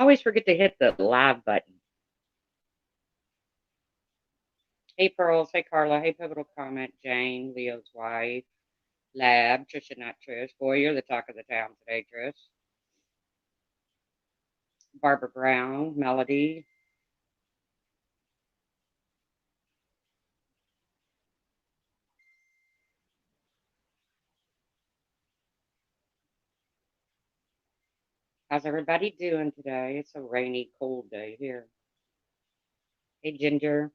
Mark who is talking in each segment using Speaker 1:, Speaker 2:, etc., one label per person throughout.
Speaker 1: I always forget to hit the live button. Hey, Pearls. Hey, Carla. Hey, Pivotal Comment. Jane, Leo's wife. Lab, Trisha, not Trish. Boy, you're the talk of the town today, Trish. Barbara Brown, Melody. How's everybody doing today? It's a rainy, cold day here. Hey, Ginger.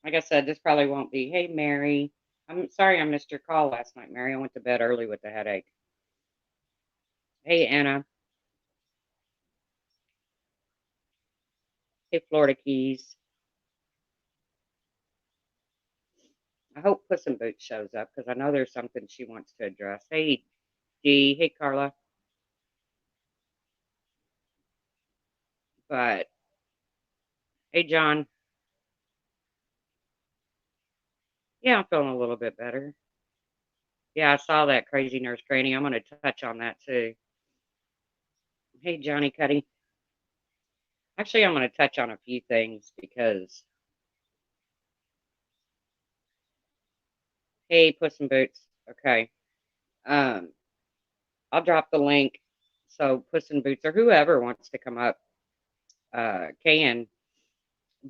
Speaker 1: Like I said, this probably won't be. Hey, Mary. I'm sorry I missed your call last night, Mary. I went to bed early with a headache. Hey, Anna. Hey, Florida Keys. I hope Puss in Boots shows up because I know there's something she wants to address. Hey, Dee. Hey, Carla. But, hey, John. Yeah, I'm feeling a little bit better. Yeah, I saw that Crazy Nurse Granny. I'm going to touch on that too. Hey, Johnny Cuddy. Actually, I'm going to touch on a few things because, hey, Puss in Boots. Okay. Um, I'll drop the link so Puss in Boots or whoever wants to come up can.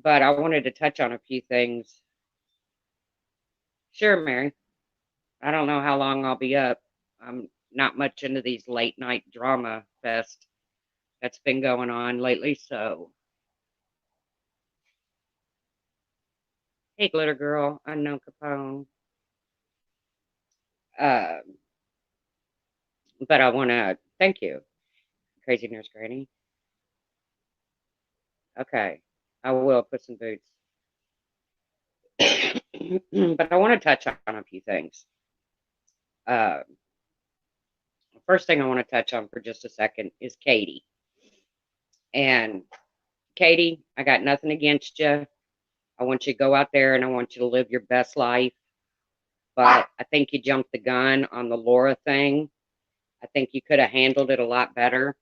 Speaker 1: But I wanted to touch on a few things. Sure, Mary. I don't know how long I'll be up. I'm not much into these late night drama fest that's been going on lately. So, hey, Glitter Girl, Unknown Capone. Uh, but I want to thank you, Crazy Nurse Granny. Okay, I will put some boots. But I want to touch on a few things. Uh, First thing I want to touch on for just a second is Katie. And Katie, I got nothing against you. I want you to go out there and I want you to live your best life. But I think you jumped the gun on the Laura thing. I think you could have handled it a lot better.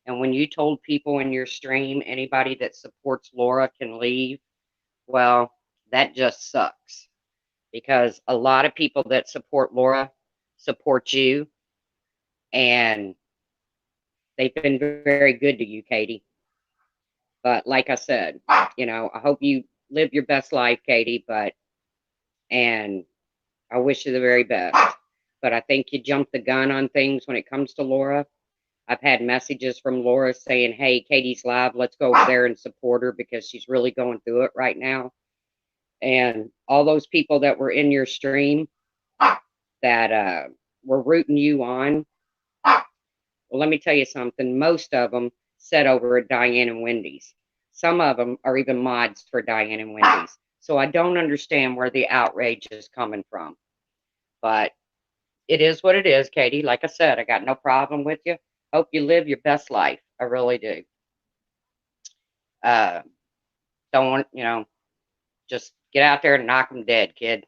Speaker 1: And when you told people in your stream, anybody that supports Laura can leave, well, that just sucks because a lot of people that support Laura support you, and they've been very good to you, Katie. But like I said, I hope you live your best life, Katie, and I wish you the very best. But I think you jumped the gun on things when it comes to Laura. I've had messages from Laura saying, hey, Katie's live. Let's go over there and support her because she's really going through it right now. And all those people that were in your stream that were rooting you on, well, let me tell you something. Most of them sit over at Diane and Wendy's. Some of them are even mods for Diane and Wendy's. So I don't understand where the outrage is coming from. But it is what it is, Katie. Like I said, I got no problem with you. Hope you live your best life. I really do. Don't want, just get out there and knock them dead, kid.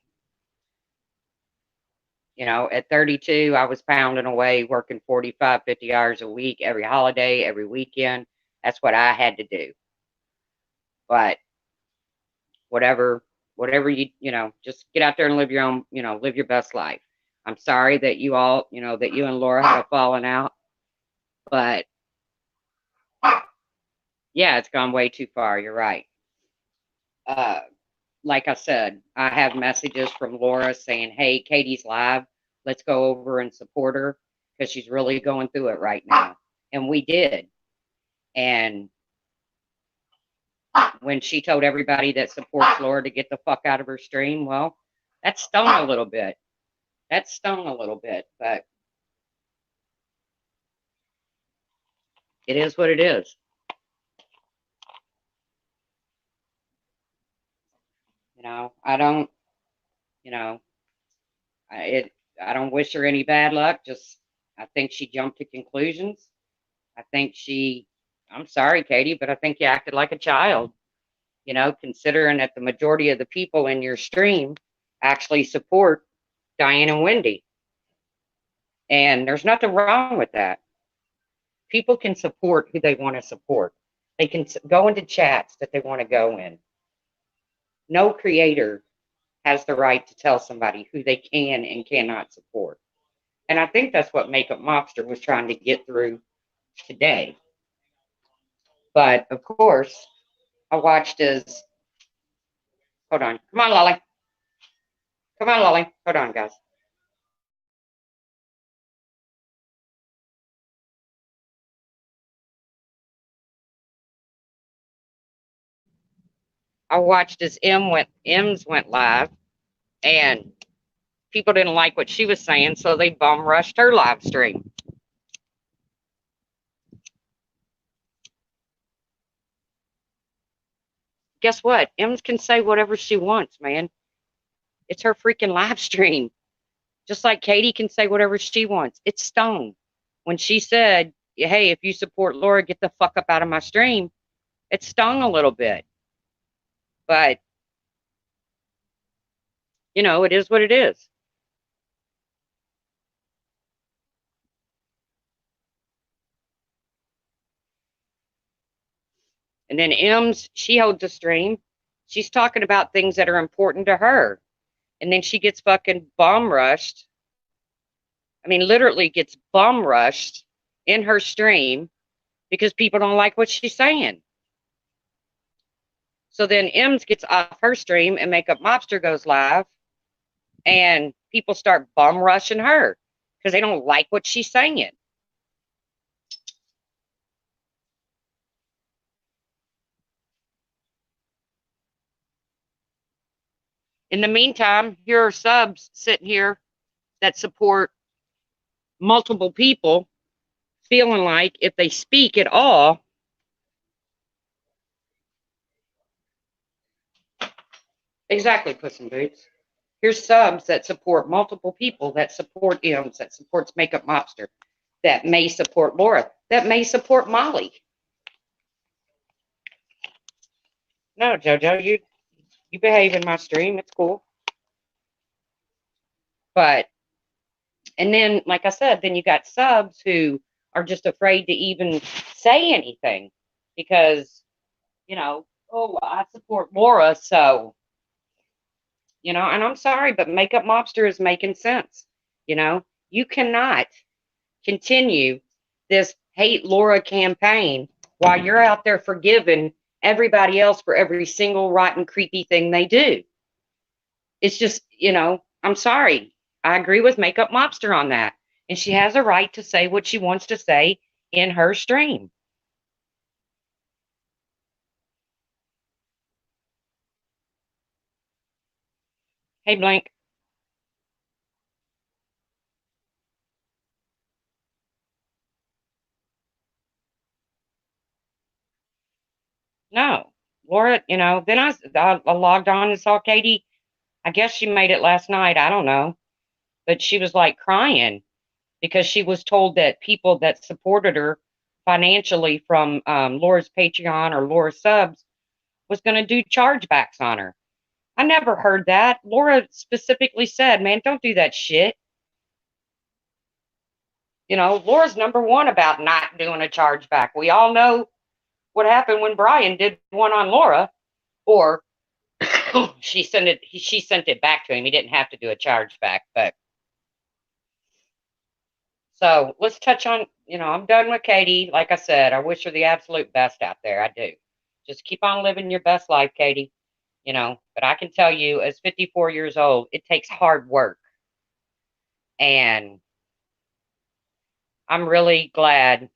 Speaker 1: At 32, I was pounding away, working 45, 50 hours a week, every holiday, every weekend. That's what I had to do. But whatever you, just get out there and live your own, live your best life. I'm sorry that you all, that you and Laura have fallen out. But yeah, it's gone way too far. You're right. Like I said, I have messages from Laura saying, hey, Katie's live. Let's go over and support her because she's really going through it right now. And we did. And when she told everybody that supports Laura to get the fuck out of her stream, well, that stung a little bit. But it is what it is. I don't, I don't wish her any bad luck. I think she jumped to conclusions. I'm sorry, Katie, but I think you acted like a child, considering that the majority of the people in your stream actually support Diane and Wendy. And there's nothing wrong with that. people can support who they want to support. They can go into chats that they want to go in. No creator has the right to tell somebody who they can and cannot support. And I think that's what Makeup Mobster was trying to get through today. But of course, I watched as hold on. Come on, Lolly. Come on, Lolly. Hold on, guys. I watched as M's went live, and people didn't like what she was saying, so they bum rushed her live stream. Guess what? M's can say whatever she wants, man. It's her freaking live stream. Just like Katie can say whatever she wants. It's Stone. When she said, hey, if you support Laura, get the fuck up out of my stream, it stung a little bit. But, you know, it is what it is. And then M's, she holds a stream. She's talking about things that are important to her. And then she gets fucking bomb rushed. I mean, literally gets bum rushed in her stream because people don't like what she's saying. So then M's gets off her stream and Makeup Mobster goes live, and people start bum rushing her because they don't like what she's saying. In the meantime, here are subs sitting here that support multiple people, feeling like if they speak at all, exactly, Puss in Boots. Here's subs that support multiple people, that support M's, that supports Makeup Mobster, that may support Laura, that may support Molly. No, JoJo, you behave in my stream. It's cool. But, and then, like I said, then you got subs who are just afraid to even say anything because, you know, oh, I support Laura, so, you know, and I'm sorry, but Makeup Mobster is making sense. You know, you cannot continue this hate Laura campaign while you're out there forgiving everybody else for every single rotten, creepy thing they do. It's just, you know, I'm sorry. I agree with Makeup Mobster on that. And she has a right to say what she wants to say in her stream. Hey, Blank. No. Laura, you know, then I logged on and saw Katie. I guess she made it last night. I don't know. But she was like crying because she was told that people that supported her financially from Laura's Patreon or Laura's subs was going to do chargebacks on her. I never heard that. Laura specifically said, man, don't do that shit. You know, Laura's number one about not doing a chargeback. We all know what happened when Brian did one on Laura, or she sent it back to him. He didn't have to do a chargeback, but so let's touch on, you know, I'm done with Katie. Like I said, I wish her the absolute best out there. I do. Just keep on living your best life, Katie. You know, but I can tell you, as 54 years old, it takes hard work. And I'm really glad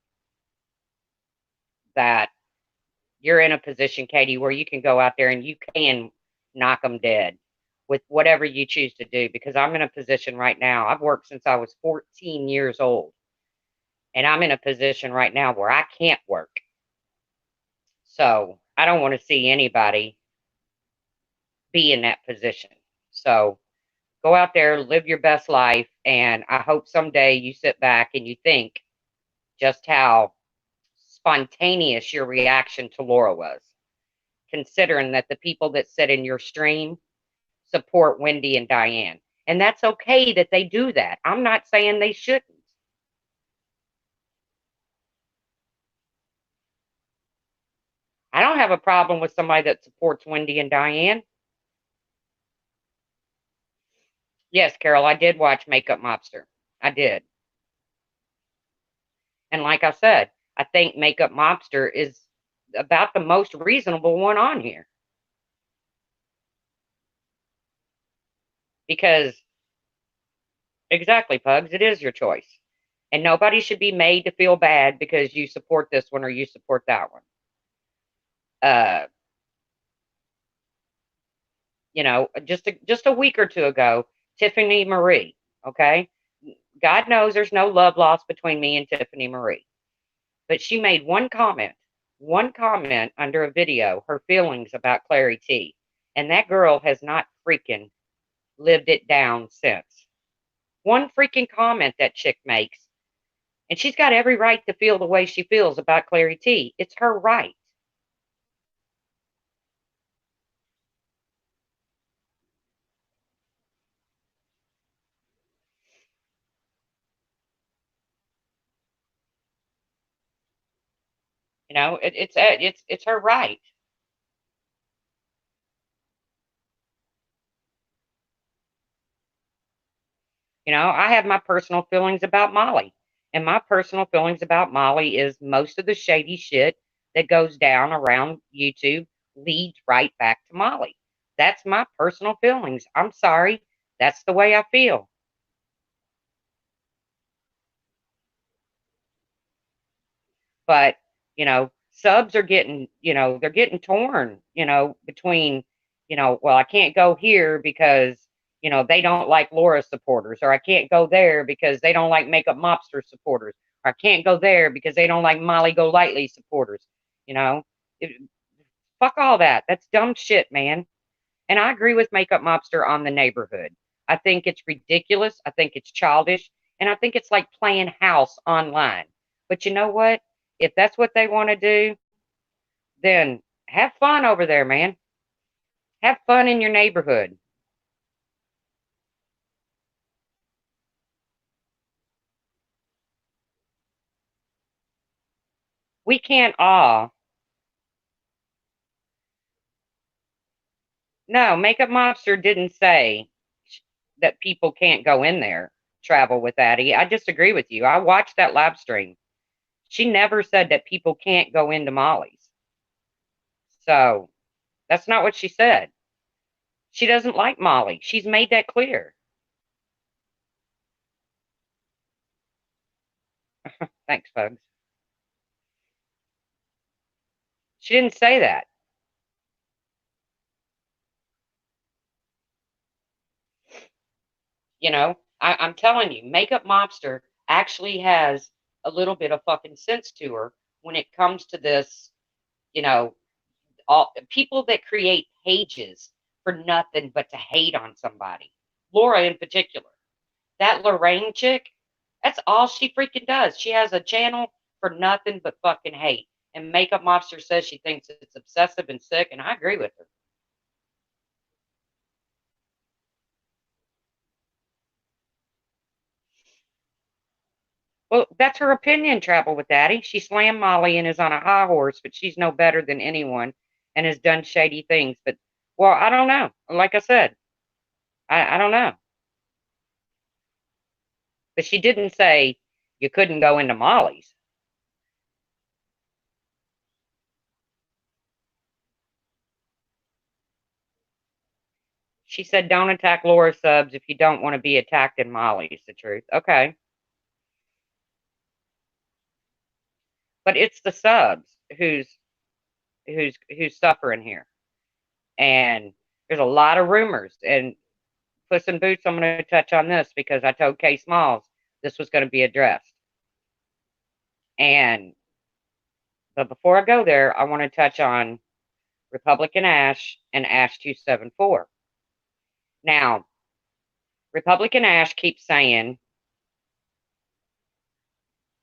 Speaker 1: that you're in a position, Katie, where you can go out there and you can knock them dead with whatever you choose to do. Because I'm in a position right now, I've worked since I was 14 years old. And I'm in a position right now where I can't work. So I don't want to see anybody be in that position. So go out there, live your best life. And I hope someday you sit back and you think just how spontaneous your reaction to Laura was, considering that the people that sit in your stream support Wendy and Diane. And that's okay that they do that. I'm not saying they shouldn't. don't have a problem with somebody that supports Wendy and Diane. Yes, Carol, I did watch Makeup Mobster. I did. And like I said, I think Makeup Mobster is about the most reasonable one on here. Because, exactly, Pugs, it is your choice. And nobody should be made to feel bad because you support this one or you support that one. Uh, just a week or two ago, Tiffany Marie, okay? God knows there's no love lost between me and Tiffany Marie. But she made one comment under a video, her feelings about Clary T. And that girl has not freaking lived it down since. One freaking comment that chick makes, and she's got every right to feel the way she feels about Clary T. It's her right. It's her right. I have my personal feelings about Molly. And my personal feelings about Molly is most of the shady shit that goes down around YouTube leads right back to Molly. That's my personal feelings. I'm sorry. That's the way I feel. But, subs are getting, they're getting torn, between, well, I can't go here because, they don't like Laura supporters, or I can't go there because they don't like Makeup Mobster supporters, or I can't go there because they don't like Molly Go Lightly supporters. You know, it, fuck all that. That's dumb shit, man. And I agree with Makeup Mobster on the neighborhood. I think it's ridiculous. I think it's childish. And I think it's like playing house online. But you know what? If that's what they want to do, then have fun over there, man. Have fun in your neighborhood. We can't all. No, Makeup Mobster didn't say that people can't go in there, travel with Addie. I disagree with you. I watched that live stream. She never said that people can't go into Molly's. So that's not what she said. She doesn't like Molly. She's made that clear. Thanks, folks. She didn't say that. I'm telling you, Makeup Mobster actually has a little bit of fucking sense to her when it comes to this, you know, all people that create pages for nothing but to hate on somebody. Laura in particular. That Lorraine chick, that's all she freaking does. She has a channel for nothing but fucking hate. And Makeup Mobster says she thinks it's obsessive and sick, and I agree with her. Well, that's her opinion, Travel with Daddy. She slammed Molly and is on a high horse, but she's no better than anyone and has done shady things. But, well, I don't know. Like I said, I don't know. But she didn't say you couldn't go into Molly's. She said, don't attack Laura subs if you don't want to be attacked in Molly's, the truth. Okay. But it's the subs who's suffering here. And there's a lot of rumors. And Puss in Boots, I'm going to touch on this because I told Kay Smalls this was going to be addressed. And but before I go there, I want to touch on Republican Ash and Ash 274. Now, Republican Ash keeps saying,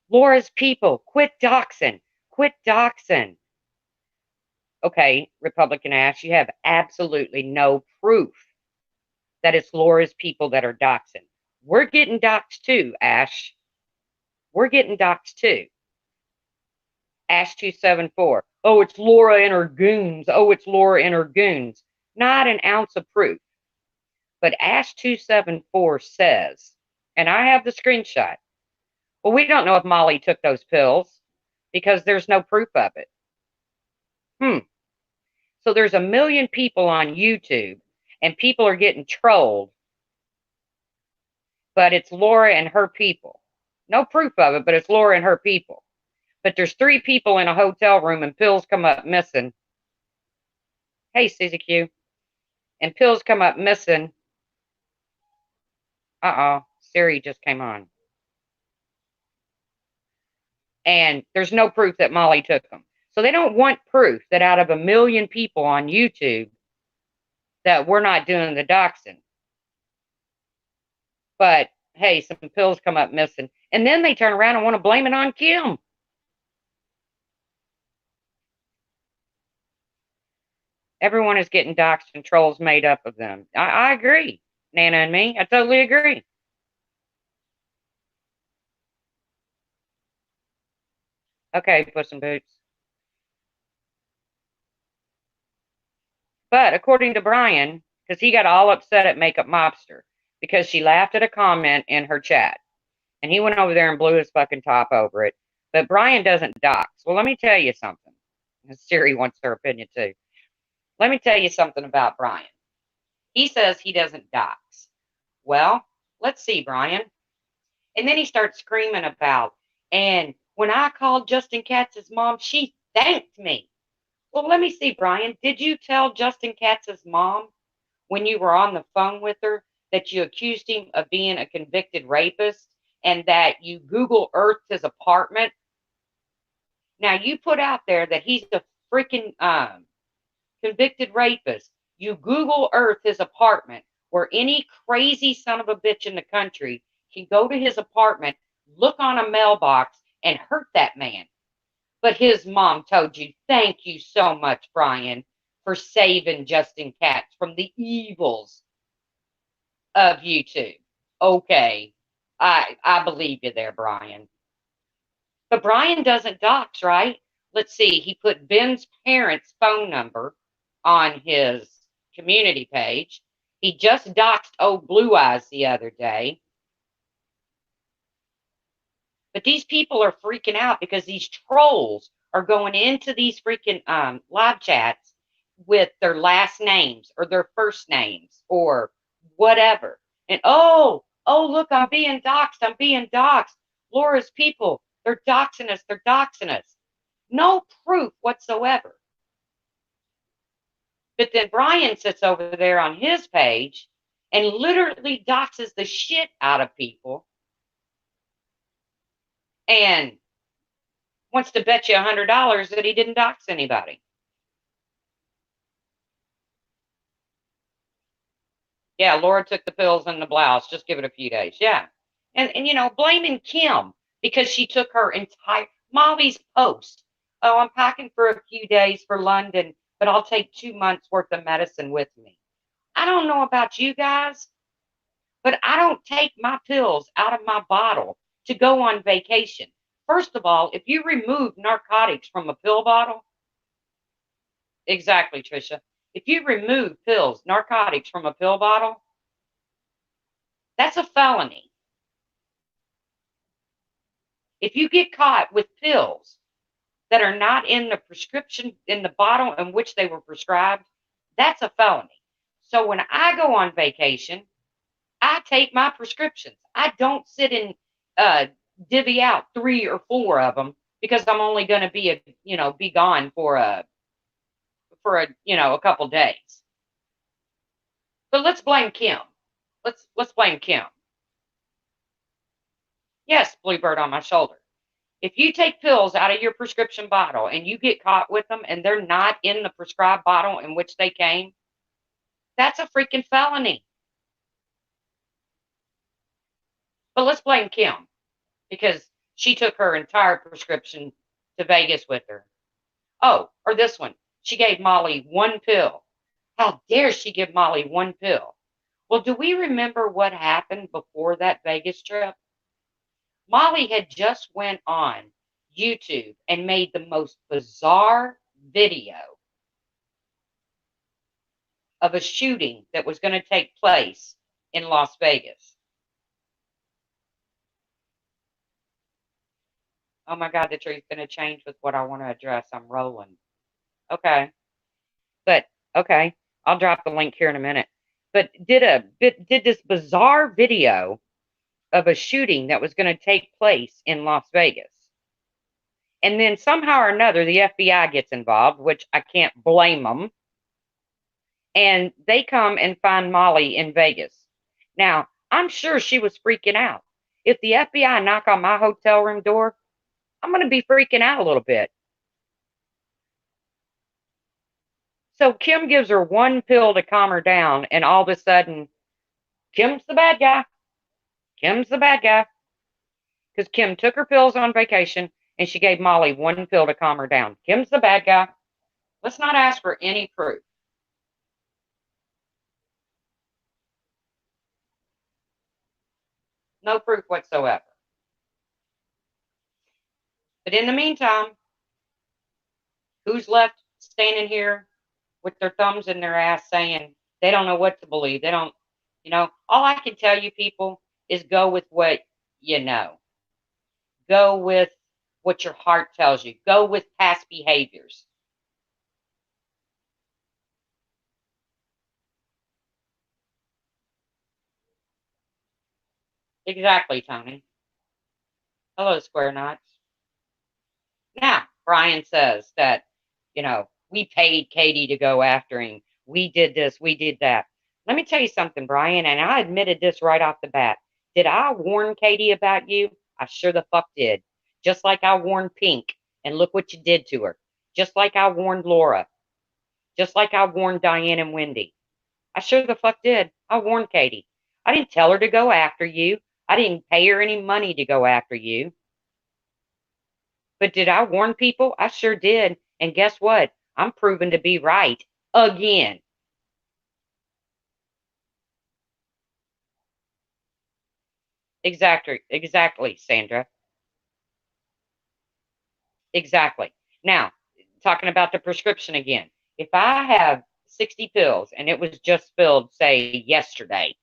Speaker 1: Laura's people, quit doxing, quit doxing. Okay, Republican Ash, you have absolutely no proof that it's Laura's people that are doxing. We're getting doxed too, Ash. We're getting doxed too. Ash 274. Oh, it's Laura and her goons. Oh, it's Laura and her goons. Not an ounce of proof. But Ash274 says, and I have the screenshot, well, we don't know if Molly took those pills because there's no proof of it. So there's a million people on YouTube and people are getting trolled, but it's Laura and her people. No proof of it, but it's Laura and her people. But there's 3 people in a hotel room and pills come up missing. Hey, Susie Q. And pills come up missing. Siri just came on. And there's no proof that Molly took them. So they don't want proof that out of a million people on YouTube that we're not doing the doxing. But hey, some pills come up missing. And then they turn around and want to blame it on Kim. Everyone is getting doxed and trolls made up of them. I agree, Nana and me. I totally agree. Okay, Puss in Boots. But according to Brian, because he got all upset at Makeup Mobster because she laughed at a comment in her chat. And he went over there and blew his fucking top over it. But Brian doesn't dox. Well, let me tell you something. Siri wants her opinion too. Let me tell you something about Brian. He says he doesn't dox. Well, let's see, Brian. And then he starts screaming about, and when I called Justin Katz's mom, she thanked me. Well, let me see, Brian. Did you tell Justin Katz's mom when you were on the phone with her that you accused him of being a convicted rapist and that you Google Earthed his apartment? Now, you put out there that he's a freaking convicted rapist. You Google Earth his apartment, where any crazy son of a bitch in the country can go to his apartment, look on a mailbox, and hurt that man. But his mom told you, thank you so much, Brian, for saving Justin Katz from the evils of YouTube. Okay, I believe you there, Brian. But Brian doesn't dox, right? Let's see. He put Ben's parents' phone number on his community page. He just doxed old Blue Eyes the other day. But these people are freaking out because these trolls are going into these freaking live chats with their last names or their first names or whatever. And look, I'm being doxxed. I'm being doxxed. Laura's people, they're doxing us. They're doxing us. No proof whatsoever. But then Brian sits over there on his page and literally doxes the shit out of people and wants to bet you $100 that he didn't dox anybody. Yeah, Laura took the pills and the blouse. Just give it a few days. Yeah. And you know, blaming Kim because she took her entire Molly's post. Oh, I'm packing for a few days for London, but I'll take 2 months worth of medicine with me. I don't know about you guys, but I don't take my pills out of my bottle to go on vacation. First of all, if you remove narcotics from a pill bottle, exactly, Trisha. If you remove pills, narcotics from a pill bottle, that's a felony. If you get caught with pills that are not in the prescription, in the bottle in which they were prescribed, that's a felony. So when I go on vacation, I take my prescriptions. I don't sit and divvy out 3 or 4 of them because I'm only going to be gone for a couple days. But let's blame Kim. Let's blame Kim. Yes, Bluebird on my shoulder. If you take pills out of your prescription bottle and you get caught with them and they're not in the prescribed bottle in which they came, that's a freaking felony. But let's blame Kim because she took her entire prescription to Vegas with her. Oh, or this one. She gave Molly 1 pill. How dare she give Molly 1 pill? Well, do we remember what happened before that Vegas trip? Molly had just went on YouTube and made the most bizarre video of a shooting that was going to take place in Las Vegas. Oh my God, the truth's going to change with what I want to address. I'm rolling. Okay. But okay, I'll drop the link here in a minute. But did this bizarre video of a shooting that was going to take place in Las Vegas. And then somehow or another, the FBI gets involved, which I can't blame them. And they come and find Molly in Vegas. Now, I'm sure she was freaking out. If the FBI knock on my hotel room door, I'm going to be freaking out a little bit. So Kim gives her one pill to calm her down, and all of a sudden, Kim's the bad guy. Kim's the bad guy. Because Kim took her pills on vacation and she gave Molly one pill to calm her down. Kim's the bad guy. Let's not ask for any proof. No proof whatsoever. But in the meantime, who's left standing here with their thumbs in their ass saying they don't know what to believe? They don't, all I can tell you people is go with what you know. Go with what your heart tells you. Go with past behaviors. Exactly, Tony. Hello, Square Knots. Now, Brian says that, we paid Katie to go after him. We did this, we did that. Let me tell you something, Brian, and I admitted this right off the bat. Did I warn Katie about you? I sure the fuck did. Just like I warned Pink, and look what you did to her. Just like I warned Laura. Just like I warned Diane and Wendy. I sure the fuck did. I warned Katie. I didn't tell her to go after you. I didn't pay her any money to go after you. But did I warn people? I sure did. And guess what? I'm proven to be right again. Exactly, Sandra. Exactly. Now, talking about the prescription again. If I have 60 pills and it was just filled, say, yesterday,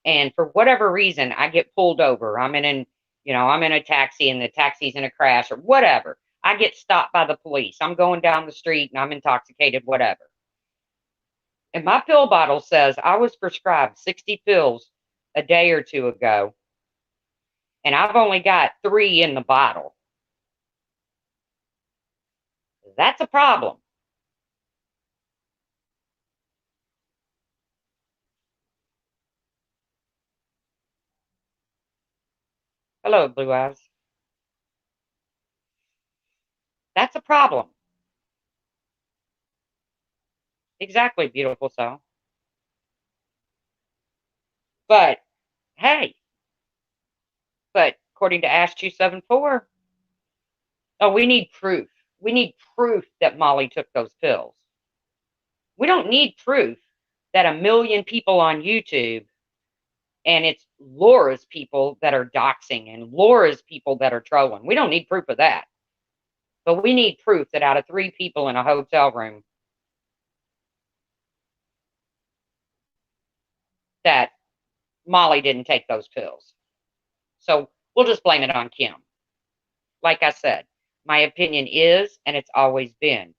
Speaker 1: and for whatever reason I get pulled over, I'm in a taxi and the taxi's in a crash or whatever. I get stopped by the police. I'm going down the street and I'm intoxicated, whatever. And my pill bottle says I was prescribed 60 pills a day or two ago, and I've only got 3 in the bottle. That's a problem. Hello, Blue Eyes. That's a problem. Exactly, beautiful soul. But hey, but according to Ash 274, oh, we need proof. We need proof that Molly took those pills. We don't need proof that a million people on YouTube and it's Laura's people that are doxing and Laura's people that are trolling. We don't need proof of that. But we need proof that out of 3 people in a hotel room, that Molly didn't take those pills. So we'll just blame it on Kim. Like I said, my opinion is, and it's always been,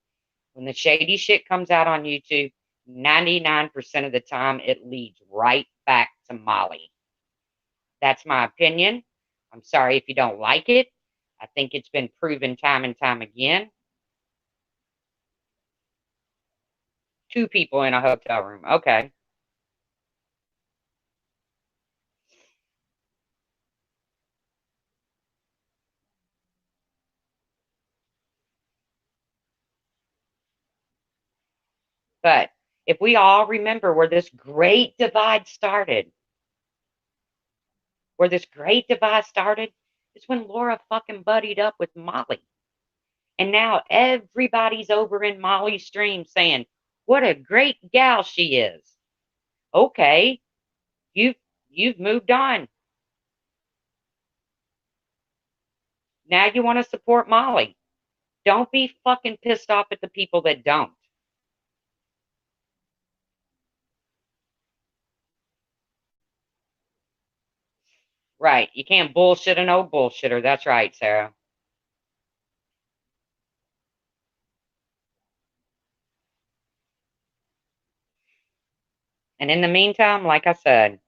Speaker 1: when the shady shit comes out on YouTube, 99% of the time it leads right back to Molly. That's my opinion. I'm sorry if you don't like it. I think it's been proven time and time again. 2 people in a hotel room. Okay. But if we all remember where this great divide started, is when Laura fucking buddied up with Molly. And now everybody's over in Molly's stream saying, what a great gal she is. Okay, you've moved on. Now you want to support Molly. don't be fucking pissed off at the people that don't. Right. You can't bullshit an old bullshitter. That's right, Sarah. And in the meantime, like I said,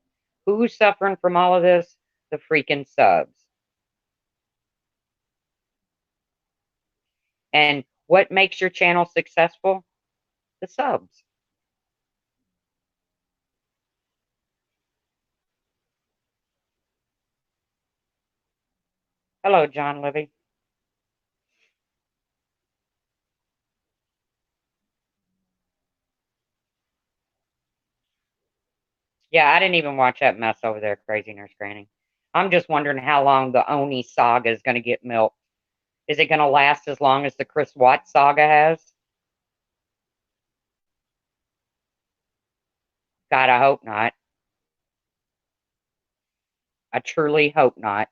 Speaker 1: who's suffering from all of this? The freaking subs. And what makes your channel successful? The subs. Hello, John Livy. Yeah, I didn't even watch that mess over there, Crazy Nurse Granny. I'm just wondering how long the Oni saga is going to get milked. Is it going to last as long as the Chris Watts saga has? God, I hope not. I truly hope not.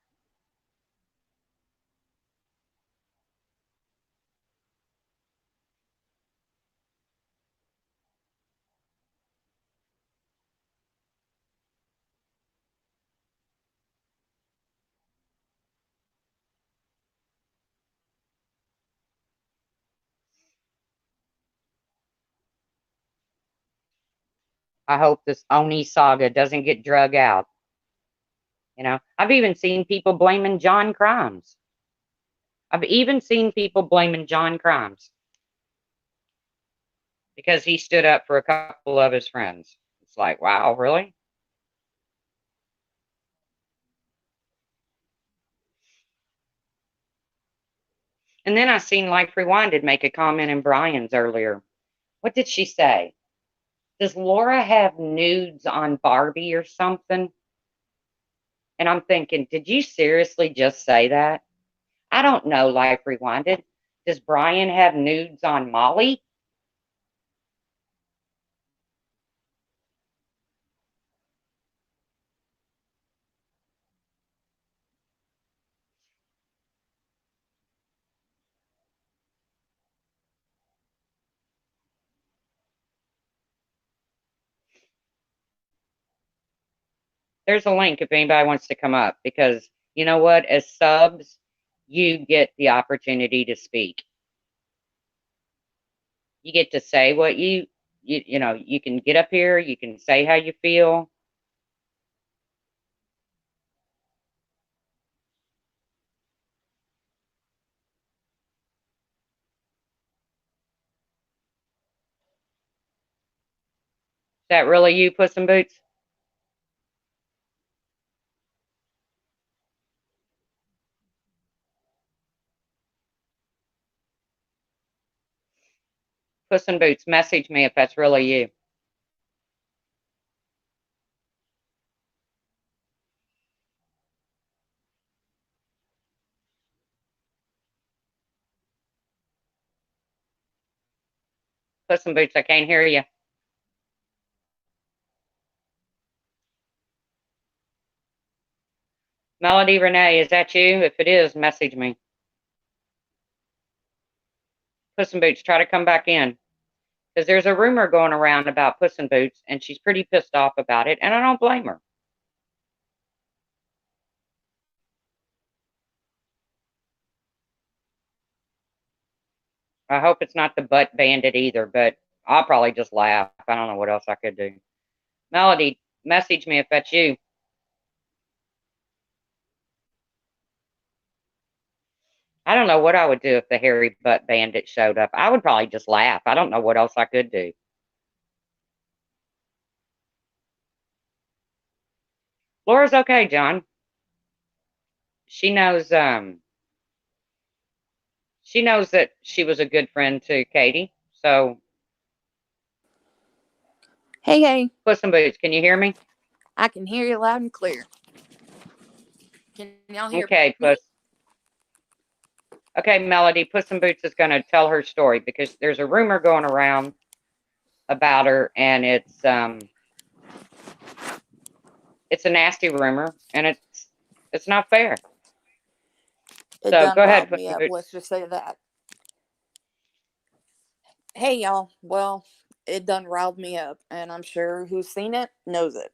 Speaker 1: I hope this Oni saga doesn't get drug out. You know, I've even seen people blaming John Crimes. I've even seen people blaming John Crimes because he stood up for a couple of his friends. It's like, wow, really? And then I seen Life Rewinded make a comment in Brian's earlier. What did she say? Does Laura have nudes on Barbie or something? And I'm thinking, did you seriously just say that? I don't know, Life Rewinded. Does Brian have nudes on Molly? Is There's a link if anybody wants to come up because you know what? As subs, you get the opportunity to speak. You get to say what you know, you can get up here, you can say how you feel. Is that really you, Puss in Boots? Puss in Boots, message me if that's really you. Puss in Boots, I can't hear you. Melody Renee, is that you? If it is, message me. Puss in Boots, try to come back in. Because there's a rumor going around about Puss in Boots, and she's pretty pissed off about it, and I don't blame her. I hope it's not the butt bandit either, but I'll probably just laugh. I don't know what else I could do. Melody, message me if that's you. I don't know what I would do if the hairy butt bandit showed up. I would probably just laugh. I don't know what else I could do. Laura's okay, John. She knows she knows that she was a good friend to Katie. So
Speaker 2: Hey, hey,
Speaker 1: Puss in Boots, can you hear me?
Speaker 2: I can hear you loud and clear. Can y'all hear
Speaker 1: Okay,
Speaker 2: me?
Speaker 1: Puss. Okay, Melody, Puss in Boots is going to tell her story because there's a rumor going around about her, and it's a nasty rumor, and it's not fair.
Speaker 2: It
Speaker 1: So
Speaker 2: done
Speaker 1: go ahead,
Speaker 2: riled
Speaker 1: Puss
Speaker 2: me
Speaker 1: in
Speaker 2: up.
Speaker 1: Boots.
Speaker 2: Let's just say that. Hey, y'all. Well, it done riled me up, and I'm sure who's seen it knows it.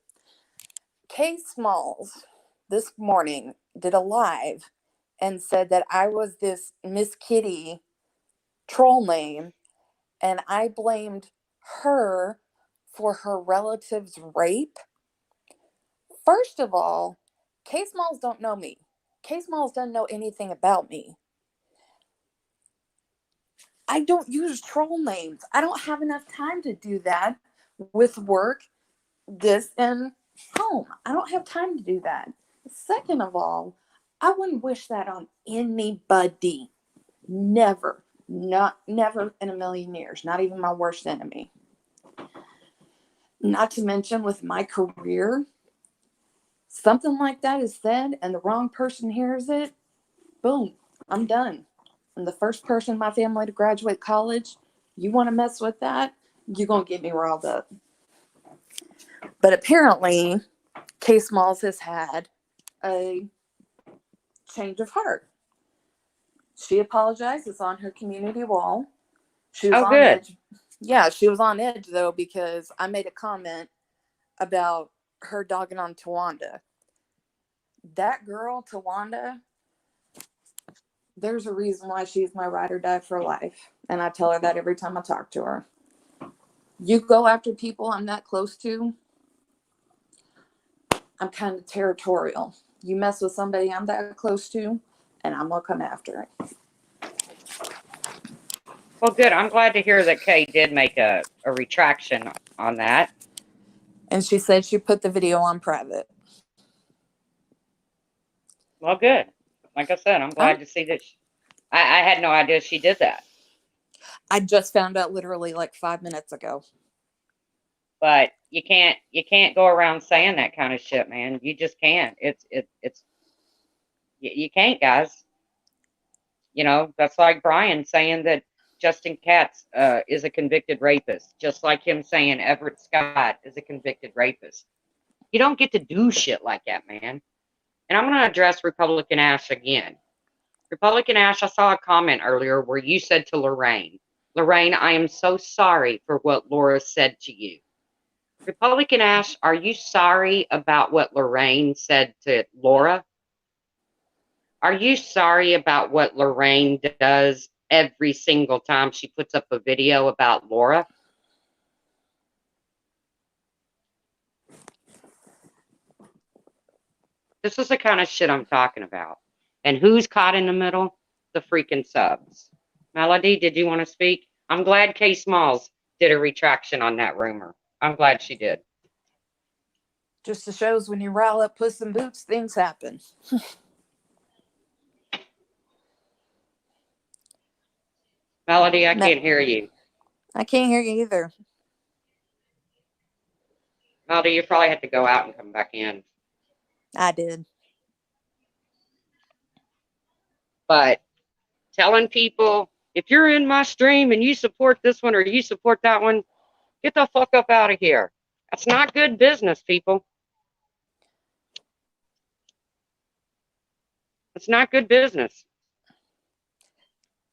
Speaker 2: Kay Smalls this morning did a live and said that I was this Miss Kitty troll name, and I blamed her for her relative's rape. First of all, Kay Smalls don't know me. Kay Smalls doesn't know anything about me. I don't use troll names. I don't have enough time to do that with work, this, and home. I don't have time to do that. Second of all, I wouldn't wish that on anybody. Never. Never in a million years. Not even my worst enemy. Not to mention with my career, something like that is said and the wrong person hears it, boom, I'm done. I'm the first person in my family to graduate college. You want to mess with that, you're going to get me riled up. But apparently, Kay Smalls has had a change of heart. She apologized. It's on her community wall. She was on
Speaker 1: good.
Speaker 2: edge. Yeah, she was on edge, though, because I made a comment about her dogging on Tawanda. That girl, Tawanda, there's a reason why she's my ride or die for life. And I tell her that every time I talk to her. You go after people I'm that close to, I'm kind of territorial. You mess with somebody I'm that close to, and I'm going to come after it.
Speaker 1: Well, good. I'm glad to hear that Kay did make a retraction on that.
Speaker 2: And she said she put the video on private.
Speaker 1: Well, good. Like I said, I'm glad to see that. I had no idea she did that.
Speaker 2: I just found out literally like 5 minutes ago.
Speaker 1: But you can't go around saying that kind of shit, man. You just can't. You can't, guys. You know, that's like Brian saying that Justin Katz is a convicted rapist, just like him saying Everett Scott is a convicted rapist. You don't get to do shit like that, man. And I'm going to address Republican Ash again. Republican Ash, I saw a comment earlier where you said to Lorraine, I am so sorry for what Laura said to you. Republican Ash, are you sorry about what Lorraine said to Laura? Are you sorry about what Lorraine does every single time she puts up a video about Laura? This is the kind of shit I'm talking about. And who's caught in the middle? The freaking subs. Melody, did you want to speak? I'm glad Kay Smalls did a retraction on that rumor. I'm glad she did.
Speaker 2: Just shows when you rile up Puss in Boots, things happen.
Speaker 1: Melody, I can't hear you.
Speaker 2: I can't hear you either.
Speaker 1: Melody, you probably have to go out and come back in.
Speaker 2: I did.
Speaker 1: But telling people, if you're in my stream and you support this one or you support that one, get the fuck up out of here. That's not good business, people. It's not good business.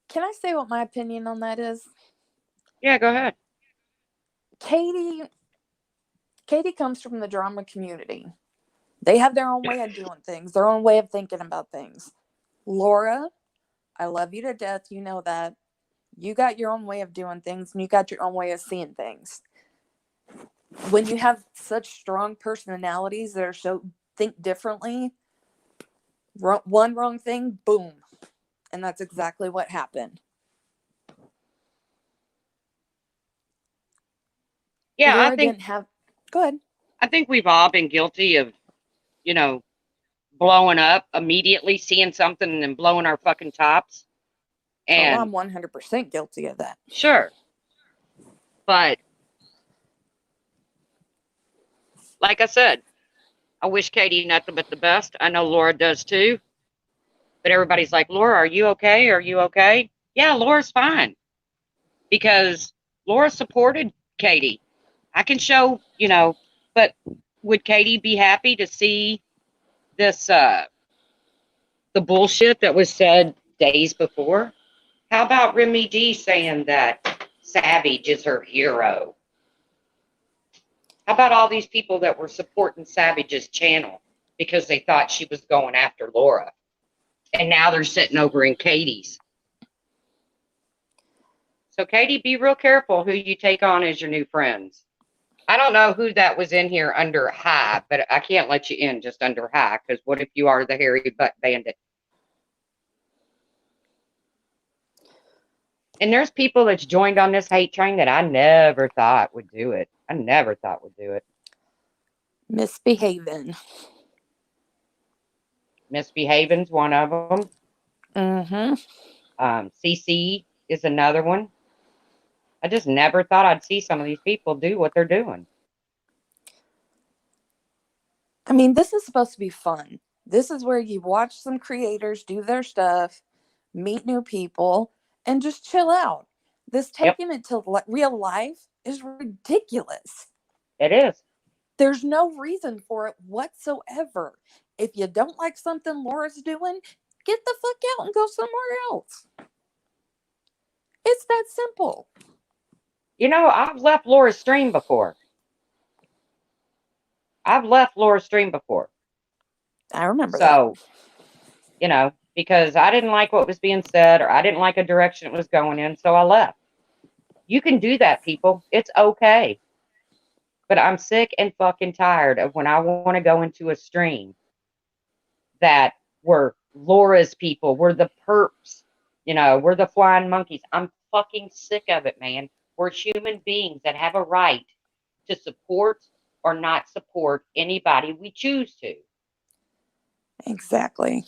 Speaker 2: Can I say what my opinion on that is?
Speaker 1: Yeah, go ahead.
Speaker 2: Katie comes from the drama community. They have their own way of doing things, their own way of thinking about things. Laura, I love you to death. You know that. You got your own way of doing things, and you got your own way of seeing things. When you have such strong personalities that are so think differently, one wrong thing, boom. And that's exactly what happened.
Speaker 1: Yeah,
Speaker 2: Laura didn't have. Go ahead.
Speaker 1: I think we've all been guilty of, blowing up immediately, seeing something and then blowing our fucking tops. And
Speaker 2: I'm 100% guilty of that.
Speaker 1: Sure. But like I said, I wish Katie nothing but the best. I know Laura does too. But everybody's like, Laura, are you okay? Are you okay? Yeah, Laura's fine. Because Laura supported Katie. I can show, but would Katie be happy to see this, the bullshit that was said days before? How about Remy D saying that Savage is her hero. How about all these people that were supporting Savage's channel because they thought she was going after Laura? And now they're sitting over in Katie's. So, Katie, be real careful who you take on as your new friends. I don't know who that was in here under high, but I can't let you in just under high, because what if you are the hairy butt bandit? And there's people that's joined on this hate train that I never thought would do it. I never thought would do it.
Speaker 2: Misbehaving.
Speaker 1: Misbehaving's one of them.
Speaker 2: Mm-hmm.
Speaker 1: CC is another one. I just never thought I'd see some of these people do what they're doing.
Speaker 2: I mean, this is supposed to be fun. This is where you watch some creators do their stuff, meet new people, and just chill out. This taking it to real life is ridiculous.
Speaker 1: It is.
Speaker 2: There's no reason for it whatsoever. If you don't like something Laura's doing, get the fuck out and go somewhere else. It's that simple.
Speaker 1: You know, I've left Laura's stream before. I remember that. So, you know, because I didn't like what was being said, or I didn't like a direction it was going in, so I left. You can do that, people. It's okay. But I'm sick and fucking tired of when I want to go into a stream that were Laura's people, we're the perps, you know, we're the flying monkeys. I'm fucking sick of it, man. We're human beings that have a right to support or not support anybody we choose to.
Speaker 2: Exactly.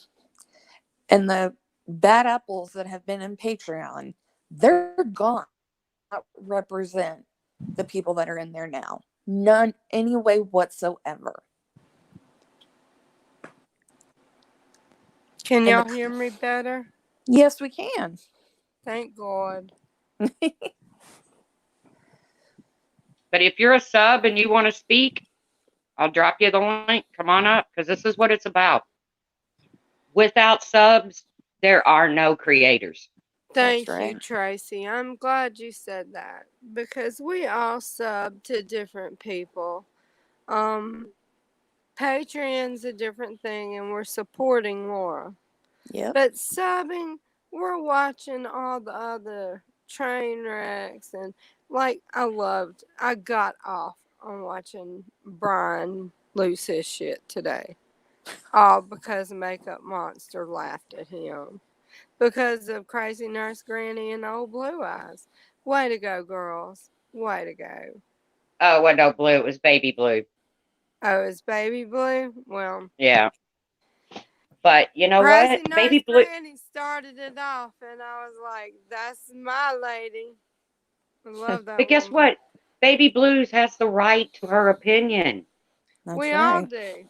Speaker 2: And the bad apples that have been in Patreon, they're gone. Not represent the people that are in there now. None, any way whatsoever.
Speaker 3: Can y'all hear me better?
Speaker 2: Yes, we can.
Speaker 3: Thank God.
Speaker 1: But if you're a sub and you want to speak, I'll drop you the link. Come on up, because this is what it's about. Without subs, there are no creators.
Speaker 3: Thank you, Tracy. I'm glad you said that, because we all sub to different people. Patreon's a different thing, and we're supporting Laura.
Speaker 2: Yep.
Speaker 3: But subbing, we're watching all the other train wrecks, and like I got off on watching Brian lose his shit today. All because Makeup Monster laughed at him. Because of Crazy Nurse Granny and Old Blue Eyes. Way to go, girls. Way to go.
Speaker 1: Oh, well, no, Blue. It was Baby Blue.
Speaker 3: Oh, it's Baby Blue? Well.
Speaker 1: Yeah. But you know
Speaker 3: Crazy
Speaker 1: what?
Speaker 3: Nurse
Speaker 1: Baby Blue.
Speaker 3: Granny started it off, and I was like, that's my lady. I love that.
Speaker 1: But guess what? Baby Blues has the right to her opinion.
Speaker 3: We all do.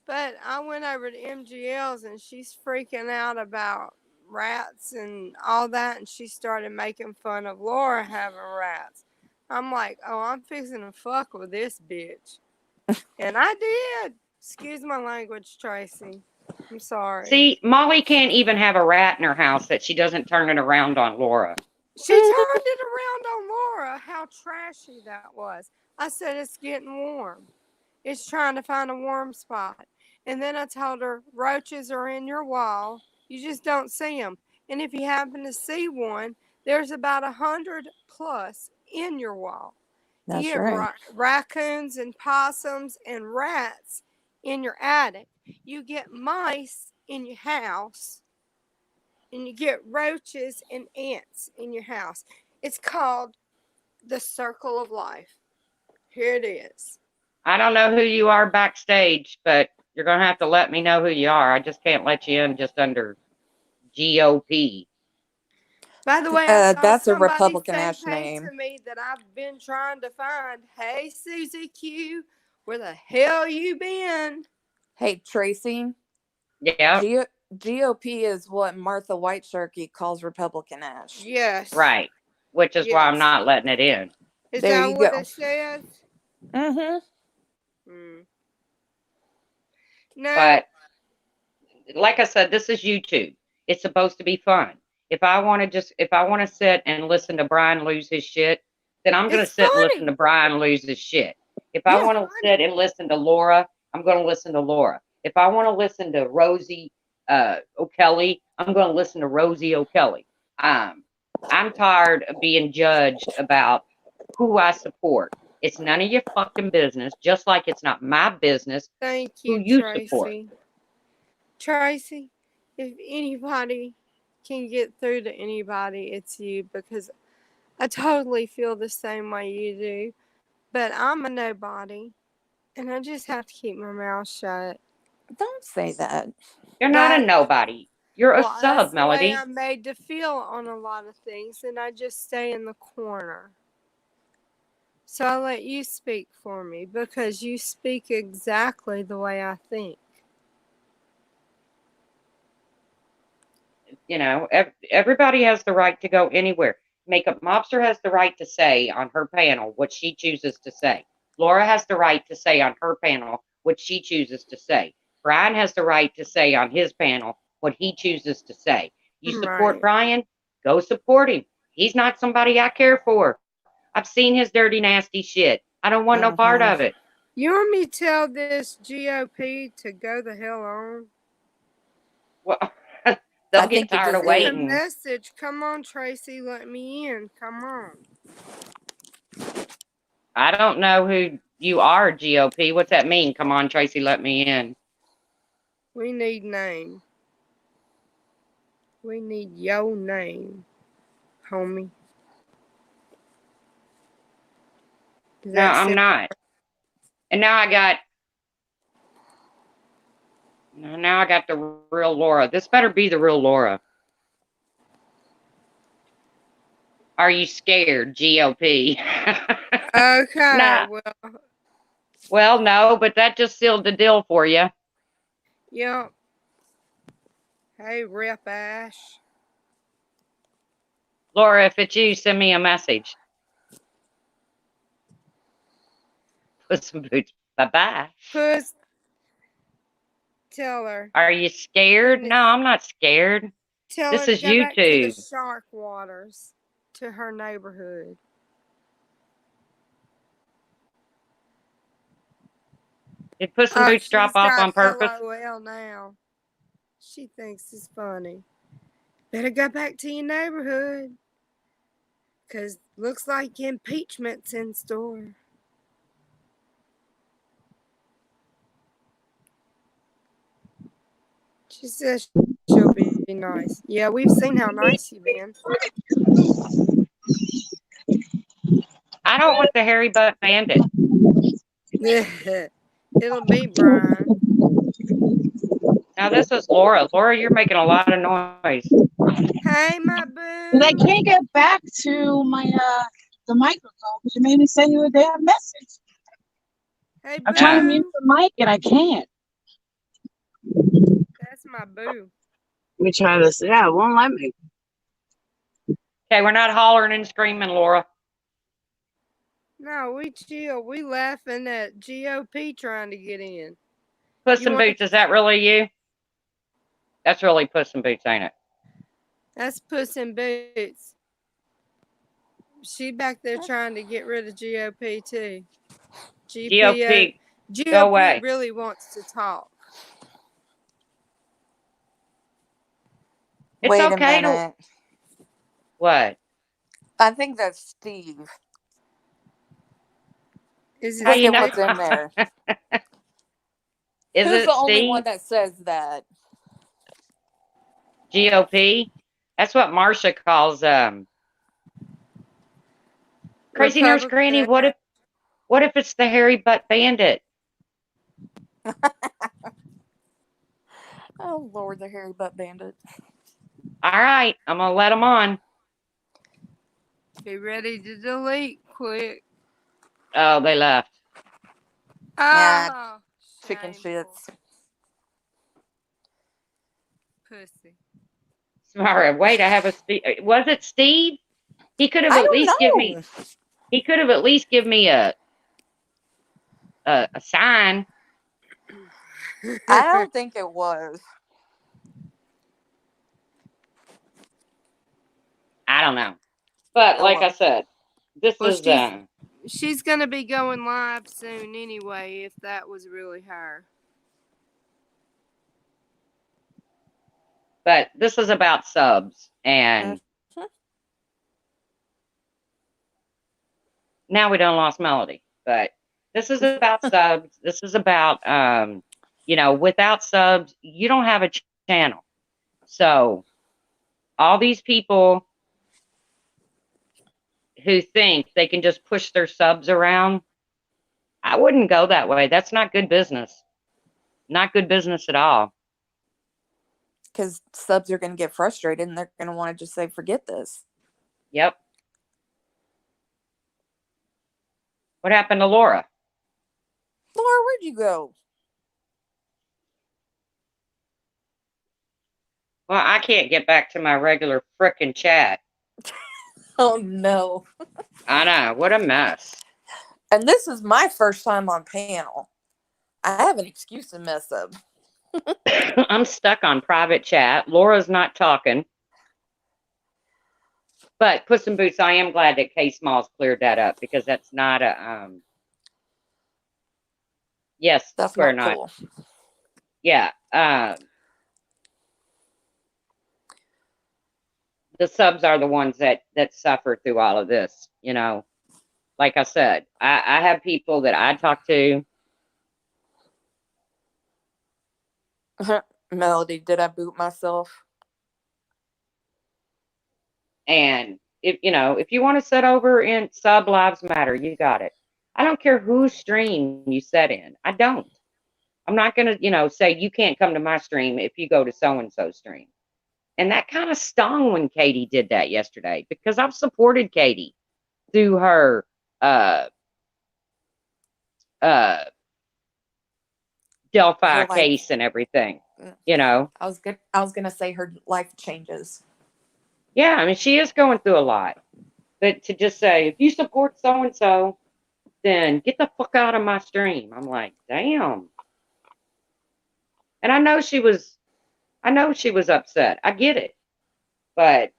Speaker 3: But I went over to MGL's, and she's freaking out about rats and all that, and she started making fun of Laura having rats. I'm like, oh, I'm fixing to fuck with this bitch. And I did. Excuse my language, Tracy. I'm sorry.
Speaker 1: See, Molly can't even have a rat in her house that she doesn't turn it around on Laura.
Speaker 3: She turned it around on Laura. How trashy that was. I said, it's getting warm. It's trying to find a warm spot. And then I told her, roaches are in your wall. You just don't see them. And if you happen to see one, there's about 100 plus in your wall.
Speaker 2: That's
Speaker 3: you get raccoons and possums and rats in your attic. You get mice in your house. And you get roaches and ants in your house. It's called the circle of life. Here it is.
Speaker 1: I don't know who you are backstage, but you're going to have to let me know who you are. I just can't let you in just under GOP.
Speaker 3: By the way, I saw
Speaker 2: that's a Republican-ass
Speaker 3: name to me that I've been trying to find. Hey, Susie Q, where the hell you been?
Speaker 2: Hey, Tracy.
Speaker 1: Yeah.
Speaker 2: GOP is what Martha Whitesharky calls Republican ash.
Speaker 3: Yes.
Speaker 1: Right. Which is why I'm not letting it in.
Speaker 3: Is that what it says?
Speaker 2: Mm-hmm.
Speaker 3: No.
Speaker 1: But like I said, this is YouTube. It's supposed to be fun. If I want to sit and listen to Brian lose his shit, then I'm going to
Speaker 3: It's
Speaker 1: sit and listen
Speaker 3: funny.
Speaker 1: to Brian lose his shit. If I
Speaker 3: Yeah,
Speaker 1: want to sit and listen to Laura, I'm going to listen to Laura. If I want to listen to Rosie O'Kelly, I'm going to listen to Rosie O'Kelly. I'm tired of being judged about who I support. It's none of your fucking business, just like it's not my business
Speaker 3: thank
Speaker 1: who
Speaker 3: you,
Speaker 1: you support.
Speaker 3: Tracy. Tracy, if anybody can get through to anybody, it's you, because I totally feel the same way you do. But I'm a nobody, and I just have to keep my mouth shut.
Speaker 2: Don't say that.
Speaker 1: You're not a
Speaker 3: That
Speaker 1: nobody. You're a
Speaker 3: Well, that's
Speaker 1: sub,
Speaker 3: the way
Speaker 1: Melody.
Speaker 3: I'm made to feel on a lot of things, and I just stay in the corner. So I let you speak for me because you speak exactly the way I think.
Speaker 1: You know, everybody has the right to go anywhere. Makeup Mobster has the right to say on her panel what she chooses to say. Laura has the right to say on her panel what she chooses to say. Brian has the right to say on his panel what he chooses to say. You support
Speaker 3: Right.
Speaker 1: Brian? Go support him. He's not somebody I care for. I've seen his dirty, nasty shit. I don't want no part
Speaker 2: Mm-hmm.
Speaker 1: of it.
Speaker 3: You want me to tell this GOP to go the hell on?
Speaker 1: Well,
Speaker 2: I
Speaker 1: they'll get
Speaker 2: think you
Speaker 1: tired
Speaker 2: just
Speaker 1: of
Speaker 3: Send a
Speaker 2: did.
Speaker 1: waiting.
Speaker 3: message. Come on, Tracy, let me in. Come on.
Speaker 1: I don't know who you are, GOP. What's that mean? Come on, Tracy, let me in.
Speaker 3: We need name. We need your name, homie. Is
Speaker 1: No,
Speaker 3: that
Speaker 1: I'm
Speaker 3: simple?
Speaker 1: not. And now I got the real Laura. This better be the real Laura. Are you scared, GOP?
Speaker 3: Okay,
Speaker 1: Nah. Well, no, but that just sealed the deal for you.
Speaker 3: yep. Hey, Rep Ash.
Speaker 1: Laura, if it's you, send me a message. Put some boots. Bye-bye.
Speaker 3: Puss, tell her.
Speaker 1: Are you scared? No, I'm not scared.
Speaker 3: Tell
Speaker 1: This
Speaker 3: her to
Speaker 1: is
Speaker 3: go back to the
Speaker 1: YouTube.
Speaker 3: shark waters, to her neighborhood.
Speaker 1: Did Puss in
Speaker 3: Oh,
Speaker 1: Boots drop
Speaker 3: she's
Speaker 1: off
Speaker 3: got
Speaker 1: on purpose?
Speaker 3: LOL now. She thinks it's funny. Better go back to your neighborhood, 'cause looks like impeachment's in store. She says she'll be nice. Yeah, we've seen how nice you've been.
Speaker 1: I don't want the hairy butt bandit.
Speaker 3: It'll be Brian.
Speaker 1: Now this is Laura. Laura, you're making a lot of noise.
Speaker 3: Hey, my
Speaker 4: But I
Speaker 3: boo.
Speaker 4: can't get back to my the microphone because you made me send you a damn message.
Speaker 3: Hey,
Speaker 4: I'm trying to
Speaker 1: Ah.
Speaker 4: mute
Speaker 3: boo.
Speaker 4: the mic and I can't.
Speaker 3: That's my boo.
Speaker 4: Let me try this. Yeah, it won't let me.
Speaker 1: Okay, we're not hollering and screaming, Laura.
Speaker 3: No, we chill. We laughing at GOP trying to get in.
Speaker 1: Puss
Speaker 3: You
Speaker 1: in
Speaker 3: want?
Speaker 1: Boots, is that really you? That's really Puss in Boots, ain't it?
Speaker 3: That's Puss in Boots. She back there trying to get rid of GOP too.
Speaker 1: GOP, go
Speaker 3: GOP
Speaker 1: away.
Speaker 3: really wants to talk.
Speaker 1: It's
Speaker 2: Wait a
Speaker 1: okay to
Speaker 2: minute.
Speaker 1: what?
Speaker 2: I think that's Steve.
Speaker 3: Is it
Speaker 1: How
Speaker 2: Look
Speaker 1: you
Speaker 2: at
Speaker 1: know?
Speaker 2: what's
Speaker 3: Steve?
Speaker 2: in there.
Speaker 1: Is
Speaker 2: Who's the
Speaker 1: it
Speaker 2: only one
Speaker 1: Steve?
Speaker 2: that says that?
Speaker 1: GOP? That's what Marcia calls Crazy Nurse Granny.
Speaker 3: Republican.
Speaker 1: What if it's the hairy butt bandit?
Speaker 2: Oh Lord, the hairy butt bandit.
Speaker 1: All right, I'm gonna let him on.
Speaker 3: Be ready to delete quick.
Speaker 1: Oh, they left.
Speaker 2: Yeah,
Speaker 3: Oh,
Speaker 2: chicken
Speaker 3: shameful.
Speaker 2: shits.
Speaker 3: Pussy.
Speaker 1: Sorry, wait, I have a Steve. Was it Steve? He could have
Speaker 2: I
Speaker 1: at
Speaker 2: don't
Speaker 1: least give me.
Speaker 2: know.
Speaker 1: He could have at least give me a sign.
Speaker 2: I don't think it was.
Speaker 1: I don't know. But
Speaker 2: Oh,
Speaker 1: like I
Speaker 2: well.
Speaker 1: said, this
Speaker 3: Well,
Speaker 1: is
Speaker 3: she's gonna be going live soon anyway. If that was really her.
Speaker 1: but this is about subs, and
Speaker 2: Mhm.
Speaker 1: now we done lost Melody. But this is about subs. This is about without subs, you don't have a channel. So all these people who think they can just push their subs around, I wouldn't go that way. That's not good business. Not good business at all.
Speaker 2: Because subs are going to get frustrated and they're going to want to just say, forget this.
Speaker 1: Yep. What happened to Laura?
Speaker 2: Laura, where'd you go?
Speaker 1: Well, I can't get back to my regular frickin' chat.
Speaker 2: Oh, no.
Speaker 1: I know. What a mess.
Speaker 2: And this is my first time on panel. I have an excuse to mess up.
Speaker 1: I'm stuck on private chat. Laura's not talking. But Puss in Boots, I am glad that K Smalls cleared that up because that's not a yes,
Speaker 2: That's
Speaker 1: swear
Speaker 2: not
Speaker 1: not.
Speaker 2: cool.
Speaker 1: Yeah. The subs are the ones that suffer through all of this, Like I said, I have people that I talk to.
Speaker 2: Melody, did I boot myself?
Speaker 1: And if you want to sit over in Sub Lives Matter, you got it. I don't care whose stream you set in. I don't. I'm not going to, say you can't come to my stream if you go to so-and-so stream. And that kind of stung when Katie did that yesterday because I've supported Katie through her Delphi case and everything,
Speaker 2: I was gonna say her life changes.
Speaker 1: Yeah, I mean, she is going through a lot. But to just say, if you support so-and-so, then get the fuck out of my stream. I'm like, damn. And I know she was upset. I get it. But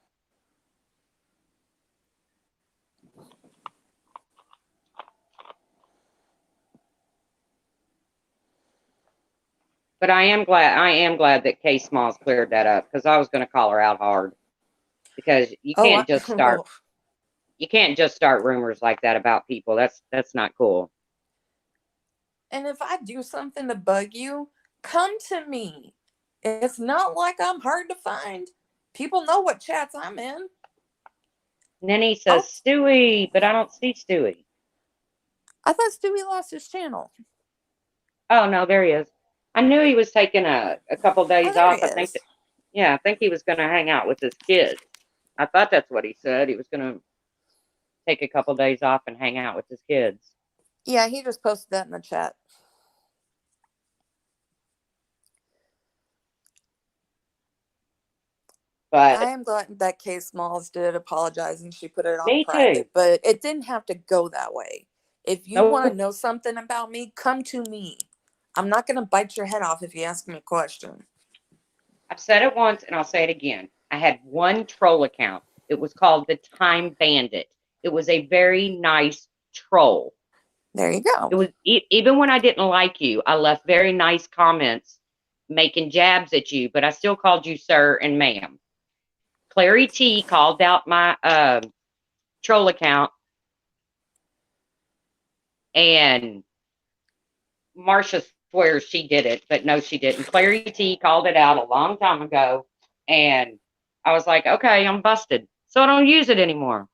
Speaker 1: I am glad that K Smalls cleared that up because I was going to call her out hard because you can't just start rumors like that about people. That's not cool.
Speaker 2: And if I do something to bug you, come to me. It's not like I'm hard to find. People know what chats I'm in.
Speaker 1: Nenny says Stewie, but I don't see Stewie.
Speaker 2: I thought Stewie lost his channel.
Speaker 1: Oh no, there he is. I knew he was taking a couple days off. I think he was going to hang out with his kids. I thought that's what he said. He was going to take a couple days off and hang out with his kids.
Speaker 2: Yeah, he just posted that in the chat.
Speaker 1: But
Speaker 2: I am glad that Kay Smalls did apologize and she put it on
Speaker 1: me
Speaker 2: private,
Speaker 1: too.
Speaker 2: but it didn't have to go that way. If you want to know something about me, come to me. I'm not going to bite your head off if you ask me a question.
Speaker 1: I've said it once and I'll say it again. I had one troll account. It was called the Time Bandit. It was a very nice troll.
Speaker 2: There you go.
Speaker 1: It was even when I didn't like you, I left very nice comments making jabs at you, but I still called you sir and ma'am. Clary T called out my troll account, and Marcia swears she did it, but no, she didn't. Clary T called it out a long time ago, and I was like, okay, I'm busted, so I don't use it anymore.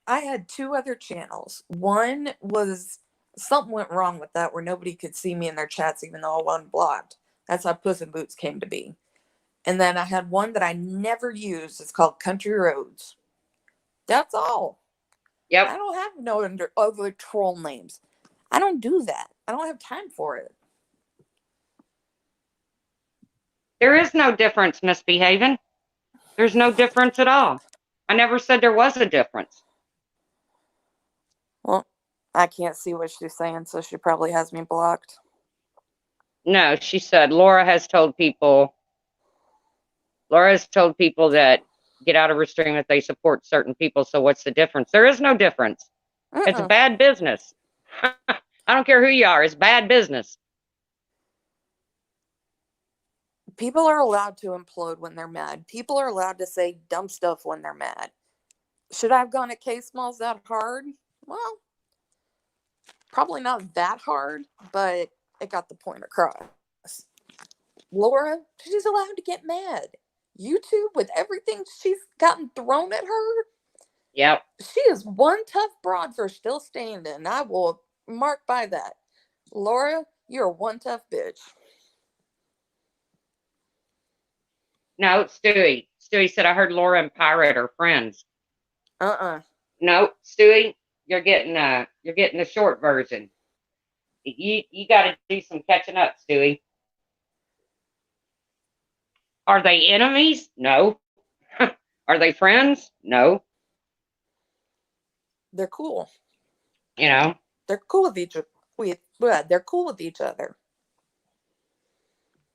Speaker 2: I had two other channels. One was something went wrong with that where nobody could see me in their chats even though I wasn't blocked. That's how Puss in Boots came to be. And then I had one that I never used. It's called Country Roads. That's all.
Speaker 1: Yep.
Speaker 2: I don't have no other troll names. I don't do that. I don't have time for it.
Speaker 1: There is no difference, misbehaving. There's no difference at all. I never said there was a difference.
Speaker 2: Well, I can't see what she's saying, so she probably has me blocked.
Speaker 1: No, she said Laura has told people Laura's told people that get out of her stream if they support certain people. So what's the difference? There is no difference. It's
Speaker 2: Mm-mm.
Speaker 1: bad business. I don't care who you are. It's bad business.
Speaker 2: People are allowed to implode when they're mad. People are allowed to say dumb stuff when they're mad. Should I have gone at K Smalls that hard? Well, probably not that hard, but it got the point across. Laura, she's allowed to get mad. YouTube, with everything she's gotten thrown at her,
Speaker 1: Yep.
Speaker 2: she is one tough broad for still standing. I will mark by that. Laura, you're one tough bitch.
Speaker 1: No, Stewie. Stewie said, I heard Laura and Pirate are friends. No, Stewie, you're getting the short version. You got to do some catching up, Stewie. Are they enemies? No. Are they friends? No.
Speaker 2: They're cool.
Speaker 1: You know,
Speaker 2: They're cool with each other. They're cool with each other.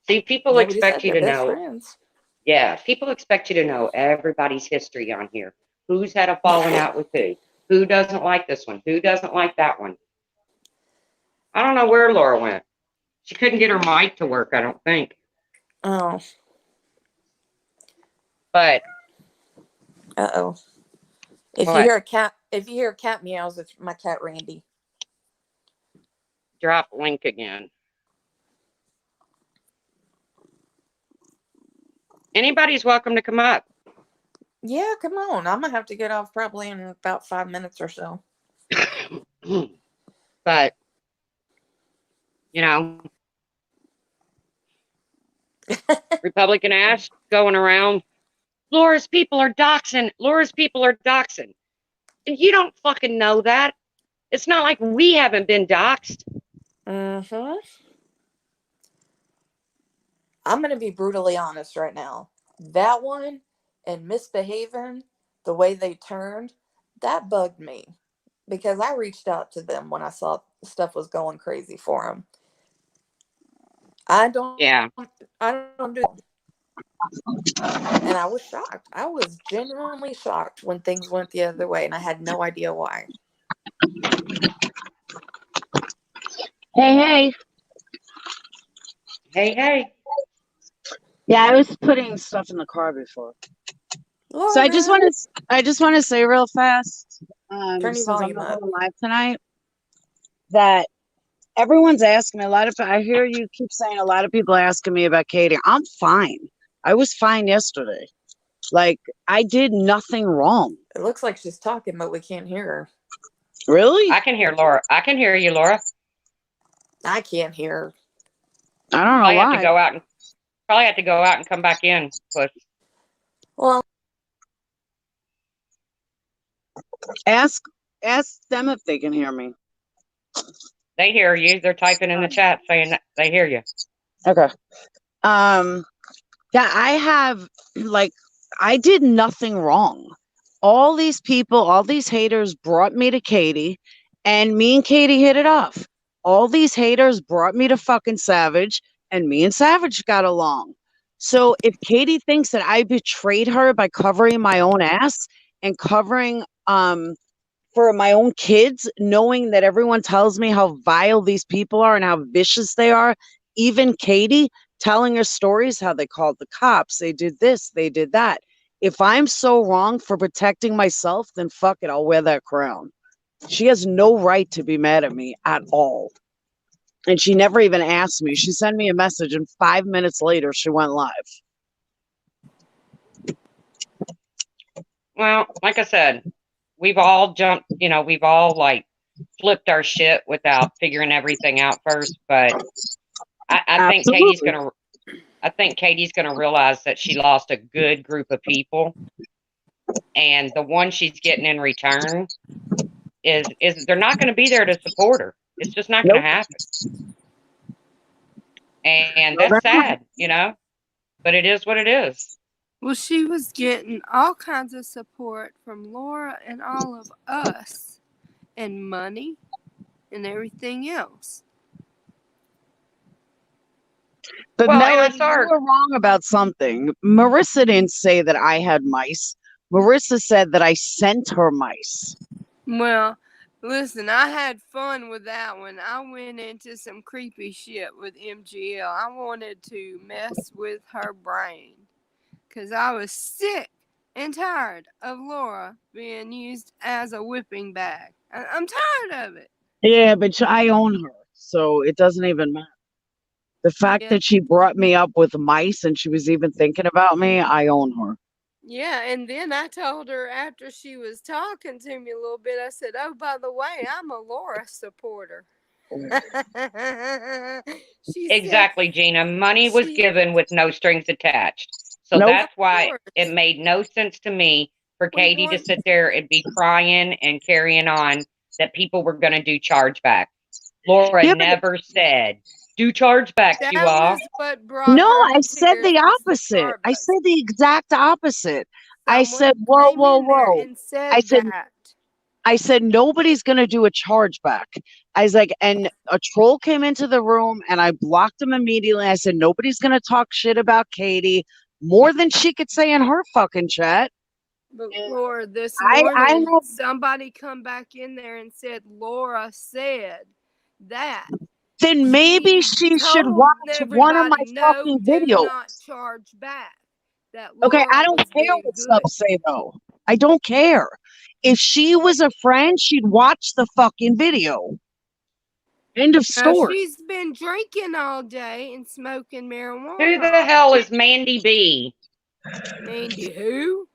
Speaker 1: see, people
Speaker 2: Nobody
Speaker 1: expect
Speaker 2: said
Speaker 1: you
Speaker 2: they're
Speaker 1: to
Speaker 2: best
Speaker 1: know.
Speaker 2: friends.
Speaker 1: Yeah, people expect you to know everybody's history on here. Who's had a falling out with who? Who doesn't like this one? Who doesn't like that one? I don't know where Laura went. She couldn't get her mic to work, I don't think.
Speaker 2: Oh.
Speaker 1: But
Speaker 2: Uh-oh. If you hear a cat meows, it's my cat Randy.
Speaker 1: drop link again. Anybody's welcome to come up.
Speaker 2: Yeah, come on. I'm gonna have to get off probably in about 5 minutes or so.
Speaker 1: But you know, Republican Ash going around. Laura's people are doxing. Laura's people are doxing. And you don't fucking know that. It's not like we haven't been doxed.
Speaker 2: Mm-hmm. I'm gonna be brutally honest right now. That one and misbehaving, the way they turned, that bugged me. Because I reached out to them when I saw stuff was going crazy for them.
Speaker 1: Yeah.
Speaker 2: I don't do. And I was shocked. I was genuinely shocked when things went the other way, and I had no idea why.
Speaker 4: Hey.
Speaker 1: Hey.
Speaker 4: Yeah, I was putting stuff in the car before.
Speaker 2: Laura,
Speaker 4: So I just want to say real fast,
Speaker 2: turn your
Speaker 4: since I'm
Speaker 2: volume
Speaker 4: not
Speaker 2: up.
Speaker 4: going live tonight, that everyone's asking me I hear you keep saying a lot of people asking me about Katie. I'm fine. I was fine yesterday. Like, I did nothing wrong.
Speaker 2: It looks like she's talking, but we can't hear her.
Speaker 4: Really?
Speaker 1: I can hear Laura. I can hear you, Laura.
Speaker 2: I can't hear her.
Speaker 4: I don't know
Speaker 1: Probably
Speaker 4: why.
Speaker 1: have to go out and come back in. But
Speaker 2: Well,
Speaker 4: ask them if they can hear me.
Speaker 1: they hear you. They're typing in the chat saying that they hear you.
Speaker 4: Okay. Yeah, I did nothing wrong. All these people, all these haters brought me to Katie, and me and Katie hit it off. All these haters brought me to fucking Savage, and me and Savage got along. So if Katie thinks that I betrayed her by covering my own ass and covering for my own kids, knowing that everyone tells me how vile these people are and how vicious they are, even Katie telling her stories, how they called the cops, they did this, they did that. If I'm so wrong for protecting myself, then fuck it, I'll wear that crown. She has no right to be mad at me at all. And she never even asked me. She sent me a message, and 5 minutes later, she went live.
Speaker 1: Well, like I said, we've all jumped, we've all like flipped our shit without figuring everything out first. But I think Katie's gonna realize that she lost a good group of people, and the one she's getting in return is they're not going to be there to support her. It's just not going to happen, and that's sad, but it is what it is.
Speaker 3: Well, she was getting all kinds of support from Laura and all of us, and money and everything else.
Speaker 4: But
Speaker 1: Well, and I
Speaker 4: Melody,
Speaker 1: saw
Speaker 4: you
Speaker 1: her.
Speaker 4: were wrong about something. Marissa didn't say that I had mice. Marissa said that I sent her mice.
Speaker 3: Well, listen, I had fun with that one. I went into some creepy shit with MGL. I wanted to mess with her brain because I was sick and tired of Laura being used as a whipping bag. I'm tired of it.
Speaker 4: Yeah, but I own her, so it doesn't even matter. The fact
Speaker 3: Yeah.
Speaker 4: that she brought me up with mice and she was even thinking about me, I own her.
Speaker 3: Yeah, and then I told her after she was talking to me a little bit, I said, "Oh, by the way, I'm a Laura supporter." She said,
Speaker 1: Exactly, Gina. Money was
Speaker 3: she,
Speaker 1: given with no strings attached. So
Speaker 4: Nope.
Speaker 3: of
Speaker 1: that's why
Speaker 3: course,
Speaker 1: it made no sense to me for
Speaker 3: we
Speaker 1: Katie to
Speaker 3: want,
Speaker 1: sit there and be crying and carrying on that people were going to do chargeback. Laura
Speaker 4: Yeah, but
Speaker 1: never said, do chargebacks, you
Speaker 3: that
Speaker 1: all.
Speaker 3: was what brought
Speaker 4: no,
Speaker 3: her
Speaker 4: I
Speaker 3: to
Speaker 4: said
Speaker 3: tears
Speaker 4: the
Speaker 3: was the
Speaker 4: opposite. I
Speaker 3: Starbucks.
Speaker 4: said the exact opposite. I
Speaker 3: Someone
Speaker 4: said, whoa,
Speaker 3: came
Speaker 4: whoa,
Speaker 3: in there
Speaker 4: whoa.
Speaker 3: and
Speaker 4: I
Speaker 3: said
Speaker 4: said,
Speaker 3: that.
Speaker 4: nobody's going to do a chargeback. I was like, and a troll came into the room and I blocked him immediately. I said, nobody's going to talk shit about Katie more than she could say in her fucking chat.
Speaker 3: But Laura, this
Speaker 4: I
Speaker 3: morning,
Speaker 4: have,
Speaker 3: somebody come back in there and said Laura said that.
Speaker 4: then maybe
Speaker 3: She
Speaker 4: she should
Speaker 3: told
Speaker 4: watch one of my
Speaker 3: everybody, no,
Speaker 4: fucking
Speaker 3: do
Speaker 4: videos.
Speaker 3: not charge back. That
Speaker 4: Okay, I
Speaker 3: Laura
Speaker 4: don't
Speaker 3: was
Speaker 4: care
Speaker 3: being
Speaker 4: what
Speaker 3: good.
Speaker 4: subs say though. I don't care. If she was a friend, she'd watch the fucking video. End of
Speaker 3: Now,
Speaker 4: story.
Speaker 3: she's been drinking all day and smoking
Speaker 1: Who
Speaker 3: marijuana
Speaker 1: the
Speaker 3: all
Speaker 1: hell
Speaker 3: day.
Speaker 1: is Mandy B?
Speaker 3: Mandy who?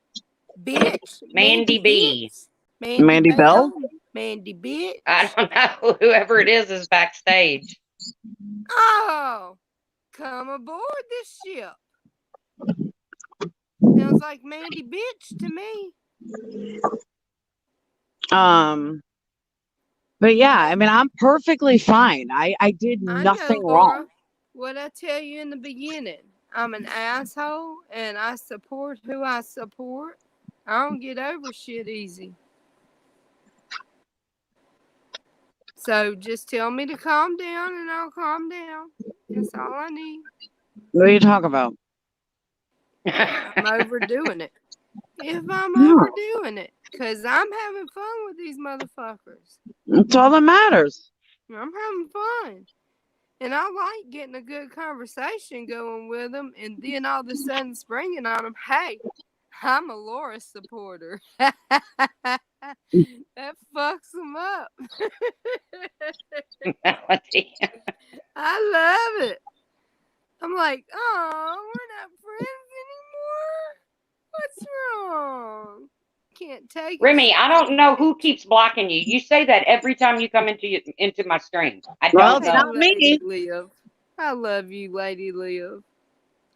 Speaker 3: Bitch.
Speaker 1: Mandy
Speaker 3: Mandy
Speaker 1: B.
Speaker 3: bitch. Mandy
Speaker 4: Mandy Bell?
Speaker 3: Bell. Mandy
Speaker 1: I
Speaker 3: bitch.
Speaker 1: don't know. Whoever it is backstage.
Speaker 3: Oh, come aboard this ship. Sounds like Mandy bitch to me.
Speaker 4: But yeah, I mean, I'm perfectly fine. I did
Speaker 3: I
Speaker 4: nothing
Speaker 3: know,
Speaker 4: wrong.
Speaker 3: Laura. What I tell you in the beginning, I'm an asshole and I support who I support. I don't get over shit easy. So just tell me to calm down and I'll calm down. That's all I need.
Speaker 4: What are you talking about?
Speaker 3: I'm overdoing it. If I'm
Speaker 4: No,
Speaker 3: overdoing it, because I'm having fun with these motherfuckers.
Speaker 4: that's all that matters.
Speaker 3: I'm having fun. And I like getting a good conversation going with them, and then all of a sudden springing on them, hey, I'm a Laura supporter. That fucks them up.
Speaker 1: Melody.
Speaker 3: I love it. I'm like, oh, we're not friends anymore. What's wrong? Can't take it.
Speaker 1: Remy, I don't know who keeps blocking you. You say that every time you come into my stream. I
Speaker 4: Well,
Speaker 1: don't
Speaker 4: it's
Speaker 3: Hey,
Speaker 1: know.
Speaker 4: not
Speaker 3: Lady
Speaker 4: me.
Speaker 3: Liv. I love you, Lady Liv.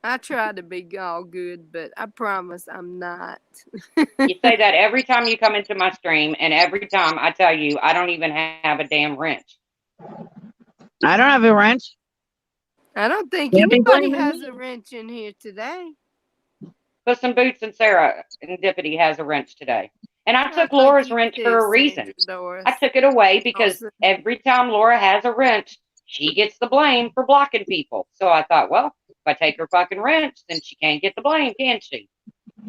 Speaker 3: I try to be all good, but I promise I'm not.
Speaker 1: You say that every time you come into my stream, and every time I tell you I don't even have a damn wrench.
Speaker 4: I don't have a wrench.
Speaker 3: I don't think
Speaker 4: Can't be
Speaker 3: anybody
Speaker 4: blaming
Speaker 3: has
Speaker 4: me.
Speaker 3: a wrench in here today.
Speaker 1: Puss in Boots and Sarah and Dippity has a wrench today. And I
Speaker 3: I
Speaker 1: took
Speaker 3: think
Speaker 1: Laura's
Speaker 3: you
Speaker 1: wrench for
Speaker 3: too,
Speaker 1: a reason.
Speaker 3: Sandra Doris.
Speaker 1: I took it away because
Speaker 3: Also,
Speaker 1: every time Laura has a wrench, she gets the blame for blocking people. So I thought, well, if I take her fucking wrench, then she can't get the blame, can she?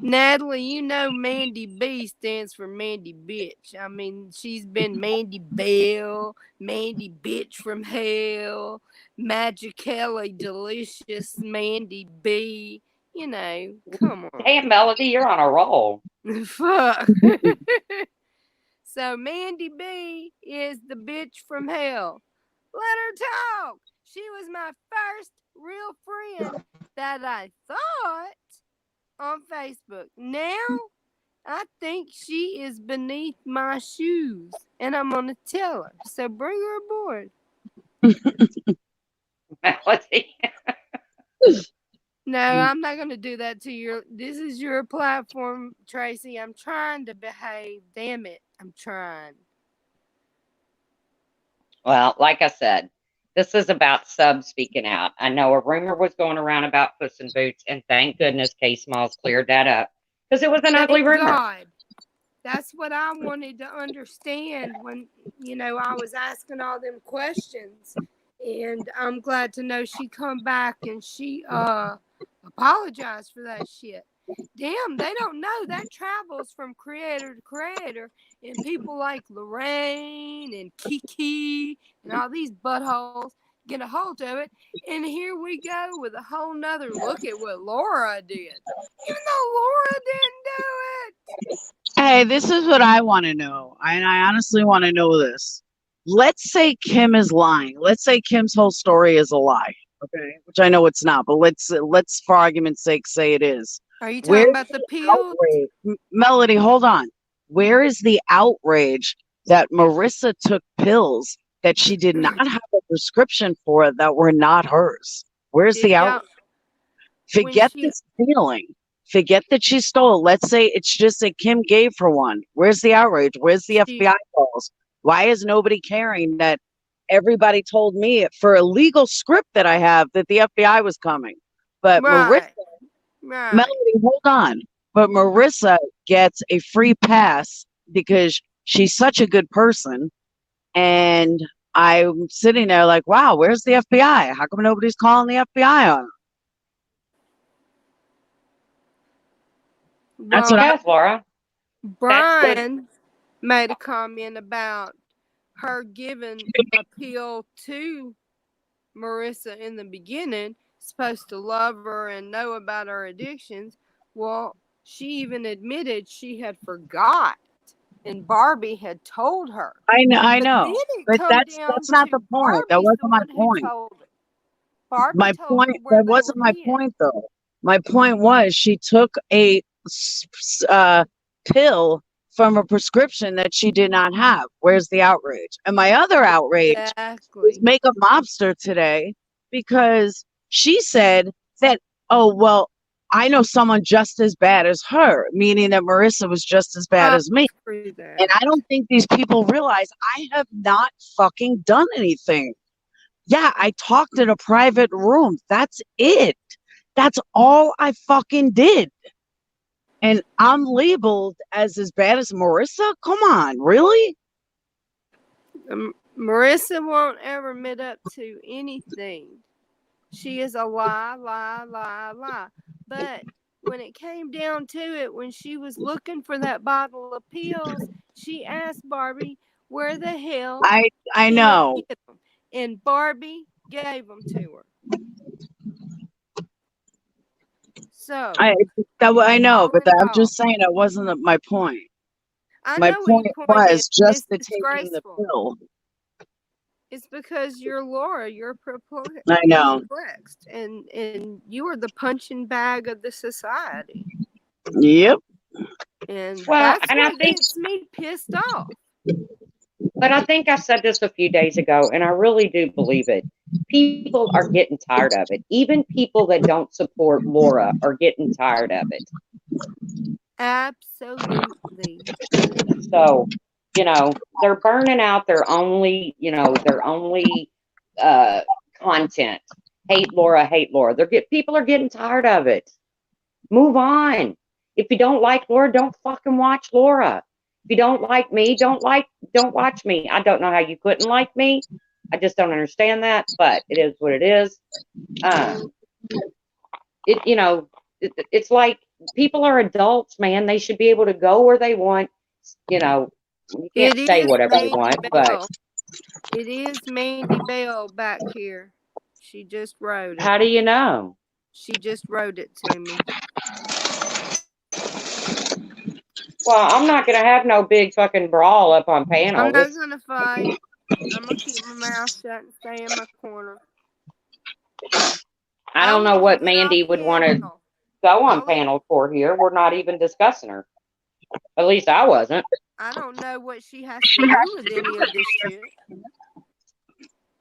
Speaker 3: Natalie, you know Mandy B stands for Mandy Bitch. I mean, she's been Mandy Bell, Mandy Bitch from Hell, Magic Kelly Delicious, Mandy B. You know, come on.
Speaker 1: Damn, Melody, you're on a roll.
Speaker 3: Fuck. So Mandy B is the bitch from hell. Let her talk. She was my first real friend that I thought on Facebook. Now I think she is beneath my shoes, and I'm gonna tell her. So bring her aboard.
Speaker 1: Melody.
Speaker 3: No, I'm not gonna do that to your. This is your platform, Tracy. I'm trying to behave. Damn it, I'm trying.
Speaker 1: Well, like I said, this is about subs speaking out. I know a rumor was going around about Puss in Boots, and thank goodness K Smalls cleared that up because it was an ugly
Speaker 3: Thank
Speaker 1: rumor.
Speaker 3: God. That's what I wanted to understand when, I was asking all them questions. And I'm glad to know she come back and she apologized for that shit. Damn, they don't know that travels from creator to creator, and people like Lorraine and Kiki and all these buttholes get a hold of it. And here we go with a whole nother look at what Laura did. Even though Laura didn't do it.
Speaker 4: Hey, this is what I want to know. And I honestly want to know this. Let's say Kim is lying. Let's say Kim's whole story is a lie. Okay. Which I know it's not, but let's for argument's sake say it is.
Speaker 3: Are you talking
Speaker 4: Where's
Speaker 3: about the
Speaker 4: the
Speaker 3: pills?
Speaker 4: outrage? Melody, hold on. Where is the outrage that Marissa took pills that she did not have a prescription for that were not hers? Where's the outrage? Forget this feeling. Forget that she stole. Let's say it's just that Kim gave her one. Where's the outrage? Where's the FBI calls? Why is nobody caring that everybody told me for a legal script that I have that the FBI was coming? But Marissa, Melody, hold on. But Marissa gets a free pass because she's such a good person. And I'm sitting there like, wow, where's the FBI? How come nobody's calling the FBI on her?
Speaker 1: That's what I, Laura.
Speaker 3: Brian made a comment about her giving a pill to Marissa in the beginning, supposed to love her and know about her addictions. Well, she even admitted she had forgot, and Barbie had told her.
Speaker 4: I know, but that's not the point. That wasn't my point. My point. That wasn't my point, though. My point was she took a pill from a prescription that she did not have. Where's the outrage? And my other outrage is Makeup Mobster today, because she said that, oh, well, I know someone just as bad as her, meaning that Marissa was just as bad as me. And I don't think these people realize I have not fucking done anything. Yeah, I talked in a private room. That's it. That's all I fucking did. And I'm labeled as bad as Marissa? Come on, really?
Speaker 3: Marissa won't ever admit up to anything. She is a lie. But when it came down to it, when she was looking for that bottle of pills, she asked Barbie, where the hell
Speaker 4: I know.
Speaker 3: And Barbie gave them to her. So
Speaker 4: I know, but I'm just saying that wasn't my point. My point was just the taking the pill.
Speaker 3: It's because you're Laura. You're perplexed.
Speaker 4: I know.
Speaker 3: And you are the punching bag of the society.
Speaker 4: Yep.
Speaker 3: And that's what gets me pissed off.
Speaker 1: But I think I said this a few days ago, and I really do believe it. People are getting tired of it. Even people that don't support Laura are getting tired of it.
Speaker 3: Absolutely.
Speaker 1: So, they're burning out their only content. Hate Laura, hate Laura. People are getting tired of it. Move on. If you don't like Laura, don't fucking watch Laura. If you don't like me, don't watch me. I don't know how you couldn't like me. I just don't understand that, but it is what it is. It's like people are adults, man. They should be able to go where they want. You can't say whatever you want, but
Speaker 3: it is Mandy Bell back here. She just wrote it.
Speaker 1: How do you know?
Speaker 3: She just wrote it to me.
Speaker 1: Well, I'm not going to have no big fucking brawl up on panel.
Speaker 3: I'm not going to fight. I'm going to keep my mouth shut and stay in my corner.
Speaker 1: I don't know what Mandy would want to go on panel for here. We're not even discussing her. At least I wasn't.
Speaker 3: I don't know what she has to do with any of this shit.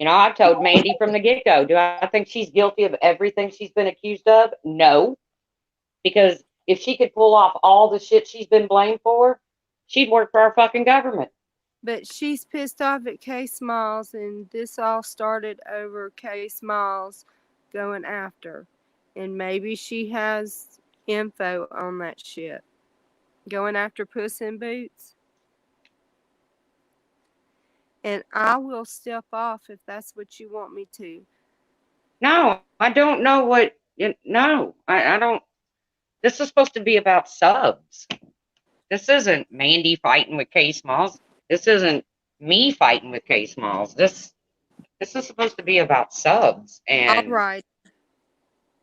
Speaker 1: I've told Mandy from the get-go. Do I think she's guilty of everything she's been accused of? No. Because if she could pull off all the shit she's been blamed for, she'd work for our fucking government.
Speaker 3: But she's pissed off at Kay Smiles, and this all started over Kay Smiles going after. And maybe she has info on that shit. Going after Puss in Boots. and I will step off if that's what you want me to.
Speaker 1: No, I don't know what. No, I don't. This is supposed to be about subs. This isn't Mandy fighting with K Smalls. This isn't me fighting with K Smalls. This is supposed to be about subs
Speaker 3: All
Speaker 1: and
Speaker 3: right.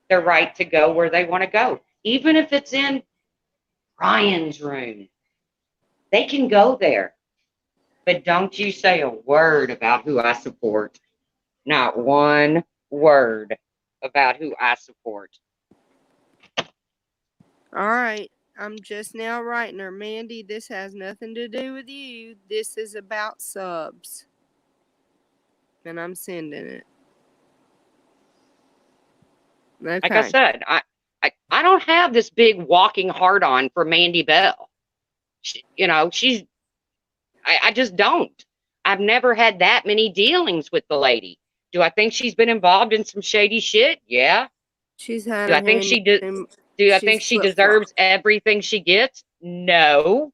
Speaker 1: their right to go where they want to go. Even if it's in Ryan's room, they can go there. But don't you say a word about who I support. Not one word about who I support.
Speaker 3: All right. I'm just now writing her. Mandy, this has nothing to do with you. This is about subs. And I'm sending it.
Speaker 1: Like I
Speaker 3: Okay.
Speaker 1: said, I don't have this big walking hard on for Mandy Bell. I just don't. I've never had that many dealings with the lady. Do I think she's been involved in some shady shit? Yeah.
Speaker 3: She's had
Speaker 1: Do
Speaker 3: her
Speaker 1: I think
Speaker 3: hand
Speaker 1: she do,
Speaker 3: in.
Speaker 1: do I
Speaker 3: She's
Speaker 1: think she
Speaker 3: flip flop.
Speaker 1: deserves everything she gets? No.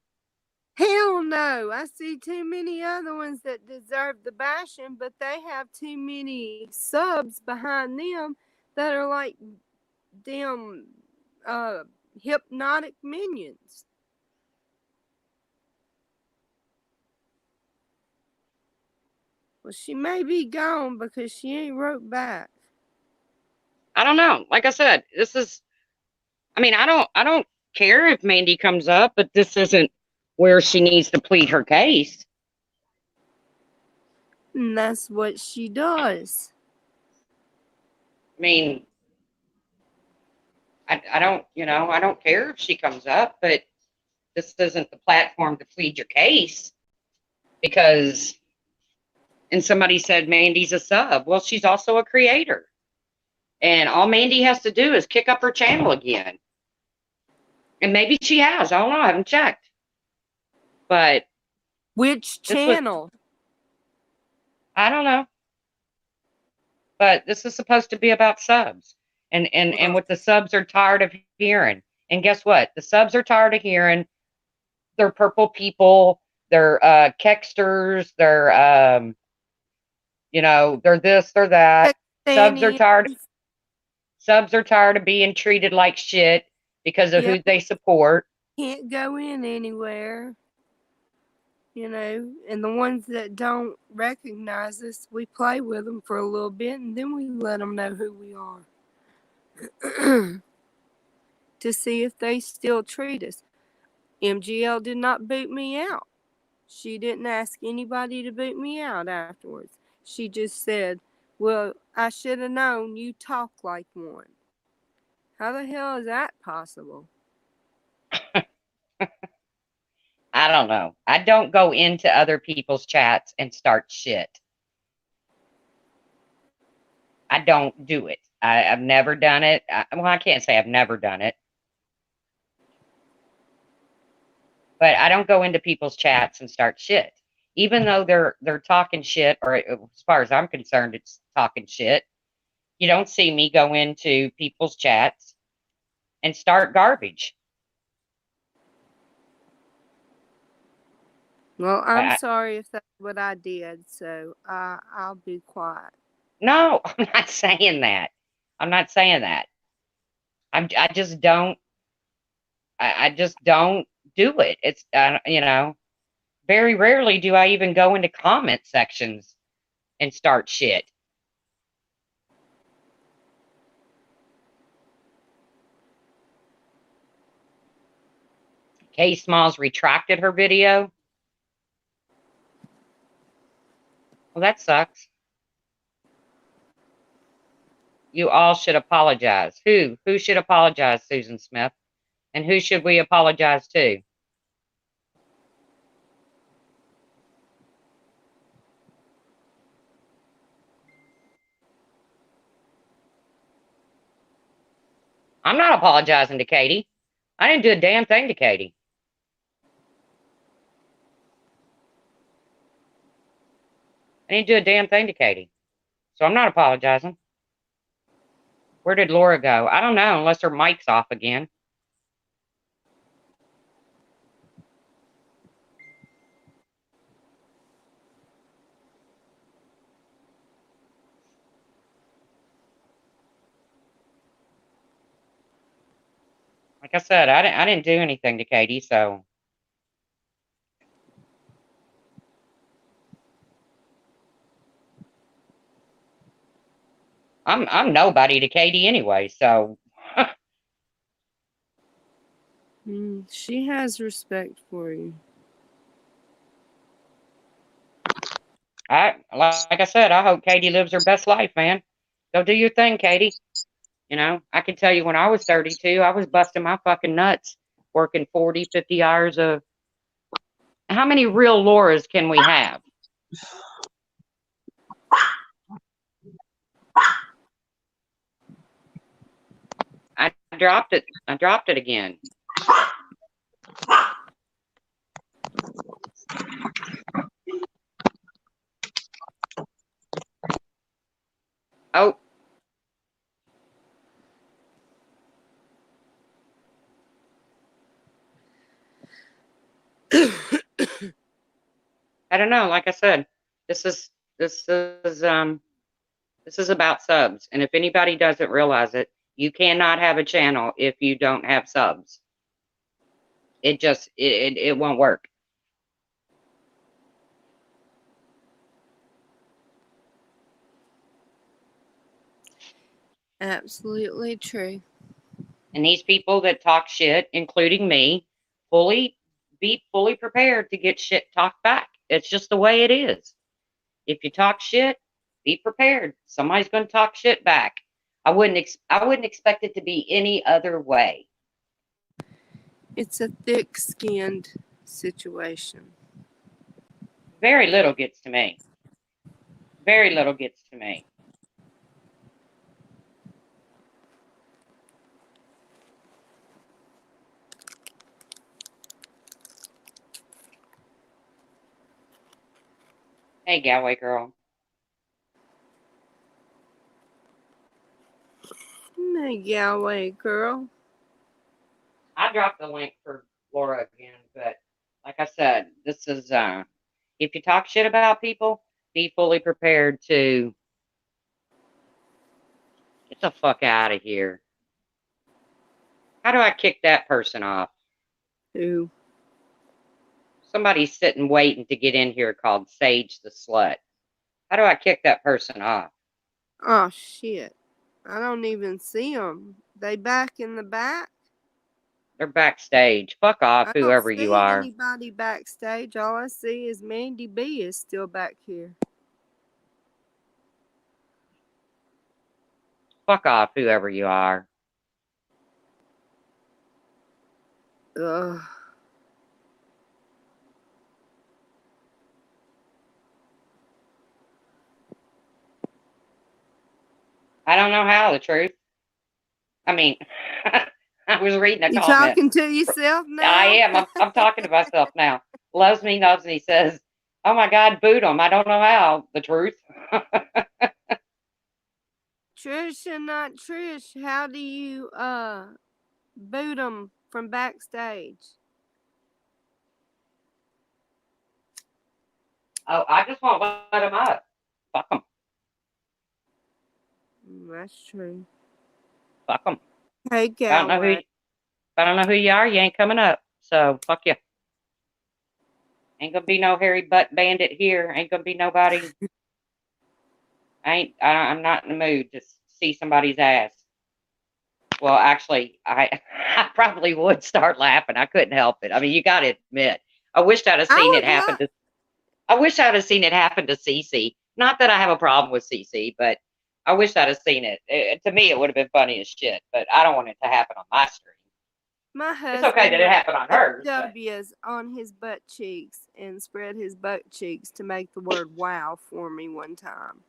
Speaker 3: Hell no. I see too many other ones that deserve the bashing, but they have too many subs behind them that are like damn hypnotic minions. Well, she may be gone because she ain't wrote back.
Speaker 1: I don't know. Like I said, I don't care if Mandy comes up, but this isn't where she needs to plead her case.
Speaker 3: And that's what she does.
Speaker 1: I mean, I don't care if she comes up, but this isn't the platform to plead your case because, and somebody said Mandy's a sub. Well, she's also a creator. And all Mandy has to do is kick up her channel again. And maybe she has. I don't know. I haven't checked. But
Speaker 3: Which channel?
Speaker 1: I don't know. But this is supposed to be about subs. And what the subs are tired of hearing. And guess what? The subs are tired of hearing they're purple people, they're kexters, they're this, they're that. Subs are tired subs are tired of being treated like shit because of who they support.
Speaker 3: Can't go in anywhere. And the ones that don't recognize us, we play with them for a little bit and then we let them know who we are to see if they still treat us. MGL did not boot me out. She didn't ask anybody to boot me out afterwards. She just said, well, I should have known you talk like one. How the hell is that possible?
Speaker 1: I don't know. I don't go into other people's chats and start shit. I don't do it. I've never done it. I can't say I've never done it. But I don't go into people's chats and start shit. Even though they're talking shit, or as far as I'm concerned, it's talking shit. You don't see me go into people's chats and start garbage.
Speaker 3: Well, I'm sorry if that's what I did, so I'll be quiet.
Speaker 1: No, I'm not saying that. I'm not saying that. I just don't. I just don't do it. It's very rarely do I even go into comment sections and start shit. Kay Smalls retracted her video. Well, that sucks. You all should apologize. Who? Who should apologize, Susan Smith? And who should we apologize to? I'm not apologizing to Katie. I didn't do a damn thing to Katie. I didn't do a damn thing to Katie. So I'm not apologizing. Where did Laura go? I don't know, unless her mic's off again. Like I said, I didn't do anything to Katie, so I'm nobody to Katie anyway. So
Speaker 3: She has respect for you.
Speaker 1: like I said, I hope Katie lives her best life, man. Go do your thing, Katie. You know, I can tell you when I was 32, I was busting my fucking nuts working 40, 50 hours of. How many real Lauras can we have? I dropped it. I dropped it again. Oh. I don't know. Like I said, this is this is um this is about subs, and if anybody doesn't realize it, you cannot have a channel if you don't have subs. It just it won't work.
Speaker 3: Absolutely true.
Speaker 1: And these people that talk shit, including me, be fully prepared to get shit talked back. It's just the way it is. If you talk shit, be prepared. Somebody's going to talk shit back. I wouldn't expect it to be any other way.
Speaker 3: It's a thick-skinned situation.
Speaker 1: Very little gets to me. Very little gets to me. Hey, Galway girl.
Speaker 3: Hey, Galway girl.
Speaker 1: I dropped the link for Laura again, but like I said, this is if you talk shit about people, be fully prepared to get the fuck out of here. How do I kick that person off?
Speaker 3: Who?
Speaker 1: Somebody's sitting waiting to get in here called Sage the Slut. How do I kick that person off?
Speaker 3: Oh, shit. I don't even see them. They back in the back?
Speaker 1: They're backstage. Fuck off,
Speaker 3: I don't
Speaker 1: whoever you
Speaker 3: see
Speaker 1: are.
Speaker 3: anybody backstage. All I see is Mandy B is still back here.
Speaker 1: Fuck off, whoever you are.
Speaker 3: Ugh.
Speaker 1: I don't know how, the truth. I mean, I was reading a
Speaker 3: You
Speaker 1: comment.
Speaker 3: talking to yourself now?
Speaker 1: I am. I'm talking to myself now. Loves me, knows me, says, oh my God, boot him. I don't know how, the truth.
Speaker 3: Trish and not Trish, how do you boot them from backstage?
Speaker 1: Oh, I just won't let him up. Fuck him.
Speaker 3: That's true.
Speaker 1: Fuck him.
Speaker 3: Hey,
Speaker 1: If I don't know who you are, you ain't coming up. So fuck you. Ain't gonna be no hairy butt bandit here. Ain't gonna be nobody. I'm not in the mood to see somebody's ass. Well, actually, I probably would start laughing. I couldn't help it. I mean, you got to admit, I wished I'd have seen it happen to. I wish I'd have seen it happen to Cece. Not that I have a problem with Cece, but I wish I'd have seen it. To me, it would have been funny as shit. But I don't want it to happen on my stream.
Speaker 3: My husband
Speaker 1: It's okay that it happened on hers.
Speaker 3: W's on his butt cheeks and spread his butt cheeks to make the word wow for me one time.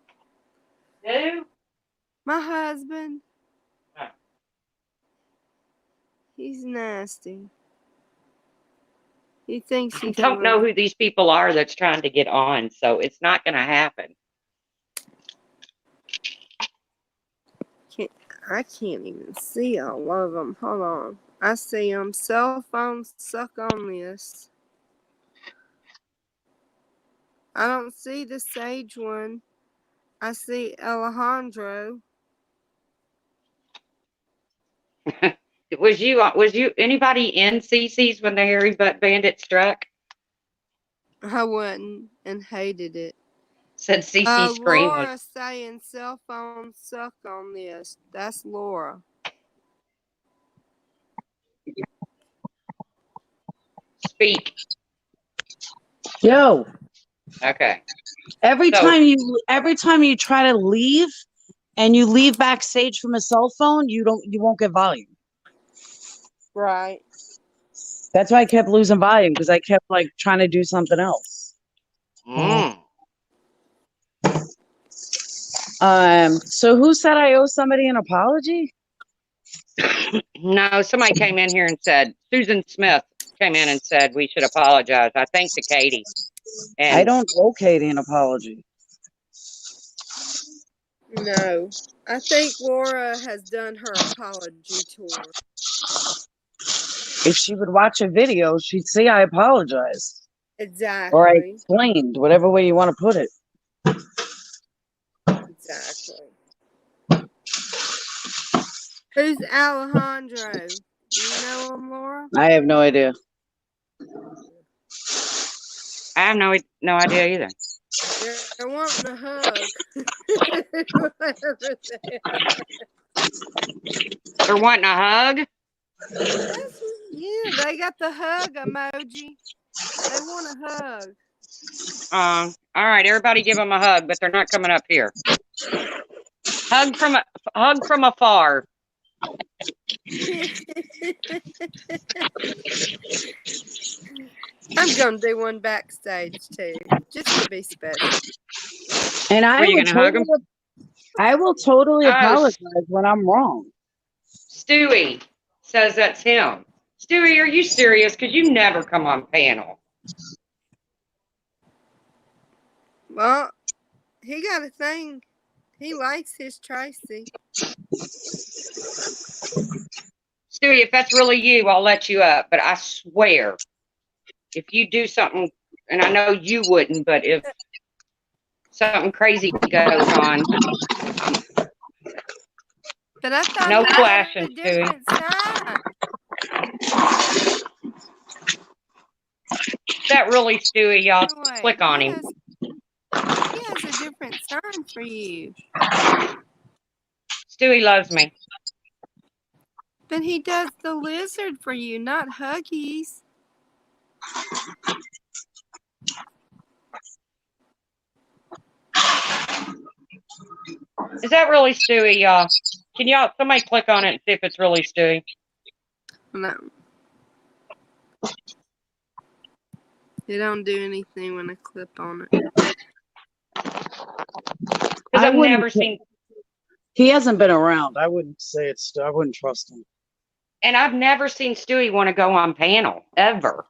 Speaker 1: Who?
Speaker 3: My husband.
Speaker 1: Oh.
Speaker 3: He's nasty. He thinks he
Speaker 1: I don't know who these people are that's trying to get on, so it's not going to happen.
Speaker 3: I can't even see all of them. Hold on. I see them. Cell phones suck on this. I don't see the Sage one. I see Alejandro.
Speaker 1: Was you anybody in CC's when the hairy butt bandit struck?
Speaker 3: I wouldn't and hated it.
Speaker 1: Said CC scream was
Speaker 3: Laura saying cell phones suck on this. That's Laura.
Speaker 1: speak.
Speaker 4: Yo,
Speaker 1: Okay.
Speaker 4: every
Speaker 1: So
Speaker 4: time you try to leave and you leave backstage from a cell phone, you won't get volume.
Speaker 3: Right.
Speaker 4: That's why I kept losing volume because I kept like trying to do something else.
Speaker 1: mm,
Speaker 4: So who said I owe somebody an apology?
Speaker 1: no, somebody came in here and said Susan Smith came in and said we should apologize. I think to Katie.
Speaker 4: I
Speaker 1: And
Speaker 4: don't owe Katie an apology.
Speaker 3: No. I think Laura has done her apology tour.
Speaker 4: If she would watch a video, she'd see I apologized. Or I
Speaker 3: Exactly.
Speaker 4: explained, whatever way you want to put it.
Speaker 3: Exactly. Who's Alejandro? Do you know him, Laura?
Speaker 4: I have no idea.
Speaker 1: I have no idea either.
Speaker 3: They're wanting a hug. Whatever they are.
Speaker 1: They're wanting a hug.
Speaker 3: Yeah, they got the hug emoji. They want a hug.
Speaker 1: All right, everybody give them a hug, but they're not coming up here. Hug from afar.
Speaker 3: I'm gonna do one backstage too, just to be special.
Speaker 4: And
Speaker 1: Were you gonna hug him?
Speaker 4: I will totally
Speaker 1: Oh,
Speaker 4: apologize when I'm wrong.
Speaker 1: Stewie says that's him. Stewie, are you serious? Because you never come on panel.
Speaker 3: Well, he got a thing. He likes his Tracy.
Speaker 1: Stewie, if that's really you, I'll let you up. But I swear, if you do something, and I know you wouldn't, but if something crazy goes on,
Speaker 3: But I thought
Speaker 1: no
Speaker 3: he
Speaker 1: flashing,
Speaker 3: had a different side.
Speaker 1: is that really Stewie? Y'all
Speaker 3: Anyway,
Speaker 1: click on him.
Speaker 3: He has a different sign for you.
Speaker 1: Stewie loves me.
Speaker 3: But he does the lizard for you, not Huggies.
Speaker 1: Is that really Stewie, y'all? Can y'all, somebody click on it and see if it's really Stewie?
Speaker 3: No. They don't do anything when I clip on it.
Speaker 1: Because I've
Speaker 4: wouldn't
Speaker 1: never seen,
Speaker 4: He hasn't been around. I wouldn't say it's. I wouldn't trust him.
Speaker 1: and I've never seen Stewie want to go on panel, ever.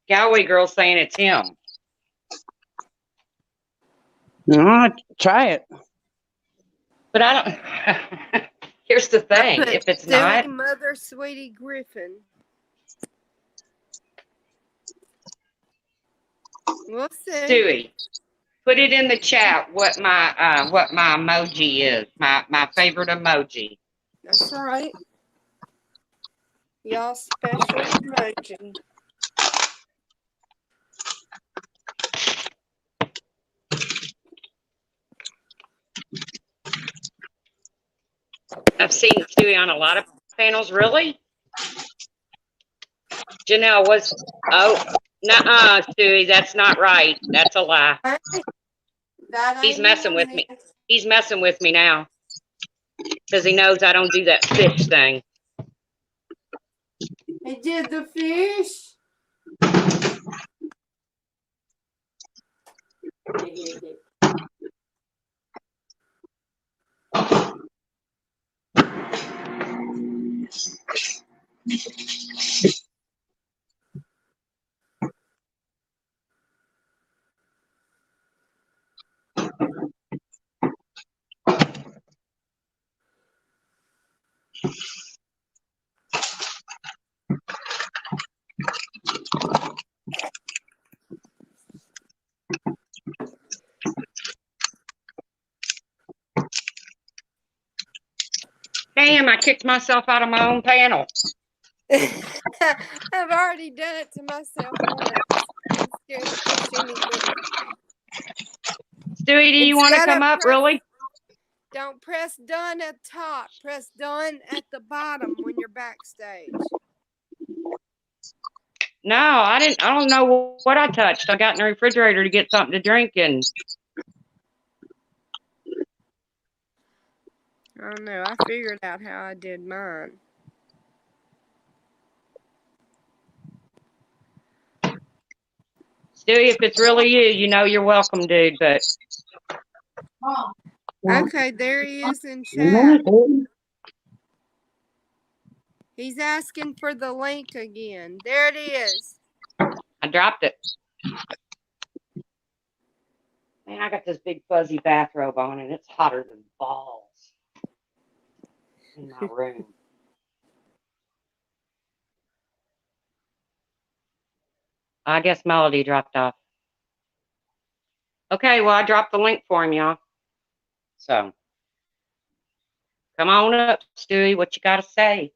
Speaker 1: Galway girl saying it's him.
Speaker 4: No, try it.
Speaker 1: But I don't. Here's the thing:
Speaker 3: I put
Speaker 1: if it's
Speaker 3: Stewie
Speaker 1: not,
Speaker 3: Mother Sweetie Griffin. We'll see.
Speaker 1: Stewie, put it in the chat what my emoji is. My favorite emoji.
Speaker 3: That's right. Y'all special emoji.
Speaker 1: I've seen Stewie on a lot of panels. Really? Janelle was. Oh, nuh-uh, Stewie. That's not right. That's a lie. He's messing with me. He's messing with me now because he knows I don't do that fish thing.
Speaker 3: He did the fish.
Speaker 1: Damn, I kicked myself out of my own panel.
Speaker 3: I've already done it to myself once. I'm scared to push anything.
Speaker 1: Stewie, do you want to
Speaker 3: Instead
Speaker 1: come
Speaker 3: of
Speaker 1: up,
Speaker 3: press-
Speaker 1: really?
Speaker 3: Don't press done at top. Press done at the bottom when you're backstage.
Speaker 1: No, I didn't. I don't know what I touched. I got in the refrigerator to get something to drink, and
Speaker 3: I don't know. I figured out how I did mine.
Speaker 1: Stewie, if it's really you, you know you're welcome, dude. But
Speaker 3: Okay, there he is in chat. He's asking for the link again. There it is.
Speaker 1: I dropped it. Man, I got this big fuzzy bathrobe on, and it's hotter than balls in my room. I guess Melody dropped off. Okay, well, I dropped the link for him, y'all. So, come on up, Stewie. What you got to say?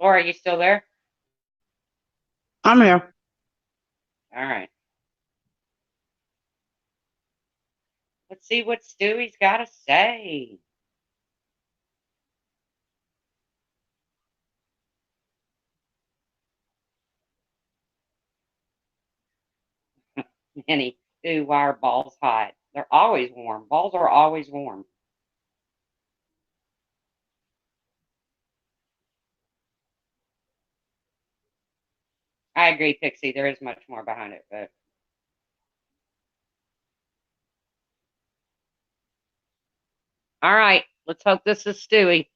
Speaker 1: Laura, are you still there?
Speaker 4: I'm here.
Speaker 1: All right. Let's see what Stewie's got to say. Minnie, ooh, why are balls hot? They're always warm. Balls are always warm. I agree, Pixie. There is much more behind it, but all right. Let's hope this is Stewie.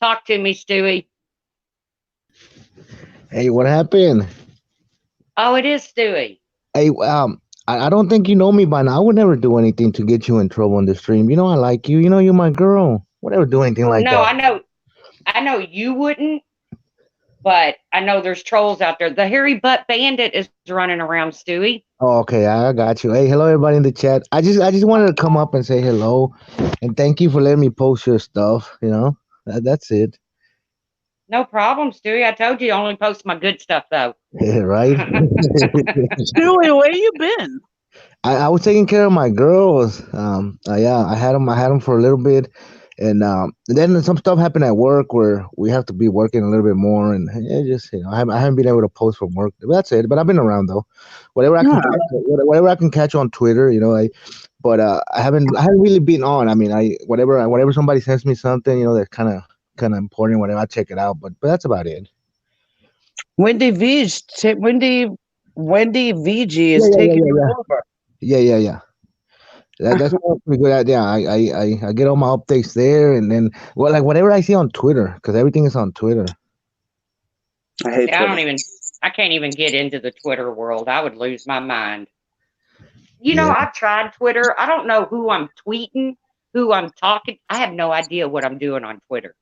Speaker 1: Talk to me, Stewie.
Speaker 5: Hey, what happened?
Speaker 1: Oh, it is Stewie.
Speaker 5: Hey, I don't think you know me by now. I would never do anything to get you in trouble on the stream. You know I like you. You know you're my girl. Would never do anything like
Speaker 1: No,
Speaker 5: that.
Speaker 1: I know you wouldn't, but I know there's trolls out there. The hairy butt bandit is running around, Stewie.
Speaker 5: Oh, okay, I got you. Hey, hello everybody in the chat. I just wanted to come up and say hello, and thank you for letting me post your stuff. You know, that's it.
Speaker 1: No problem, Stewie. I told you I only post my good stuff, though.
Speaker 5: Yeah, right.
Speaker 4: Stewie, where you been?
Speaker 5: I was taking care of my girls. Yeah, I had them for a little bit, and then some stuff happened at work where we have to be working a little bit more, and yeah, just I haven't been able to post from work. That's it. But I've been around though. Whatever I can, whatever I can catch on Twitter, But I haven't really been on. I mean, whatever somebody sends me something, that's kind of important. Whatever, I check it out. But that's about it.
Speaker 4: Wendy VG
Speaker 5: Yeah,
Speaker 4: is
Speaker 5: yeah, yeah,
Speaker 4: taking
Speaker 5: yeah,
Speaker 4: you
Speaker 5: yeah,
Speaker 4: over.
Speaker 5: yeah. That's a pretty good idea. I get all my updates there, and then like whatever I see on Twitter, because everything is on Twitter.
Speaker 4: I hate
Speaker 1: Yeah,
Speaker 4: Twitter.
Speaker 1: I can't even get into the Twitter world. I would lose my mind.
Speaker 5: Yeah,
Speaker 1: I've tried Twitter. I don't know who I'm tweeting, who I'm talking. I have no idea what I'm doing on Twitter.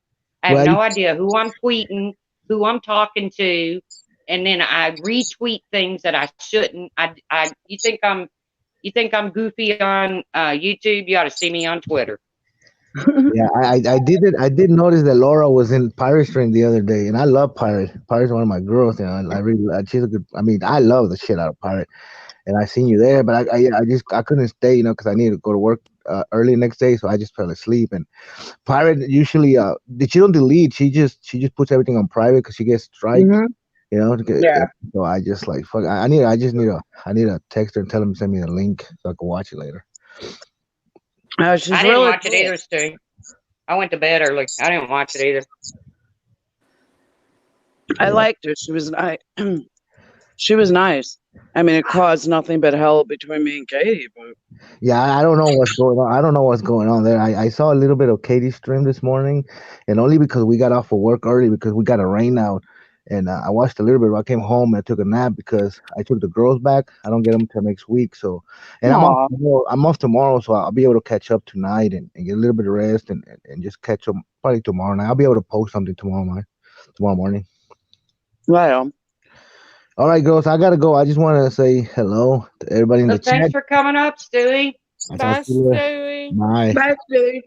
Speaker 1: I have
Speaker 5: well,
Speaker 1: no idea who I'm tweeting, who I'm talking to, and then I retweet things that I shouldn't. You think I'm goofy on YouTube? You ought to see me on Twitter.
Speaker 5: yeah. I did notice that Laura was in Pirate Stream the other day, and I love Pirate. Pirate's one of my girls. I really she's a good. I mean, I love the shit out of Pirate, and I seen you there, but I couldn't stay, because I needed to go to work early next day, so I just fell asleep. And Pirate usually she don't delete. She just puts everything on private because she gets strike.
Speaker 4: Mhm. Yeah.
Speaker 5: So I just like fuck. I need to text her and tell him to send me the link so I can watch it later.
Speaker 4: She's
Speaker 1: I didn't
Speaker 4: really
Speaker 1: watch it
Speaker 4: cool.
Speaker 1: either, Stu. I went to bed early. I didn't watch it either.
Speaker 4: I liked her. She was nice. She was nice. I mean, it caused nothing but hell between me and Katie, but
Speaker 5: Yeah, I don't know what's going on. I don't know what's going on there. I saw a little bit of Katie's stream this morning, and only because we got off of work early because we got a rain out. And I watched a little bit. I came home and I took a nap because I took the girls back. I don't get them till next week. So, and
Speaker 4: aw.
Speaker 5: I'm off tomorrow, so I'll be able to catch up tonight and get a little bit of rest and just catch up probably tomorrow night. I'll be able to post something tomorrow morning.
Speaker 4: Right on.
Speaker 5: All right, girls, I gotta go. I just want to say hello to everybody in
Speaker 1: Well,
Speaker 5: the
Speaker 1: thanks
Speaker 5: chat.
Speaker 1: for coming up, Stewie.
Speaker 5: I'll talk
Speaker 3: Bye,
Speaker 5: to you later.
Speaker 3: Stewie.
Speaker 5: Bye.
Speaker 4: Bye, Stewie.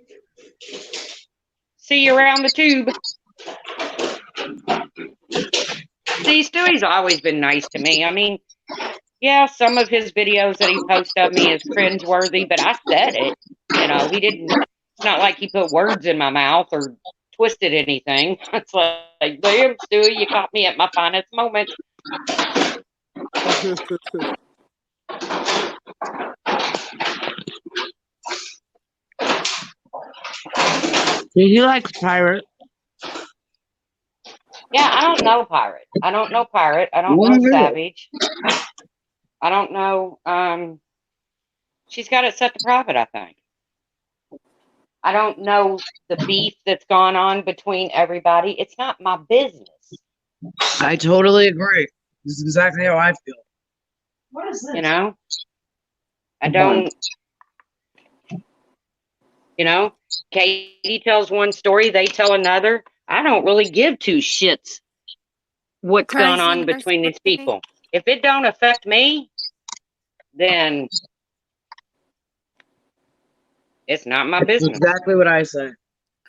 Speaker 1: See you around the tube. See, Stewie's always been nice to me. I mean, yeah, some of his videos that he posts of me is cringeworthy, but I said it. He didn't. It's not like he put words in my mouth or twisted anything. It's like, damn, Stewie, you caught me at my finest moment.
Speaker 4: He likes pirate.
Speaker 1: Yeah, I don't know Pirate. I don't know Pirate. I don't know Savage. I don't know. She's got it set to private, I think. I don't know the beef that's gone on between everybody. It's not my business.
Speaker 4: I totally agree. This is exactly how I feel.
Speaker 3: What is this?
Speaker 1: I don't. Katie tells one story, they tell another. I don't really give two shits what's gone on between these people. If it don't affect me, then it's not my business.
Speaker 4: Exactly what I say.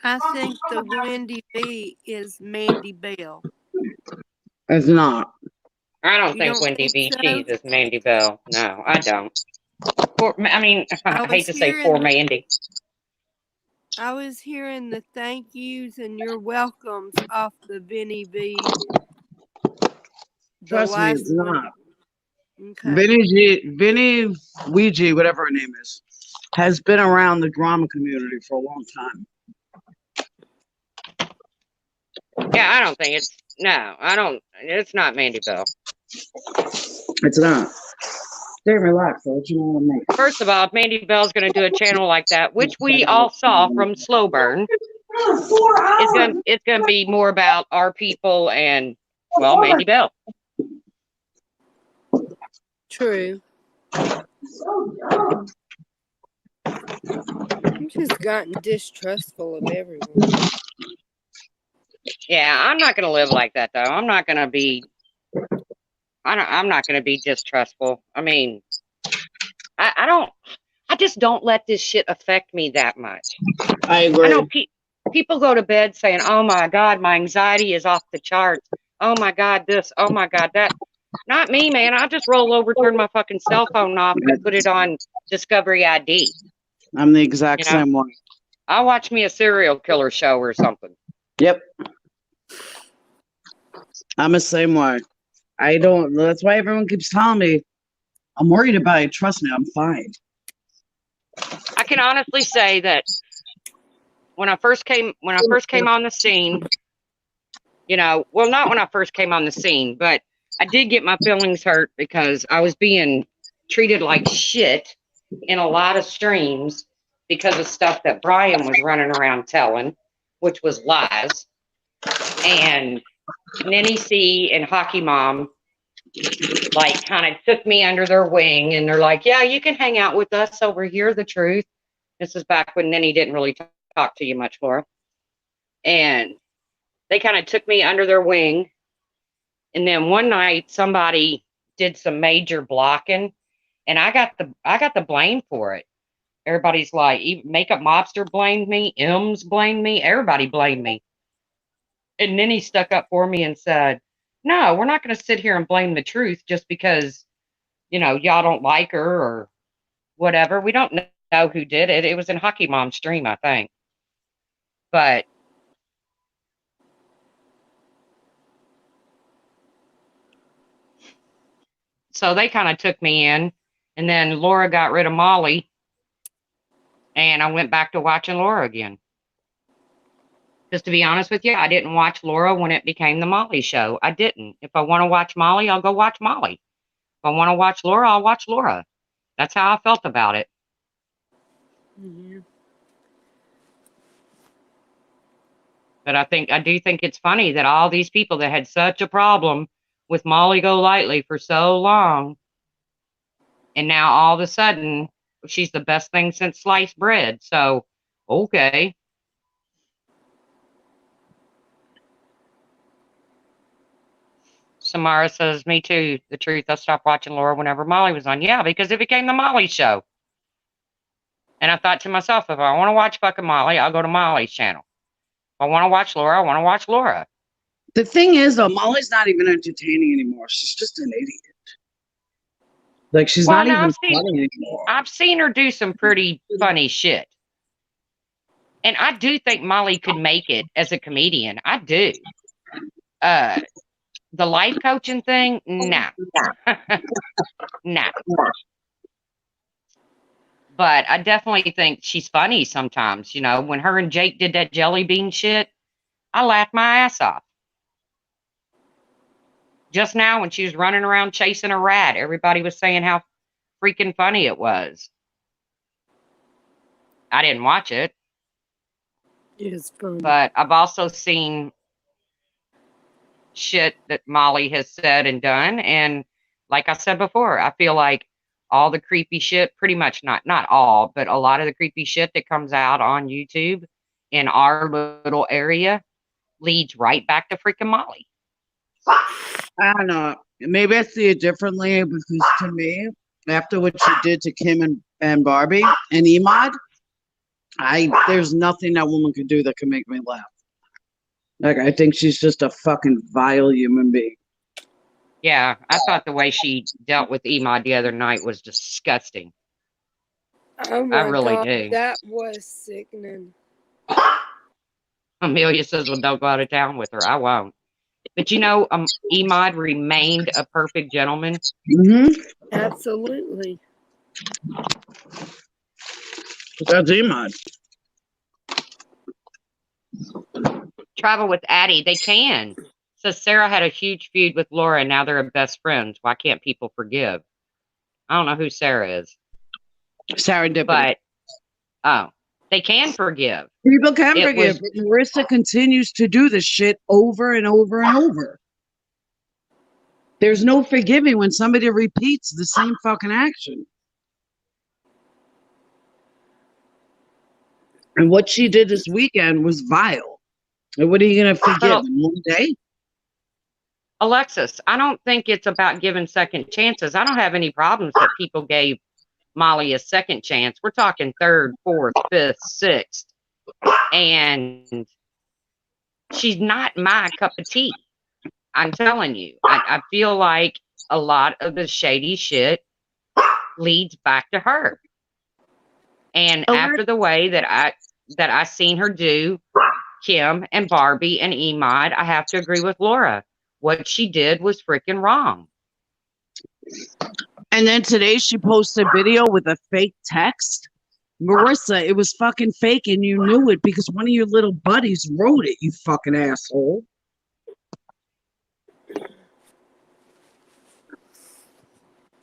Speaker 3: I think the Wendy B is Mandy Bell.
Speaker 4: It's not.
Speaker 1: I don't
Speaker 3: You
Speaker 1: think
Speaker 3: don't
Speaker 1: Wendy
Speaker 3: think
Speaker 1: B.
Speaker 3: so?
Speaker 1: Cheese is Mandy Bell. No, I don't. I hate to say poor Mandy.
Speaker 3: I was hearing the thank yous and your welcomes off the Vinny B.
Speaker 4: Trust me, it's not.
Speaker 3: Okay.
Speaker 4: Vinny Ouija, whatever her name is, has been around the drama community for a long time.
Speaker 1: Yeah, I don't think it's. No, I don't. It's not Mandy Bell.
Speaker 4: It's not. Stay relaxed. I'll let you know what I mean.
Speaker 1: First of all, if Mandy Bell's going to do a channel like that, which we all saw from Slow Burn, it's going to be more about our people and, well, Mandy Bell.
Speaker 3: True. I've just gotten distrustful of everyone.
Speaker 1: Yeah, I'm not going to live like that, though. I'm not going to be. I'm not going to be distrustful. I mean, I don't. I just don't let this shit affect me that much.
Speaker 4: I agree.
Speaker 1: I know people go to bed saying, "Oh my God, my anxiety is off the charts. Oh my God, this. Oh my God, that." Not me, man. I just roll over, turn my fucking cell phone off, and put it on Discovery ID.
Speaker 4: I'm the exact same one.
Speaker 1: I'll watch me a serial killer show or something.
Speaker 4: Yep. I'm the same way. I don't. That's why everyone keeps telling me, I'm worried about it. Trust me, I'm fine.
Speaker 1: I can honestly say that when I first came on the scene, well, not when I first came on the scene, but I did get my feelings hurt because I was being treated like shit in a lot of streams because of stuff that Brian was running around telling, which was lies. And Nenny C and Hockey Mom kind of took me under their wing, and they're like, yeah, you can hang out with us over here, the truth. This is back when Nenny didn't really talk to you much, Laura. And they kind of took me under their wing. And then one night somebody did some major blocking, and I got the blame for it. Everybody's like, even Makeup Mobster blamed me, M's blamed me, everybody blamed me. And Nenny stuck up for me and said, no, we're not going to sit here and blame the truth just because, y'all don't like her or whatever. We don't know who did it. It was in Hockey Mom's stream, I think. But so they kind of took me in, and then Laura got rid of Molly, and I went back to watching Laura again. Because to be honest with you, I didn't watch Laura when it became the Molly show. I didn't. If I want to watch Molly, I'll go watch Molly. If I want to watch Laura, I'll watch Laura. That's how I felt about it.
Speaker 3: Mm-hmm.
Speaker 1: But I do think it's funny that all these people that had such a problem with Molly Golightly for so long, and now all of a sudden she's the best thing since sliced bread. So, okay. Samara says, me too. The truth, I stopped watching Laura whenever Molly was on. Yeah, because it became the Molly show. And I thought to myself, if I want to watch fucking Molly, I'll go to Molly's channel. If I want to watch Laura, I want to watch Laura.
Speaker 4: The thing is, though, Molly's not even entertaining anymore. She's just an idiot. Like, she's
Speaker 1: Well,
Speaker 4: not
Speaker 1: no,
Speaker 4: even funny anymore.
Speaker 1: I've seen her do some pretty funny shit. And I do think Molly could make it as a comedian. I do. The life coaching thing, nah. Nah. But I definitely think she's funny sometimes. You know, when her and Jake did that jelly bean shit, I laughed my ass off. Just now, when she was running around chasing a rat, everybody was saying how freaking funny it was. I didn't watch it.
Speaker 3: It's funny.
Speaker 1: But I've also seen shit that Molly has said and done. And like I said before, I feel like all the creepy shit, pretty much not all, but a lot of the creepy shit that comes out on YouTube in our little area leads right back to freaking Molly.
Speaker 4: I don't know. Maybe I see it differently because to me, after what she did to Kim and Barbie and Emad, there's nothing that woman could do that can make me laugh. Like, I think she's just a fucking vile human being.
Speaker 1: Yeah, I thought the way she dealt with Emad the other night was disgusting.
Speaker 3: Oh my
Speaker 1: I really
Speaker 3: God,
Speaker 1: do.
Speaker 3: that was sickening.
Speaker 1: Amelia says, well, don't go out of town with her. I won't. But you know, Emad remained a perfect gentleman.
Speaker 4: Mm-hmm.
Speaker 3: Absolutely.
Speaker 4: That's Emad.
Speaker 1: Travel with Addie, they can. So Sarah had a huge feud with Laura, and now they're best friends. Why can't people forgive? I don't know who Sarah is.
Speaker 4: Serendipity.
Speaker 1: But, they can forgive.
Speaker 4: People can forgive, but Marissa continues to do this shit over and over and over. There's no forgiving when somebody repeats the same fucking action. And what she did this weekend was vile. And what are you going to forgive in one day?
Speaker 1: Alexis, I don't think it's about giving second chances. I don't have any problems that people gave Molly a second chance. We're talking third, fourth, fifth, sixth. And she's not my cup of tea. I'm telling you. I feel like a lot of the shady shit leads back to her. And after the way that I seen her do Kim and Barbie and Emad, I have to agree with Laura. What she did was freaking wrong.
Speaker 4: And then today she posted a video with a fake text. Marissa, it was fucking fake and you knew it because one of your little buddies wrote it, you fucking asshole.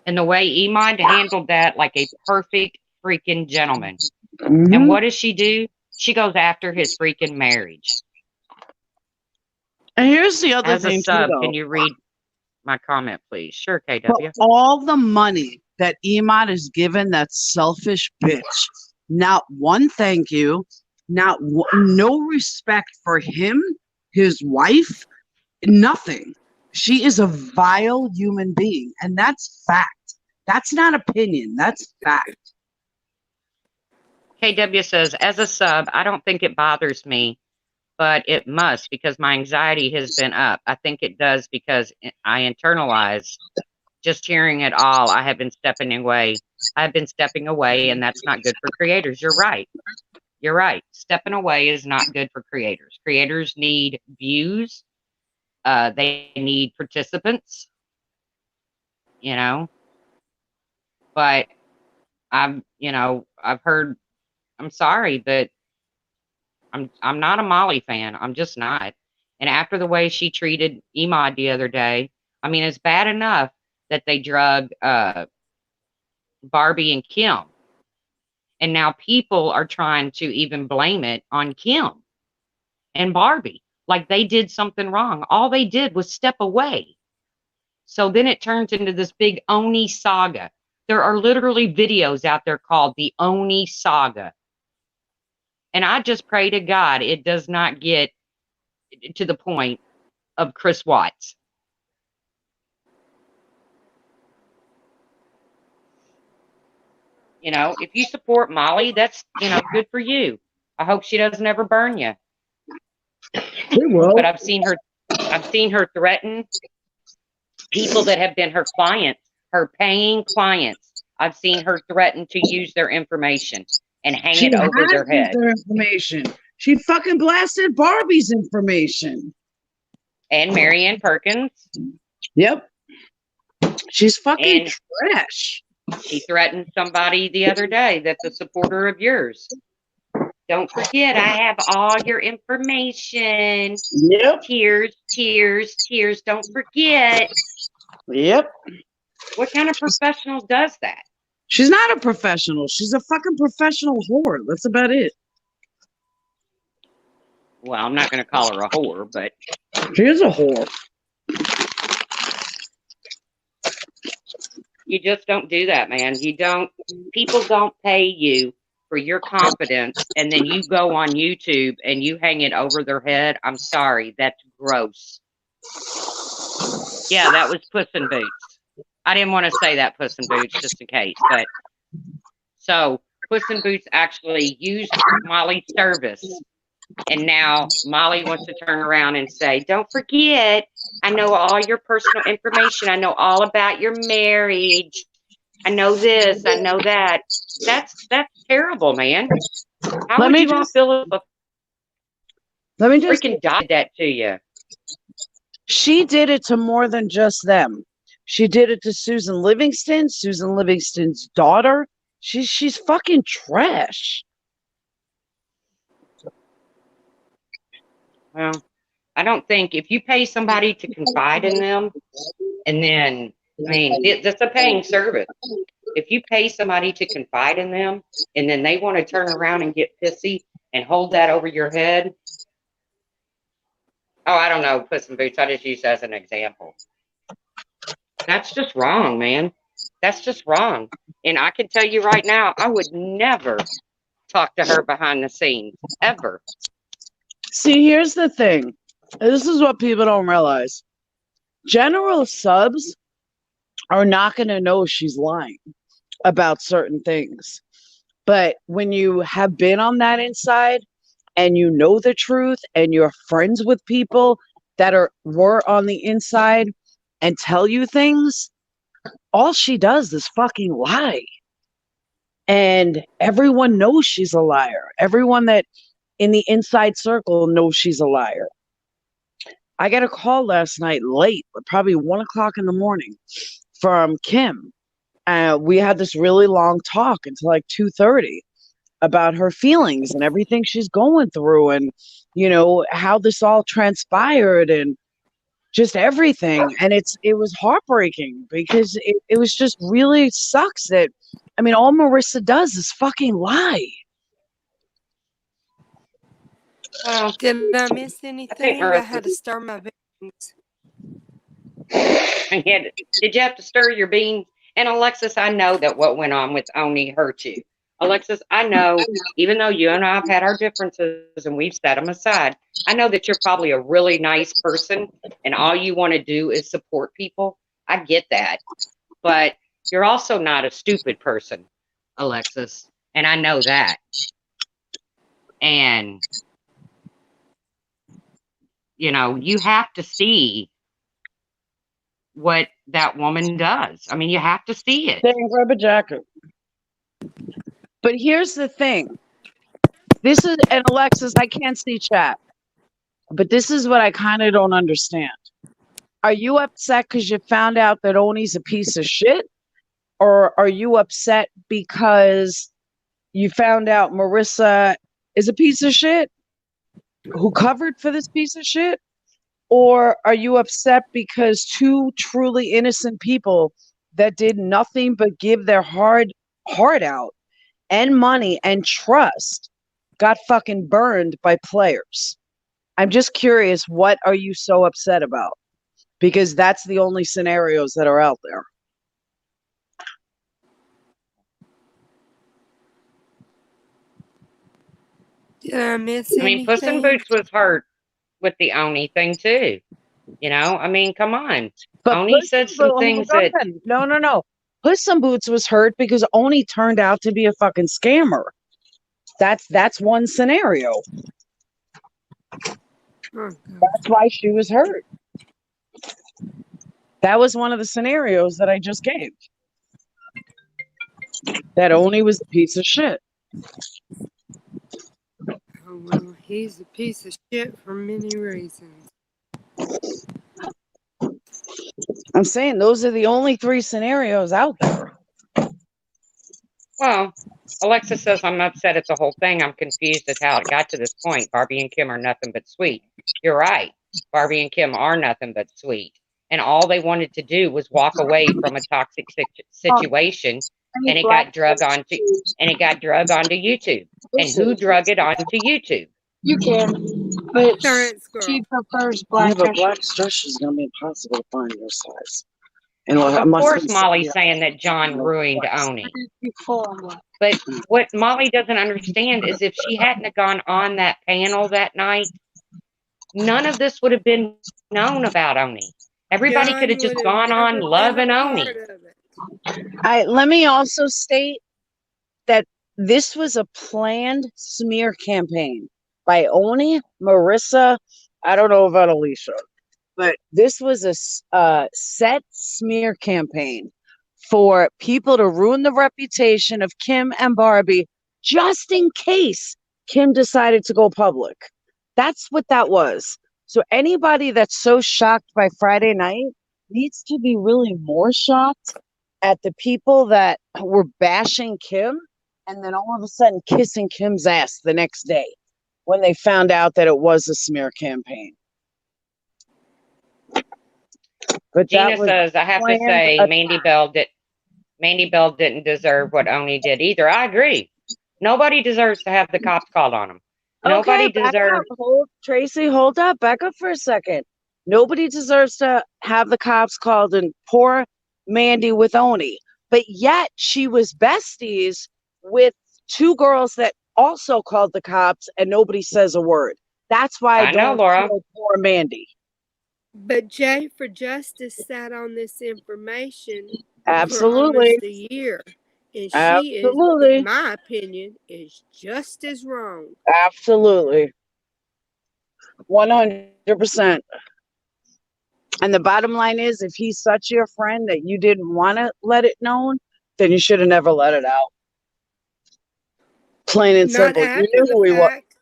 Speaker 1: And the way Emad handled that like a perfect freaking gentleman.
Speaker 4: Mm-hmm.
Speaker 1: And what does she do? She goes after his freaking marriage.
Speaker 4: And here's the other
Speaker 1: As
Speaker 4: thing,
Speaker 1: a sub,
Speaker 4: too,
Speaker 1: can you read my comment, please? Sure, KW.
Speaker 4: For all the money that Emad is given that selfish bitch, not one thank you, no respect for him, his wife, nothing. She is a vile human being, and that's fact. That's not opinion. That's fact.
Speaker 1: KW says, as a sub, I don't think it bothers me, but it must because my anxiety has been up. I think it does because I internalize just hearing it all. I have been stepping away. I've been stepping away, and that's not good for creators. You're right. You're right. Stepping away is not good for creators. Creators need views. They need participants, you know. But I've heard. I'm sorry, but I'm not a Molly fan. I'm just not. And after the way she treated Emad the other day, I mean, it's bad enough that they drug Barbie and Kim. And now people are trying to even blame it on Kim and Barbie. Like they did something wrong. All they did was step away. So then it turns into this big Oni saga. There are literally videos out there called the Oni saga. And I just pray to God it does not get to the point of Chris Watts. You know, if you support Molly, that's, you know, good for you. I hope she doesn't ever burn you.
Speaker 4: She will.
Speaker 1: But I've seen her threaten people that have been her clients, her paying clients. I've seen her threaten to use their information and hang
Speaker 4: She
Speaker 1: it over
Speaker 4: has
Speaker 1: their
Speaker 4: used
Speaker 1: head.
Speaker 4: their information. She fucking blasted Barbie's information.
Speaker 1: And Marianne Perkins.
Speaker 4: Yep. She's fucking
Speaker 1: And
Speaker 4: trash.
Speaker 1: she threatened somebody the other day that's a supporter of yours. Don't forget, I have all your information.
Speaker 4: Yep.
Speaker 1: Tears, tears, tears. Don't forget.
Speaker 4: Yep.
Speaker 1: What kind of professional does that?
Speaker 4: She's not a professional. She's a fucking professional whore. That's about it.
Speaker 1: Well, I'm not going to call her a whore, but
Speaker 4: She is a whore.
Speaker 1: you just don't do that, man. People don't pay you for your confidence, and then you go on YouTube and you hang it over their head. I'm sorry, that's gross. Yeah, that was Puss in Boots. I didn't want to say that, Puss in Boots, just in case. But so Puss in Boots actually used Molly's service, and now Molly wants to turn around and say, "Don't forget, I know all your personal information. I know all about your marriage. I know this. I know that." That's terrible, man. How
Speaker 4: Let
Speaker 1: would
Speaker 4: me
Speaker 1: you all
Speaker 4: just-
Speaker 1: feel if a
Speaker 4: Let me just
Speaker 1: freaking did that to you?
Speaker 4: She did it to more than just them. She did it to Susan Livingston, Susan Livingston's daughter. She's fucking trash.
Speaker 1: Well, I don't think if you pay somebody to confide in them, and then, I mean, that's a paying service. If you pay somebody to confide in them, and then they want to turn around and get pissy and hold that over your head. Oh, I don't know, Puss in Boots. I just use that as an example. That's just wrong, man. That's just wrong. And I can tell you right now, I would never talk to her behind the scenes, ever.
Speaker 4: See, here's the thing. This is what people don't realize. General subs are not going to know she's lying about certain things. But when you have been on that inside and you know the truth and you're friends with people that were on the inside and tell you things, all she does is fucking lie. And everyone knows she's a liar. Everyone that in the inside circle knows she's a liar. I got a call last night late, probably 1:00 in the morning, from Kim. We had this really long talk until like 2:30 about her feelings and everything she's going through, and you know how this all transpired and just everything. And it was heartbreaking because it was just really sucks that, I mean, all Marissa does is fucking lie.
Speaker 1: Well,
Speaker 3: Did I miss anything? I had to stir my beans.
Speaker 1: did you have to stir your beans? And Alexis, I know that what went on with Oni hurt you. Alexis, I know, even though you and I have had our differences and we've set them aside, I know that you're probably a really nice person and all you want to do is support people. I get that. But you're also not a stupid person, Alexis. And I know that. And, you know, you have to see what that woman does. I mean, you have to see it.
Speaker 4: Dang, grab a jacket. But here's the thing. This is, and Alexis, I can't see chat, but this is what I kind of don't understand. Are you upset because you found out that Oni's a piece of shit? Or are you upset because you found out Marissa is a piece of shit who covered for this piece of shit? Or are you upset because two truly innocent people that did nothing but give their heart out and money and trust got fucking burned by players? I'm just curious, what are you so upset about? Because that's the only scenarios that are out there.
Speaker 3: Did I miss
Speaker 1: I mean, Puss in
Speaker 3: anything?
Speaker 1: Boots was hurt with the Oni thing too. You know, I mean, come on.
Speaker 4: But
Speaker 1: Oni said some things that
Speaker 4: no. Puss in Boots was hurt because Oni turned out to be a fucking scammer. That's one scenario.
Speaker 3: Oh, God.
Speaker 4: That's why she was hurt. That was one of the scenarios that I just gave. That Oni was a piece of shit.
Speaker 3: Oh, well, he's a piece of shit for many reasons.
Speaker 4: I'm saying those are the only 3 scenarios out there.
Speaker 1: Well, Alexa says I'm upset at the whole thing. I'm confused at how it got to this point. Barbie and Kim are nothing but sweet. You're right. Barbie and Kim are nothing but sweet. And all they wanted to do was walk away from a toxic situation, and it got drug onto YouTube. And who drug it onto YouTube?
Speaker 6: You can, but
Speaker 3: Science girl.
Speaker 6: she prefers
Speaker 4: Yeah,
Speaker 6: black.
Speaker 4: but black stretch is gonna be impossible to find your size. And
Speaker 1: Of course, Molly's saying that John ruined Oni. But what Molly doesn't understand is if she hadn't have gone on that panel that night, none of this would have been known about Oni. Everybody
Speaker 3: John
Speaker 1: could have just
Speaker 3: would
Speaker 1: gone on
Speaker 3: never been
Speaker 1: loving
Speaker 3: a
Speaker 1: Oni.
Speaker 3: part of it.
Speaker 4: Let me also state that this was a planned smear campaign by Oni, Marissa. I don't know about Alicia, but this was a set smear campaign for people to ruin the reputation of Kim and Barbie, just in case Kim decided to go public. That's what that was. So anybody that's so shocked by Friday night needs to be really more shocked at the people that were bashing Kim and then all of a sudden kissing Kim's ass the next day when they found out that it was a smear campaign. But
Speaker 1: Gina
Speaker 4: that was
Speaker 1: says, I have to
Speaker 4: planned
Speaker 1: say,
Speaker 4: attack.
Speaker 1: Mandy Bell didn't deserve what Oni did either. I agree. Nobody deserves to have the cops called on them. Nobody
Speaker 4: Okay, back
Speaker 1: deserves.
Speaker 4: up. Tracy, hold up. Back up for a second. Nobody deserves to have the cops called and poor Mandy with Oni. But yet she was besties with 2 girls that also called the cops and nobody says a word. That's why I
Speaker 1: I know,
Speaker 4: don't
Speaker 1: Laura.
Speaker 4: feel poor Mandy.
Speaker 3: But Jay for Justice sat on this information
Speaker 4: Absolutely.
Speaker 3: for almost a year. And she
Speaker 4: Absolutely.
Speaker 3: is, in my opinion, is just as wrong.
Speaker 4: Absolutely. 100%. And the bottom line is, if he's such your friend that you didn't want to let it known, then you should have never let it out. Plain and
Speaker 3: Not
Speaker 4: simple. You
Speaker 3: after
Speaker 4: knew
Speaker 3: the
Speaker 4: who he was.
Speaker 3: fact,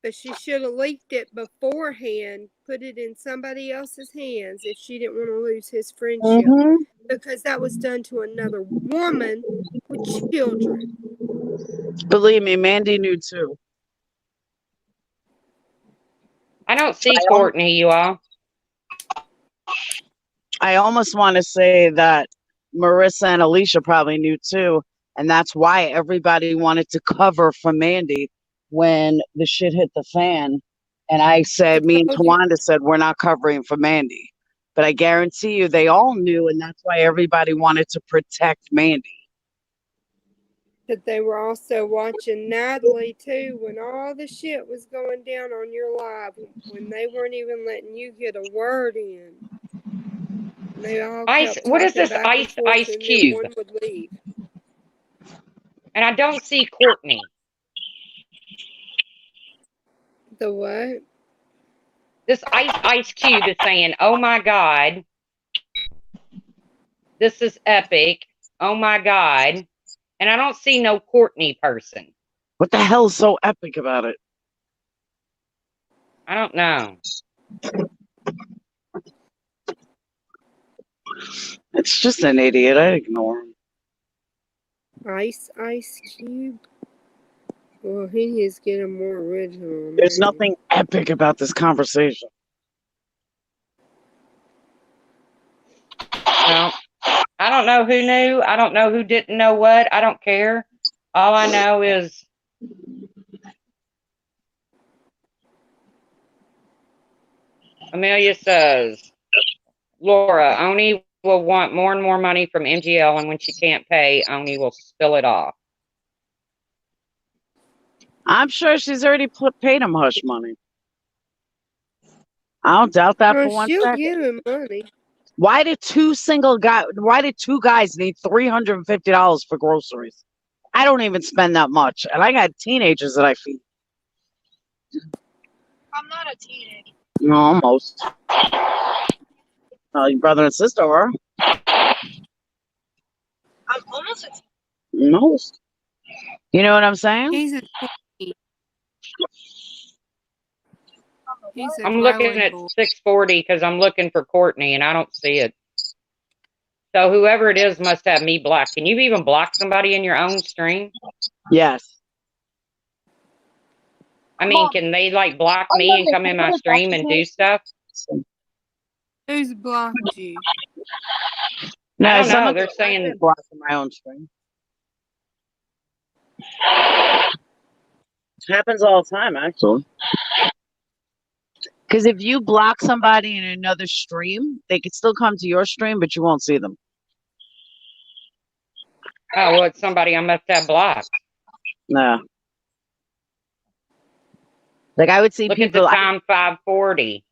Speaker 3: but she should have leaked it beforehand, put it in somebody else's hands if she didn't want to lose his friendship.
Speaker 4: Mhm.
Speaker 3: Because that was done to another woman with children.
Speaker 4: Believe me, Mandy knew too.
Speaker 1: I don't see Courtney, you all.
Speaker 4: I almost want to say that Marissa and Alicia probably knew too. And that's why everybody wanted to cover for Mandy when the shit hit the fan. And I said, me and Tawanda said, we're not covering for Mandy. But I guarantee you they all knew, and that's why everybody wanted to protect Mandy.
Speaker 3: But they were also watching Natalie too when all the shit was going down on your live, when they weren't even letting you get a word in. They all kept
Speaker 1: What is
Speaker 3: talking
Speaker 1: this
Speaker 3: back and
Speaker 1: Ice
Speaker 3: forth, and then
Speaker 1: Cube?
Speaker 3: one would leave.
Speaker 1: And I don't see Courtney.
Speaker 3: The what?
Speaker 1: This Ice Cube is saying, oh my God, this is epic. Oh my God. And I don't see no Courtney person.
Speaker 4: What the hell's so epic about it?
Speaker 1: I don't know.
Speaker 4: It's just an idiot. I ignore him.
Speaker 3: Ice Cube? Well, he needs to get a more original.
Speaker 4: There's nothing epic about this conversation.
Speaker 1: Well, I don't know who knew. I don't know who didn't know what. I don't care. All I know is Amelia says, Laura, Oni will want more and more money from MGL, and when she can't pay, Oni will spill it off.
Speaker 4: I'm sure she's already paid him hush money. I don't doubt that for one
Speaker 3: she'll
Speaker 4: second.
Speaker 3: give him money.
Speaker 4: Why did two guys need $350 for groceries? I don't even spend that much, and I got teenagers that I feed.
Speaker 6: I'm not a teenager.
Speaker 4: No, almost. Your brother and sister are.
Speaker 6: I'm almost a teenager.
Speaker 4: Most. You know what I'm saying?
Speaker 3: He's a tweet. He's a
Speaker 1: I'm looking
Speaker 3: growing
Speaker 1: at
Speaker 3: boy.
Speaker 1: 640 because I'm looking for Courtney and I don't see it. So whoever it is must have me blocked. Can you even block somebody in your own stream?
Speaker 4: Yes.
Speaker 1: I mean, can they like block me and come in my stream and do stuff?
Speaker 3: Who's blocked you?
Speaker 4: No,
Speaker 1: I don't
Speaker 4: some
Speaker 1: know.
Speaker 4: of
Speaker 1: They're
Speaker 4: them
Speaker 1: saying-
Speaker 4: I've been blocked in my own stream. It happens all the time, actually. Because if you block somebody in another stream, they could still come to your stream, but you won't see them.
Speaker 1: Oh, well, it's somebody I must have blocked.
Speaker 4: No. Like I would see
Speaker 1: Look
Speaker 4: people.
Speaker 1: at the time, 540.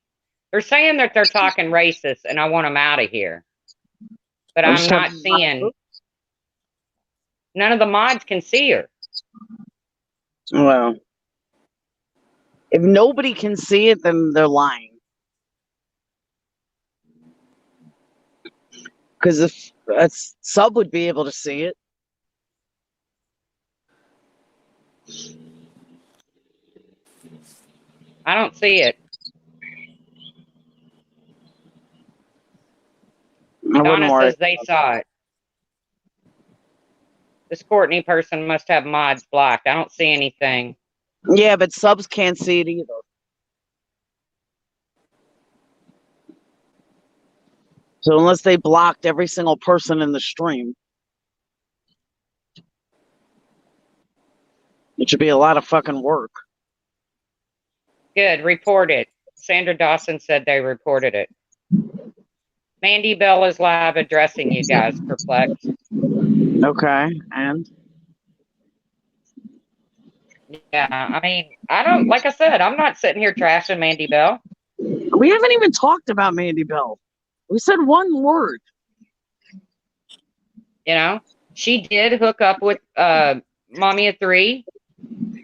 Speaker 1: They're saying that they're talking racist, and I want them out of here. But I'm not seeing. None of the mods can see her.
Speaker 4: Well, if nobody can see it, then they're lying. Because if a sub would be able to see it.
Speaker 1: I don't see it. Donna says they saw it. This Courtney person must have mods blocked. I don't see anything.
Speaker 4: Yeah, but subs can't see it either. So unless they blocked every single person in the stream, it should be a lot of fucking work.
Speaker 1: Good, report it. Sandra Dawson said they reported it. Mandy Bell is live addressing you guys, perplexed.
Speaker 4: Okay, and?
Speaker 1: Yeah, I mean, I don't, like I said, I'm not sitting here trashing Mandy Bell.
Speaker 4: We haven't even talked about Mandy Bell. We said one word.
Speaker 1: You know, she did hook up with Mommy of Three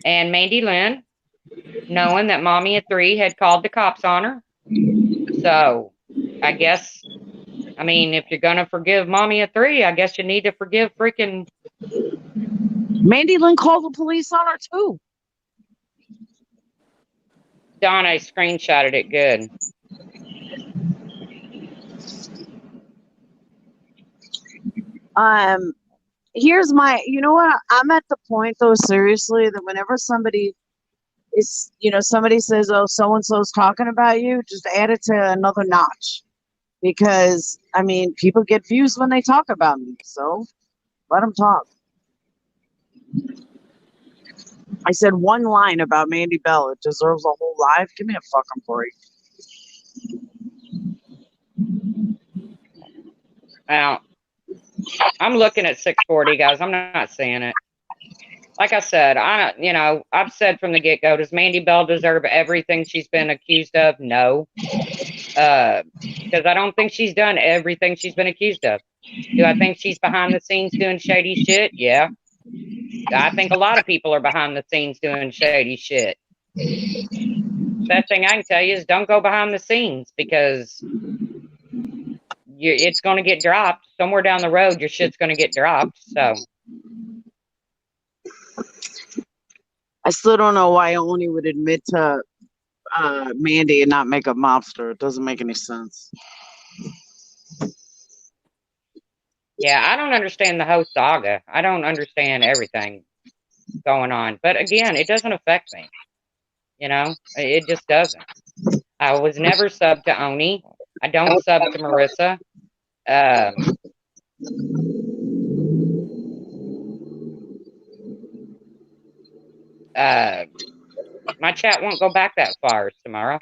Speaker 1: and Mandy Lynn, knowing that Mommy of Three had called the cops on her. So, I guess, I mean, if you're going to forgive Mommy of Three, I guess you need to forgive freaking...
Speaker 4: Mandy Lynn called the police on her, too.
Speaker 1: Donna screenshotted it good.
Speaker 4: Here's my, you know what? I'm at the point, though, seriously, that whenever somebody is, somebody says, oh, so-and-so's talking about you, just add it to another notch. Because, I mean, people get views when they talk about me. So, let them talk. I said one line about Mandy Bell. It deserves a whole live. Give me a fucking break.
Speaker 1: Now, I'm looking at 640, guys. I'm not seeing it. Like I said, I've said from the get-go, does Mandy Bell deserve everything she's been accused of? No. Because I don't think she's done everything she's been accused of. Do I think she's behind the scenes doing shady shit? Yeah. I think a lot of people are behind the scenes doing shady shit. Best thing I can tell you is don't go behind the scenes, because it's going to get dropped. Somewhere down the road, your shit's going to get dropped. So
Speaker 4: I still don't know why Oni would admit to Mandy and not make a mobster. It doesn't make any sense.
Speaker 1: yeah, I don't understand the whole saga. I don't understand everything going on. But again, it doesn't affect me. It just doesn't. I was never sub to Oni. I don't sub to Marissa. My chat won't go back that far tomorrow.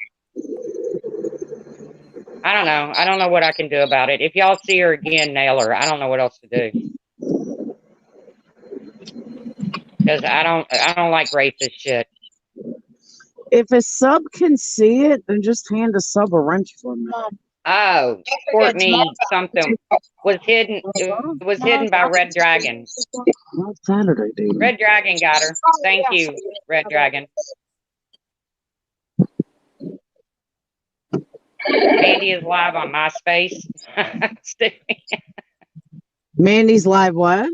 Speaker 1: I don't know. I don't know what I can do about it. If y'all see her again, nail her. I don't know what else to do. Because I don't like racist shit.
Speaker 4: If a sub can see it, then just hand a sub a wrench for me.
Speaker 1: Oh, Courtney something was hidden. It was hidden by Red Dragon.
Speaker 4: Not Saturday, dude.
Speaker 1: Red Dragon got her. Thank you, Red Dragon. Mandy is live on MySpace.
Speaker 4: Mandy's live what?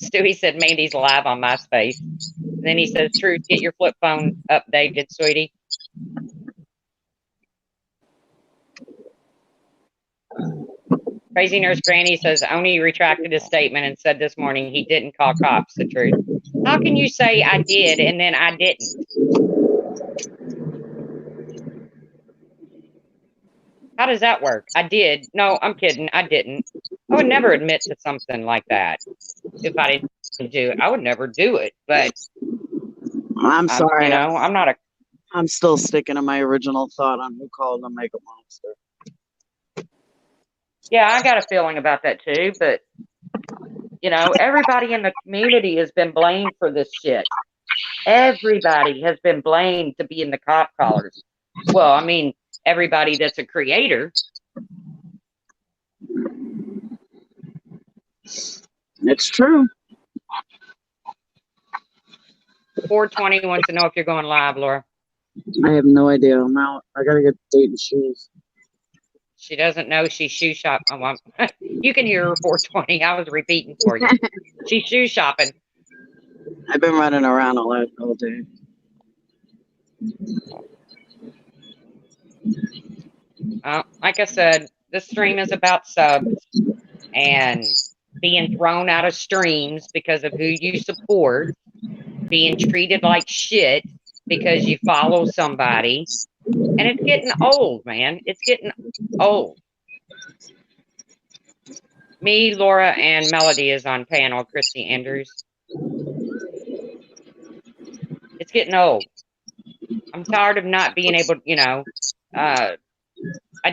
Speaker 1: Stewie said Mandy's live on MySpace. Then he says, Truth, get your flip phone updated, sweetie. Crazy Nurse Granny says, Oni retracted his statement and said this morning he didn't call cops. The truth. How can you say I did and then I didn't? How does that work? I did. No, I'm kidding. I didn't. I would never admit to something like that. If I didn't do it, I would never do it. But
Speaker 4: I'm sorry.
Speaker 1: I'm not a.
Speaker 4: I'm still sticking to my original thought on who called the makeup monster.
Speaker 1: Yeah, I got a feeling about that too. But everybody in the community has been blamed for this shit. Everybody has been blamed to be in the cop collars. Well, I mean, everybody that's a creator.
Speaker 4: It's true.
Speaker 1: 420 wants to know if you're going live, Laura.
Speaker 4: I have no idea. I'm out. I gotta get dating shoes.
Speaker 1: She doesn't know she's shoe shopping. Oh, you can hear her 420. I was repeating for you. She's shoe shopping.
Speaker 4: I've been running around all day.
Speaker 1: Like I said, this stream is about subs and being thrown out of streams because of who you support, being treated like shit because you follow somebody. And it's getting old, man. It's getting old. Me, Laura, and Melody is on panel, Christy Andrews. It's getting old. I'm tired of not being able, I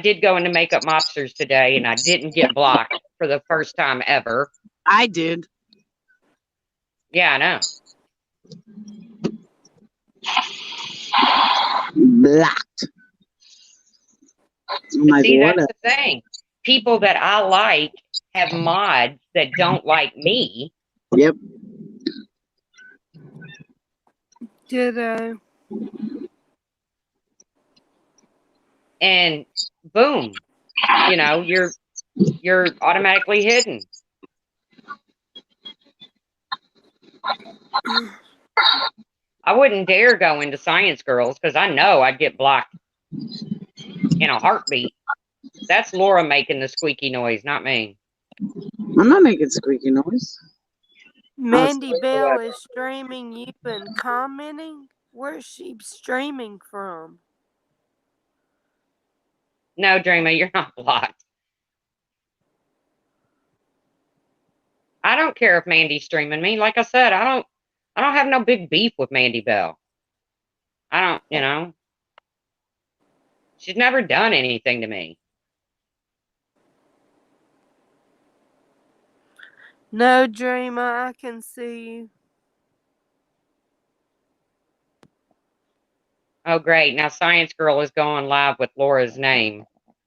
Speaker 1: did go into Makeup Mobsters today, and I didn't get blocked for the first time ever.
Speaker 4: I did.
Speaker 1: Yeah, I know.
Speaker 4: Blocked.
Speaker 1: See, that's the thing. People that I like have mods that don't like me.
Speaker 4: Yep.
Speaker 3: Ditto.
Speaker 1: And boom, you're automatically hidden. I wouldn't dare go into Science Girls because I know I'd get blocked in a heartbeat. That's Laura making the squeaky noise, not me.
Speaker 4: I'm not making squeaky noise.
Speaker 3: Mandy Bell is streaming you and commenting. Where's she streaming from?
Speaker 1: No, Dreamer, you're not blocked. I don't care if Mandy's streaming me. Like I said, I don't have no big beef with Mandy Bell. I don't, she's never done anything to me.
Speaker 3: No, Dreamer, I can see you.
Speaker 1: Oh, great. Now Science Girl is going live with Laura's name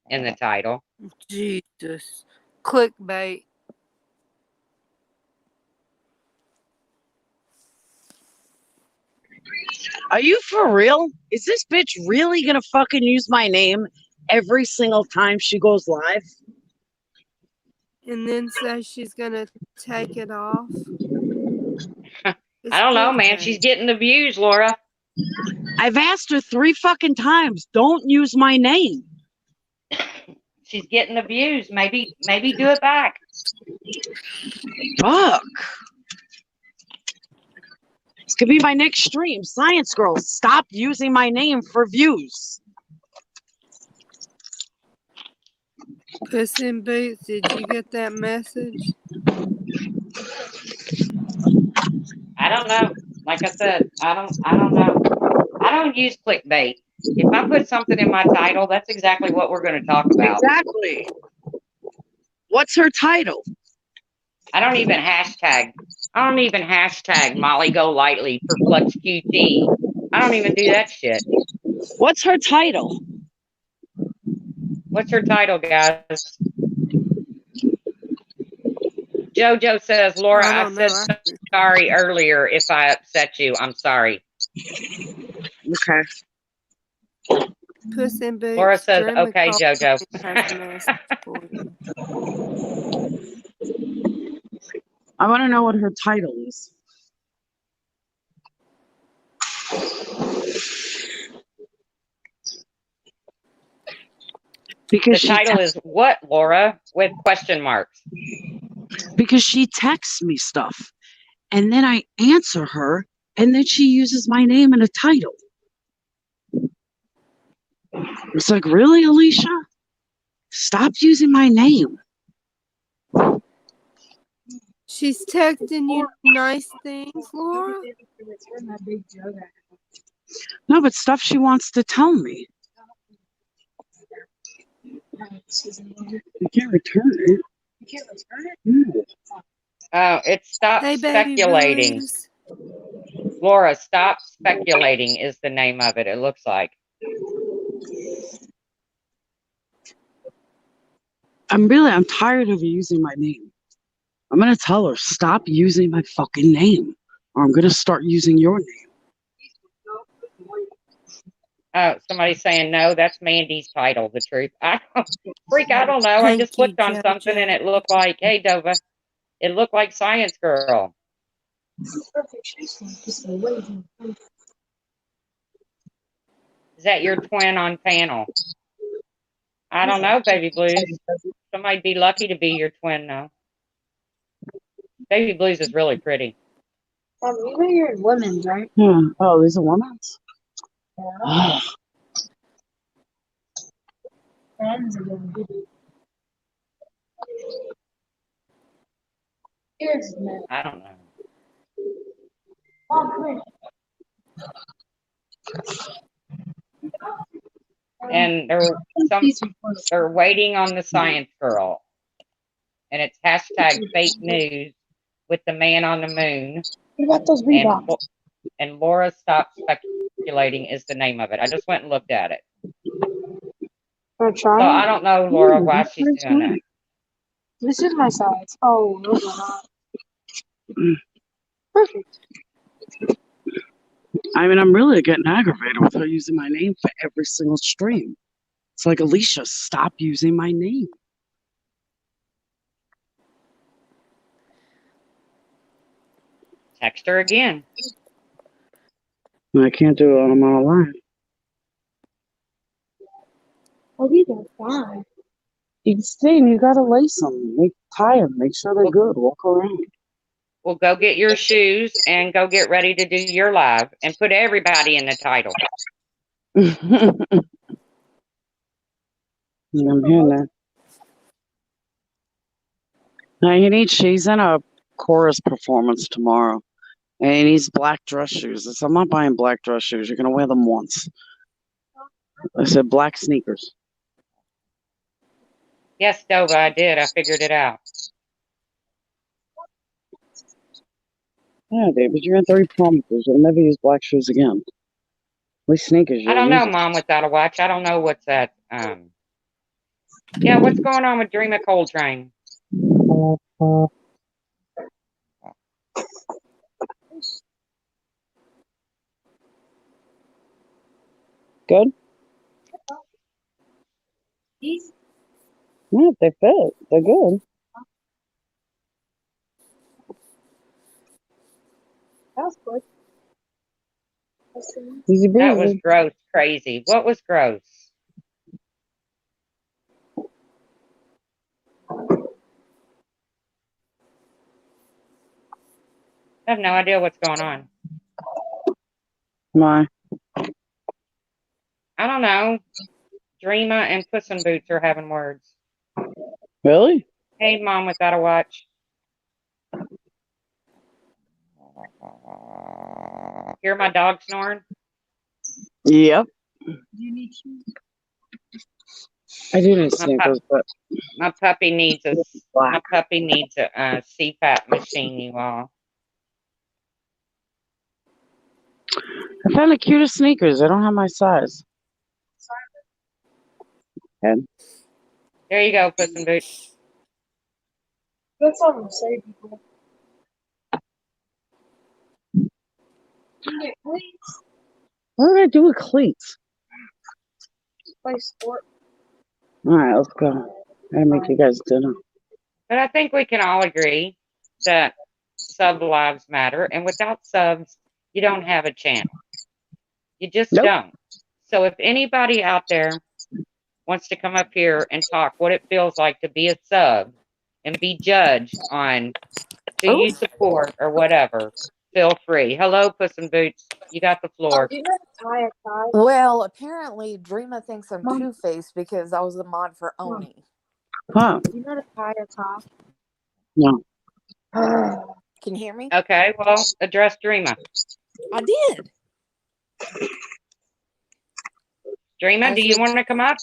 Speaker 1: in the title.
Speaker 3: Jesus. Clickbait.
Speaker 4: Are you for real? Is this bitch really gonna fucking use my name every single time she goes live?
Speaker 3: And then say she's gonna take it off.
Speaker 1: I don't know, man. She's getting the views, Laura.
Speaker 4: I've asked her 3 fucking times. Don't use my name.
Speaker 1: She's getting the views. Maybe do it back.
Speaker 4: Fuck. This could be my next stream. Science Girl, stop using my name for views.
Speaker 3: Puss in Boots, did you get that message?
Speaker 1: I don't know. Like I said, I don't know. I don't use clickbait. If I put something in my title, that's exactly what we're going to talk about.
Speaker 4: Exactly. What's her title?
Speaker 1: I don't even hashtag Molly Go Lightly for Flux QT. I don't even do that shit.
Speaker 4: What's her title?
Speaker 1: What's her title, guys? JoJo says, Laura,
Speaker 3: I
Speaker 1: I
Speaker 3: don't know.
Speaker 1: said sorry earlier if I upset you. I'm sorry.
Speaker 4: Okay.
Speaker 3: Puss in Boots.
Speaker 1: Laura says,
Speaker 3: Dream of
Speaker 1: okay,
Speaker 3: Cold
Speaker 1: JoJo.
Speaker 3: Cream has a message for you.
Speaker 4: I want to know what her title is.
Speaker 1: The title is what, Laura? With question marks.
Speaker 4: Because she texts me stuff, and then I answer her, and then she uses my name in a title. It's like, really, Alicia? Stop using my name.
Speaker 3: She's texting you nice things, Laura?
Speaker 4: No, but stuff she wants to tell me. You can't return it. You can't return it? No.
Speaker 1: Oh, it stopped
Speaker 3: Hey, baby
Speaker 1: speculating.
Speaker 3: blues.
Speaker 1: Laura, stop speculating is the name of it, it looks like.
Speaker 4: I'm tired of using my name. I'm going to tell her, stop using my fucking name, or I'm going to start using your name.
Speaker 1: Oh, somebody's saying, no, that's Mandy's title, the truth. I don't know. I just clicked on something and it looked like, hey, Dova, it looked like Science Girl. Is that your twin on panel? I don't know, Baby Blues. Somebody'd be lucky to be your twin, though. Baby Blues is really pretty.
Speaker 6: These are your women's, right?
Speaker 4: Yeah. Oh, these are women's?
Speaker 6: Yeah. Friends are gonna be. Here's the
Speaker 1: I don't know. And they're waiting on the Science Girl. And it's hashtag fake news with the man on the moon.
Speaker 6: What about those Reeboks?
Speaker 1: And Laura Stop Speculating is the name of it. I just went and looked at it. So I don't know, Laura, why she's doing that.
Speaker 6: This is my size. Oh, those are not. Perfect.
Speaker 4: I mean, I'm really getting aggravated with her using my name for every single stream. It's like, Alicia, stop using my name.
Speaker 1: Text her again.
Speaker 4: I can't do it when I'm on a line.
Speaker 6: Oh, these are fine.
Speaker 4: You gotta lace them, tie them, make sure they're good, walk around.
Speaker 1: Well, go get your shoes and go get ready to do your live and put everybody in the title.
Speaker 4: I'm hearing that. Now, she's in a chorus performance tomorrow, and he needs black dress shoes. I said, I'm not buying black dress shoes. You're going to wear them once. I said, black sneakers.
Speaker 1: Yes, Dova, I did. I figured it out.
Speaker 4: Yeah, David, you're in 3 promises. You'll never use black shoes again. At least sneakers.
Speaker 1: I don't know, Mom, without a watch. I don't know what's that. Yeah, what's going on with Dream of Coltrane?
Speaker 4: Good?
Speaker 6: These?
Speaker 4: Yeah, they fit. They're good.
Speaker 6: That's good.
Speaker 4: Easy breezy.
Speaker 1: That was gross, crazy. What was gross? I have no idea what's going on.
Speaker 4: Why?
Speaker 1: I don't know. Dreama and Puss in Boots are having words.
Speaker 4: Really?
Speaker 1: Hey, Mom, without a watch. Hear my dog snoring?
Speaker 4: Yep.
Speaker 6: Do you need shoes?
Speaker 4: I do need sneakers, but
Speaker 1: my puppy needs a CPAP machine, you all.
Speaker 4: I found the cutest sneakers. They don't have my size. And
Speaker 1: There you go, Puss in Boots.
Speaker 6: That's all I'm saying, people. You get cleats,
Speaker 4: what did I do with cleats?
Speaker 6: play sport.
Speaker 4: All right, let's go. I gotta make you guys dinner.
Speaker 1: But I think we can all agree that sub lives matter, and without subs, you don't have a channel. You just
Speaker 4: Nope.
Speaker 1: don't. So if anybody out there wants to come up here and talk what it feels like to be a sub and be judged on who
Speaker 2: Oh,
Speaker 1: you support or whatever, feel free. Hello, Puss in Boots. You got the
Speaker 6: Oh,
Speaker 1: floor.
Speaker 6: do you know how to tie a tie?
Speaker 2: well, apparently Dreama thinks I'm
Speaker 6: Mom,
Speaker 2: two-faced because I was a mod for
Speaker 6: Mom,
Speaker 2: Oni.
Speaker 4: Huh?
Speaker 6: do you know how to tie a tie?
Speaker 4: No.
Speaker 2: Can you hear me?
Speaker 1: Okay, well, address Dreama.
Speaker 2: I did.
Speaker 1: Dreama,
Speaker 2: I
Speaker 1: do you
Speaker 2: said,
Speaker 1: want to come up?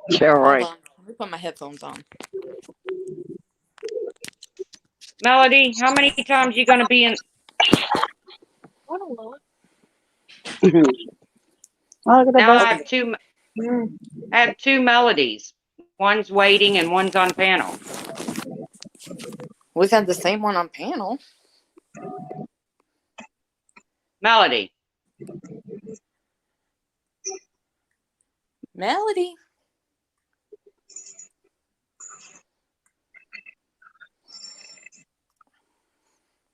Speaker 4: Yeah,
Speaker 2: hold
Speaker 4: right.
Speaker 2: on. Let me put my headphones on.
Speaker 1: Melody, how many times you going to be in?
Speaker 6: I don't know.
Speaker 4: Oh, look at the
Speaker 1: Now
Speaker 4: bus.
Speaker 1: I have two melodies. One's waiting and one's on panel.
Speaker 2: We've had the same one on panel.
Speaker 1: Melody.
Speaker 2: Melody.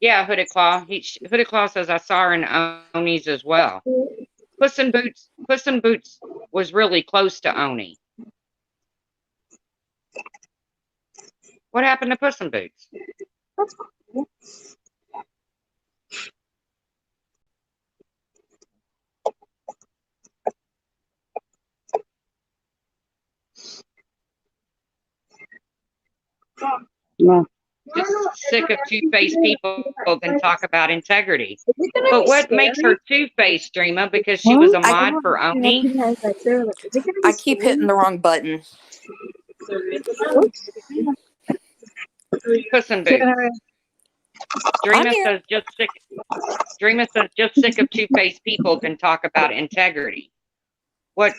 Speaker 1: Yeah, Hooded Claw. Hooded Claw says I saw her in Oni's as well. Puss in Boots was really close to Oni. What happened to Puss in Boots?
Speaker 6: That's cool.
Speaker 4: No.
Speaker 1: Just sick of two-faced people can talk about integrity.
Speaker 6: Is it gonna
Speaker 1: But
Speaker 6: be
Speaker 1: what makes her
Speaker 6: scary?
Speaker 1: two-faced, Dreama? Because she was a
Speaker 2: I-
Speaker 1: mod for
Speaker 6: Like,
Speaker 1: Oni?
Speaker 6: you guys like, they're like, is it gonna be
Speaker 2: I keep hitting the wrong button.
Speaker 1: Puss in
Speaker 4: Chicken
Speaker 1: Boots.
Speaker 4: Harry.
Speaker 2: I'm
Speaker 1: Dreama
Speaker 2: here.
Speaker 1: says just sick of two-faced people can talk about integrity. What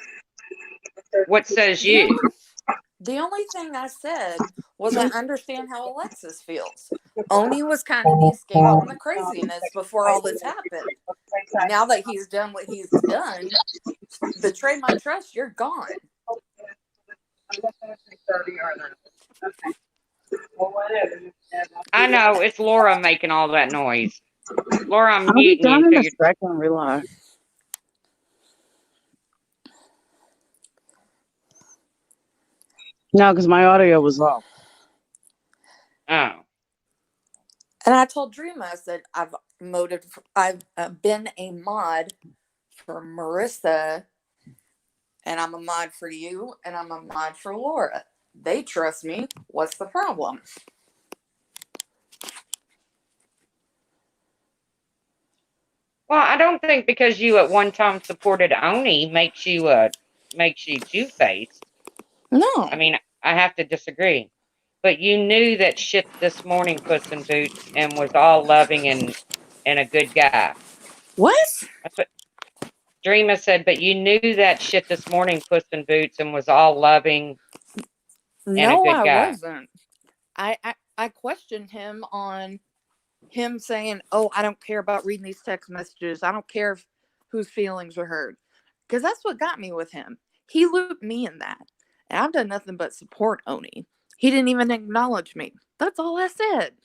Speaker 1: says you?
Speaker 2: The only thing I said was I understand how Alexis feels. Oni was kind of the escape from the craziness before all this happened. Now that he's done what he's done, betray my trust, you're gone.
Speaker 1: I know, it's Laura making all that noise. Laura, I'm
Speaker 4: I'll be
Speaker 1: muting you
Speaker 4: done in
Speaker 1: until
Speaker 4: a
Speaker 1: you're...
Speaker 4: second. Relax. No, because my audio was off.
Speaker 1: Oh.
Speaker 2: And I told Dreama, I said, I've been a mod for Marissa, and I'm a mod for you, and I'm a mod for Laura. They trust me. What's the problem?
Speaker 1: Well, I don't think because you at one time supported Oni makes you two-faced.
Speaker 2: No.
Speaker 1: I mean, I have to disagree. But you knew that shit this morning, Puss in Boots, and was all loving and a good guy.
Speaker 2: What?
Speaker 1: That's what Dreama said, but you knew that shit this morning, Puss in Boots, and was all loving and a
Speaker 2: No,
Speaker 1: good
Speaker 2: I
Speaker 1: guy.
Speaker 2: wasn't. I questioned him on him saying, "Oh, I don't care about reading these text messages. I don't care whose feelings are hurt," because that's what got me with him. He looped me in that, and I've done nothing but support Oni. He didn't even acknowledge me. That's all I said.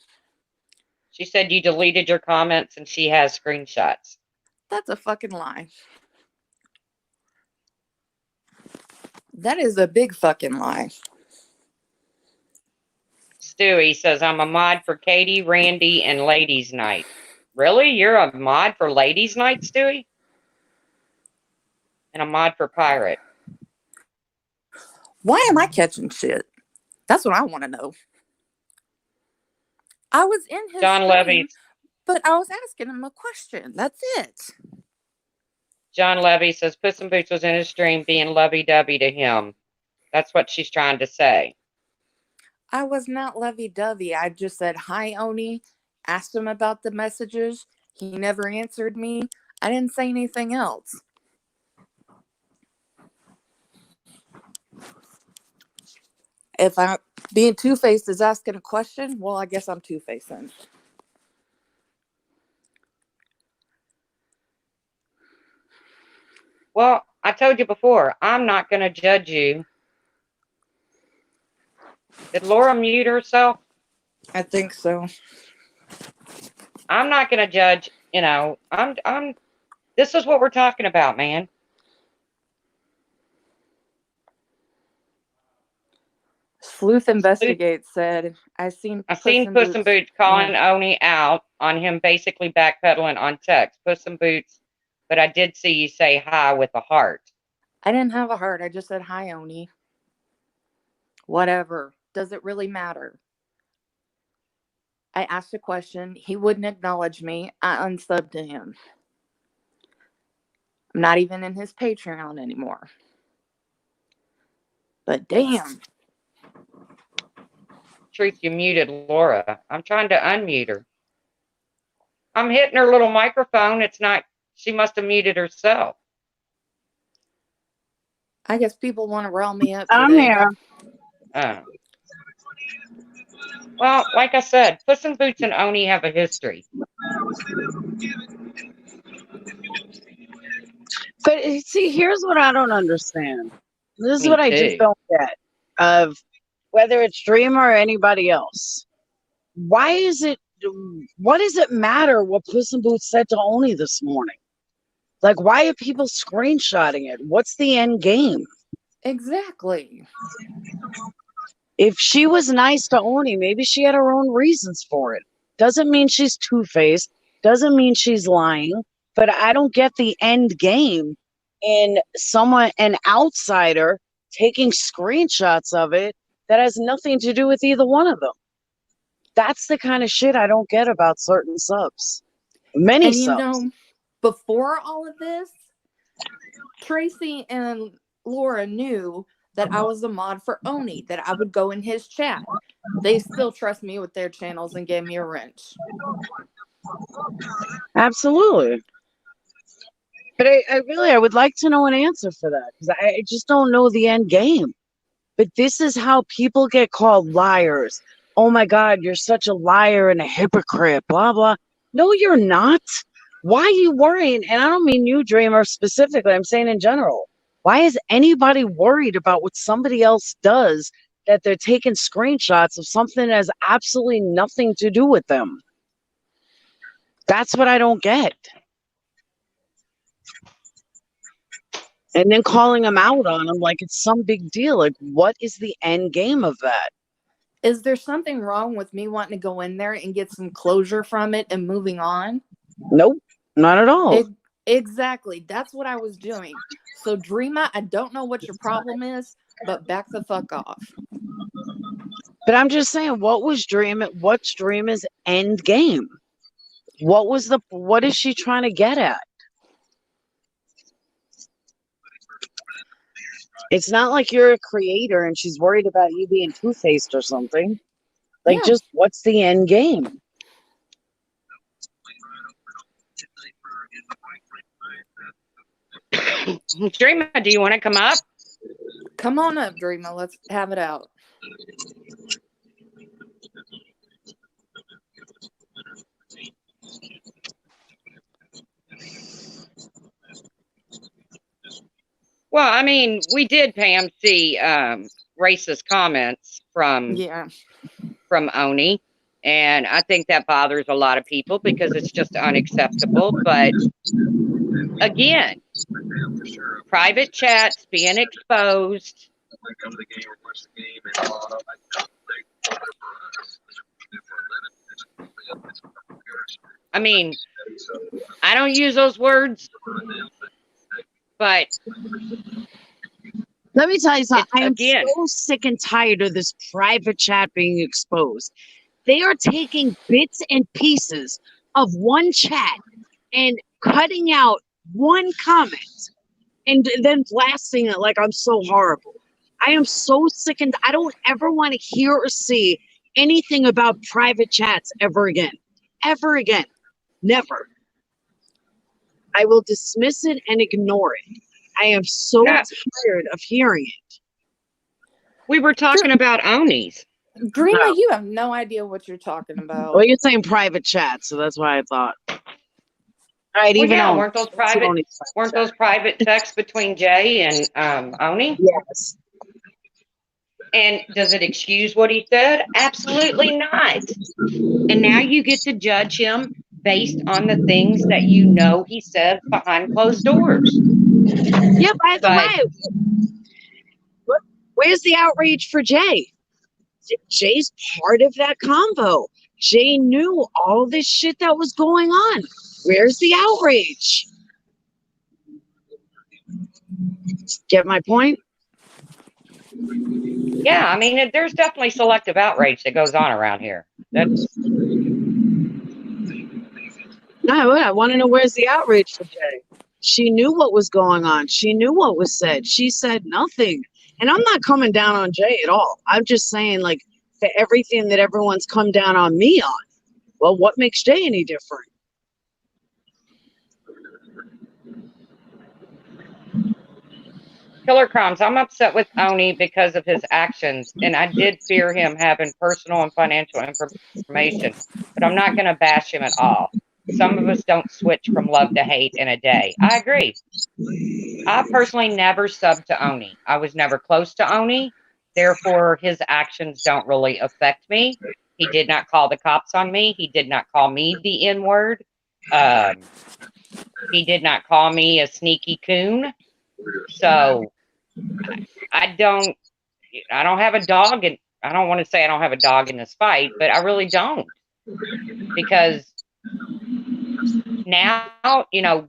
Speaker 1: She said you deleted your comments and she has screenshots.
Speaker 2: That's a fucking lie. That is a big fucking lie.
Speaker 1: Stewie says, I'm a mod for Katie, Randy, and Ladies Night. Really? You're a mod for Ladies Night, Stewie? And a mod for Pirate.
Speaker 2: Why am I catching shit? That's what I want to know. I was in his
Speaker 1: John
Speaker 2: stream,
Speaker 1: Levy.
Speaker 2: but I was asking him a question. That's it.
Speaker 1: John Levy says Puss in Boots was in his stream being lovey-dovey to him. That's what she's trying to say.
Speaker 2: I was not lovey-dovey. I just said, hi, Oni. Asked him about the messages. He never answered me. I didn't say anything else. If I'm being two-faced is asking a question, well, I guess I'm two-faced then.
Speaker 1: Well, I told you before, I'm not going to judge you. Did Laura mute herself?
Speaker 2: I think so.
Speaker 1: I'm not going to judge, you know, this is what we're talking about, man.
Speaker 2: Sleuth Investigates said, I seen
Speaker 1: Puss in Boots calling Oni out on him basically backpedaling on text. Puss in Boots, but I did see you say hi with a heart.
Speaker 2: I didn't have a heart. I just said, hi, Oni. Whatever. Does it really matter? I asked a question. He wouldn't acknowledge me. I unsubbed to him. I'm not even in his Patreon anymore. But damn.
Speaker 1: Truth, you muted Laura. I'm trying to unmute her. I'm hitting her little microphone. It's not, she must have muted herself.
Speaker 2: I guess people want to rile me up
Speaker 4: I'm
Speaker 2: today.
Speaker 4: here.
Speaker 1: Well, like I said, Puss in Boots and Oni have a history.
Speaker 4: But see, here's what I don't understand. This is
Speaker 1: Me
Speaker 4: what I just
Speaker 1: too.
Speaker 4: don't get. Of whether it's Dreamer or anybody else. Why is it? What does it matter what Puss in Boots said to Oni this morning? Like, why are people screenshotting it? What's the end game?
Speaker 2: Exactly.
Speaker 4: If she was nice to Oni, maybe she had her own reasons for it. Doesn't mean she's two-faced. Doesn't mean she's lying. But I don't get the end game in an outsider taking screenshots of it that has nothing to do with either one of them. That's the kind of shit I don't get about certain subs. Many
Speaker 2: And
Speaker 4: subs.
Speaker 2: you know, before all of this, Tracy and Laura knew that I was a mod for Oni, that I would go in his chat. They still trust me with their channels and gave me a wrench.
Speaker 4: Absolutely. But I would like to know an answer for that, because I just don't know the end game. But this is how people get called liars. Oh my God, you're such a liar and a hypocrite, blah, blah. No, you're not. Why are you worrying? And I don't mean you, Dreamer, specifically. I'm saying in general. Why is anybody worried about what somebody else does that they're taking screenshots of something that has absolutely nothing to do with them? That's what I don't get. And then calling them out on them like it's some big deal. Like, what is the end game of that?
Speaker 2: Is there something wrong with me wanting to go in there and get some closure from it and moving on?
Speaker 4: Nope, not at all.
Speaker 2: Exactly. That's what I was doing. So, Dreama, I don't know what your problem is, but back the fuck off.
Speaker 4: But I'm just saying, what's Dreama's end game? What is she trying to get at? It's not like you're a creator and she's worried about you being two-faced or something. Like,
Speaker 2: Yeah.
Speaker 4: just what's the end game?
Speaker 1: Dreamer, do you want to come up?
Speaker 2: Come on up, Dreama. Let's have it out.
Speaker 1: Well, I mean, we did, Pam, see racist comments from Oni, and I think that bothers a lot of people because it's just unacceptable. But again, private chats being exposed. I mean, I don't use those words, but
Speaker 4: let me tell you something. I am
Speaker 1: again,
Speaker 4: so sick and tired of this private chat being exposed. They are taking bits and pieces of one chat and cutting out one comment and then blasting it like I'm so horrible. I am so sick, and I don't ever want to hear or see anything about private chats ever again. Ever again. Never. I will dismiss it and ignore it. I am so tired of hearing it.
Speaker 1: We were talking about Onis.
Speaker 2: Dreamer,
Speaker 4: No.
Speaker 2: you have no idea what you're talking about.
Speaker 4: Well, you're saying private chat, so that's why I thought. All right,
Speaker 1: Well,
Speaker 4: even
Speaker 1: yeah,
Speaker 4: on
Speaker 1: weren't those private texts between Jay and Oni?
Speaker 4: Yes.
Speaker 1: And does it excuse what he said? Absolutely not. And now you get to judge him based on the things that you know he says behind closed doors.
Speaker 4: Yeah, by the
Speaker 1: But
Speaker 4: way, where's the outrage for Jay? Jay's part of that convo. Jay knew all this shit that was going on. Where's the outrage? Get my point?
Speaker 1: yeah, I mean, there's definitely selective outrage that goes on around here. That's
Speaker 4: No, I want to know where's the outrage for Jay. She knew what was going on. She knew what was said. She said nothing. And I'm not coming down on Jay at all. I'm just saying, like, for everything that everyone's come down on me on. Well, what makes Jay any different?
Speaker 1: Killer Crumbs. I'm upset with Oni because of his actions, and I did fear him having personal and financial information, but I'm not going to bash him at all. Some of us don't switch from love to hate in a day. I agree. I personally never subbed to Oni. I was never close to Oni. Therefore, his actions don't really affect me. He did not call the cops on me. He did not call me the N word. He did not call me a sneaky coon. So I don't have a dog, and I don't want to say I don't have a dog in this fight, but I really don't, because now,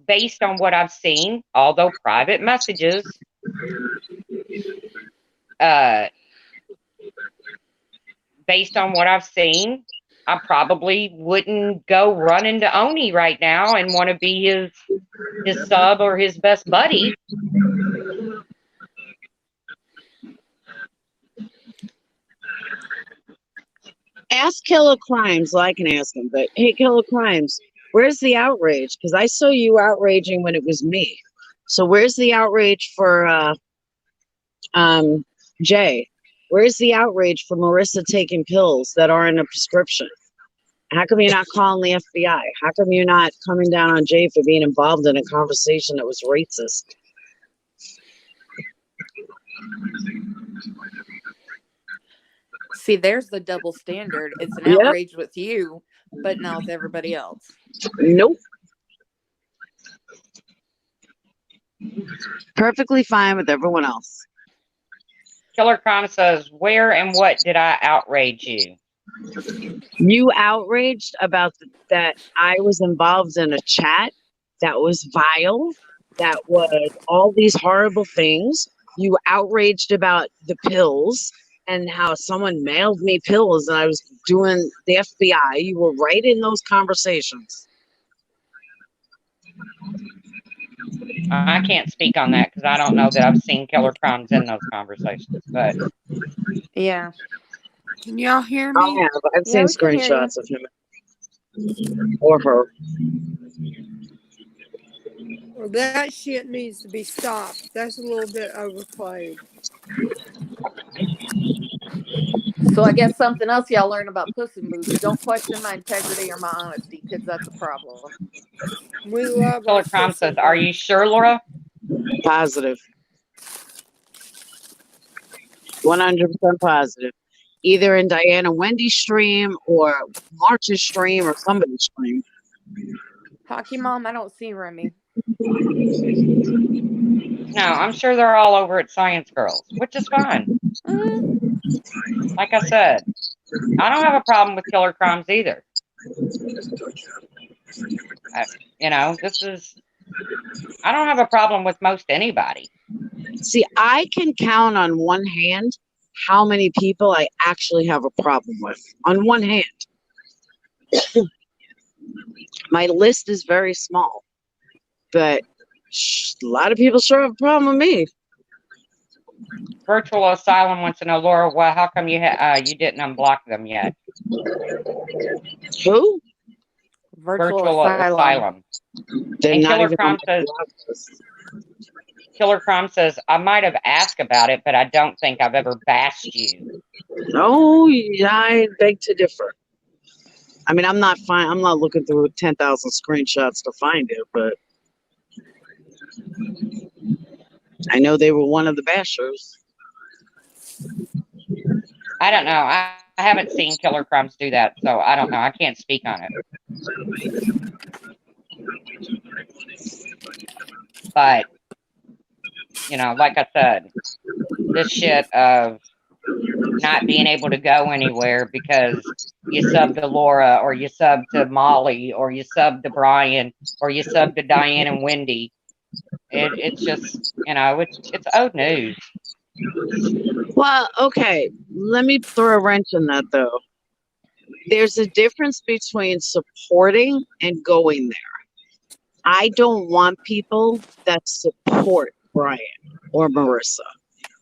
Speaker 1: based on what I've seen, although private messages, based on what I've seen, I probably wouldn't go run into Oni right now and want to be his sub or his best buddy.
Speaker 4: Ask Killer Crimes. Well, I can ask him, but hey, Killer Crimes, where's the outrage? Because I saw you outraging when it was me. So where's the outrage for Jay? Where's the outrage for Marissa taking pills that aren't a prescription? How come you're not calling the FBI? How come you're not coming down on Jay for being involved in a conversation that was racist?
Speaker 2: See, there's the double standard. It's an
Speaker 4: Yep.
Speaker 2: outrage with you, but not with everybody else.
Speaker 4: Nope. Perfectly fine with everyone else.
Speaker 1: Killer Crime says, where and what did I outrage you?
Speaker 4: You outraged about that I was involved in a chat that was vile, that was all these horrible things. You outraged about the pills and how someone mailed me pills and I was doing the FBI. You were right in those conversations.
Speaker 1: I can't speak on that because I don't know that I've seen Killer Crimes in those conversations. But
Speaker 2: Yeah.
Speaker 3: Can y'all hear
Speaker 4: I
Speaker 3: me?
Speaker 4: have. I've
Speaker 2: Yeah,
Speaker 4: seen
Speaker 2: we can hear you.
Speaker 4: screenshots of him or her.
Speaker 3: Well, that shit needs to be stopped. That's a little bit overplayed.
Speaker 2: So I guess something else y'all learn about Puss in Boots. Don't question my integrity or my honesty, because that's a problem.
Speaker 3: We love
Speaker 1: Killer
Speaker 3: our
Speaker 1: Crime
Speaker 3: Puss in
Speaker 1: says, are you sure, Laura?
Speaker 4: Positive. 100% positive. Either in Diana Wendy's stream or March's stream or somebody's stream.
Speaker 2: Hockey Mom, I don't see Remy.
Speaker 1: No, I'm sure they're all over at Science Girls, which is fine. Like I said, I don't have a problem with Killer Crimes either. I don't have a problem with most anybody.
Speaker 4: See, I can count on one hand how many people I actually have a problem with. On one hand. My list is very small. But a lot of people sure have a problem with me.
Speaker 1: Virtual Asylum wants to know, Laura, well, how come you didn't unblock them yet?
Speaker 4: Who?
Speaker 2: Virtual Asylum.
Speaker 4: They're
Speaker 1: And
Speaker 4: not
Speaker 1: Killer
Speaker 4: even
Speaker 1: Crime
Speaker 4: on my
Speaker 1: says,
Speaker 4: blog list.
Speaker 1: Killer Crime says, I might have asked about it, but I don't think I've ever bashed you.
Speaker 4: No, I beg to differ. I mean, I'm not looking through 10,000 screenshots to find it, but I know they were one of the bashers.
Speaker 1: I don't know. I haven't seen Killer Crimes do that, so I don't know. I can't speak on it. But, you know, like I said, this shit of not being able to go anywhere because you sub to Laura or you sub to Molly or you sub to Brian or you sub to Diane and Wendy. It's just, you know, it's old news.
Speaker 4: Well, okay, let me throw a wrench in that though. There's a difference between supporting and going there. I don't want people that support Brian or Marissa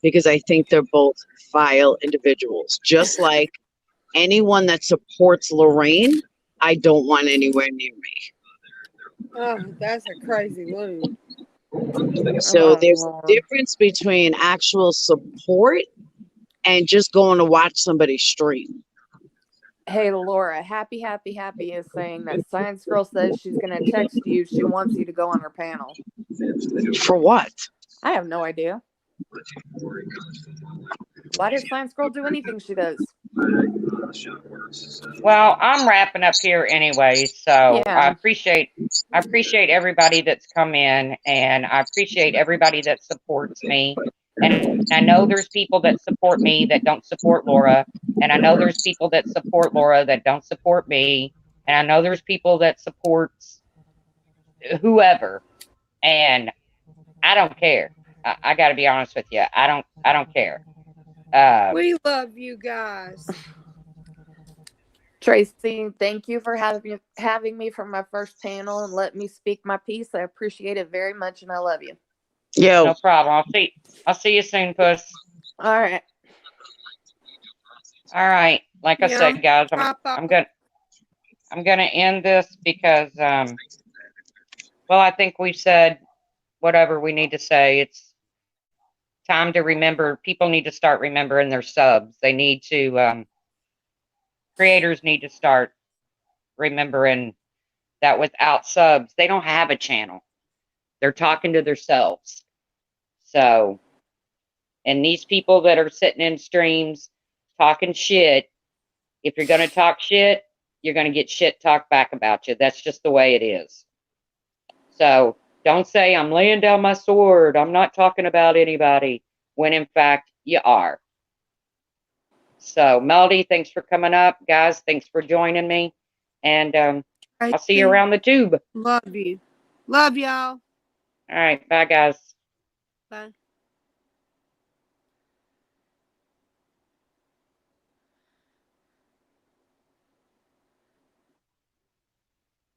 Speaker 4: because I think they're both vile individuals. Just like anyone that supports Lorraine, I don't want anywhere near me.
Speaker 3: Oh, that's a crazy loon.
Speaker 4: So
Speaker 2: Oh,
Speaker 4: there's a
Speaker 2: Lord.
Speaker 4: difference between actual support and just going to watch somebody stream.
Speaker 2: Hey, Laura, happy is saying that Science Girl says she's going to text you. She wants you to go on her panel.
Speaker 4: For what?
Speaker 2: I have no idea. Why does Science Girl do anything she does?
Speaker 1: Well, I'm wrapping up here anyway, so
Speaker 2: Yeah.
Speaker 1: I appreciate everybody that's come in, and I appreciate everybody that supports me. And I know there's people that support me that don't support Laura, and I know there's people that support Laura that don't support me, and I know there's people that supports whoever, and I don't care. I got to be honest with you. I don't care.
Speaker 3: We love you guys.
Speaker 2: Tracy, thank you for having me for my first panel and let me speak my piece. I appreciate it very much, and I love you.
Speaker 4: Yo.
Speaker 1: No problem. I'll see you soon, Puss.
Speaker 2: All right.
Speaker 1: All right. Like I
Speaker 3: Yeah,
Speaker 1: said, guys,
Speaker 3: pop
Speaker 1: I'm gonna end this because well, I think we've said whatever we need to say. It's time to remember. People need to start remembering their subs. They need to creators need to start remembering that without subs, they don't have a channel. They're talking to themselves. So, and these people that are sitting in streams talking shit, if you're going to talk shit, you're going to get shit talked back about you. That's just the way it is. So don't say, I'm laying down my sword, I'm not talking about anybody, when in fact you are. So Melody, thanks for coming up. Guys, thanks for joining me. And I'll see you around the tube.
Speaker 3: Love you. Love y'all.
Speaker 1: All right. Bye, guys.
Speaker 3: Bye.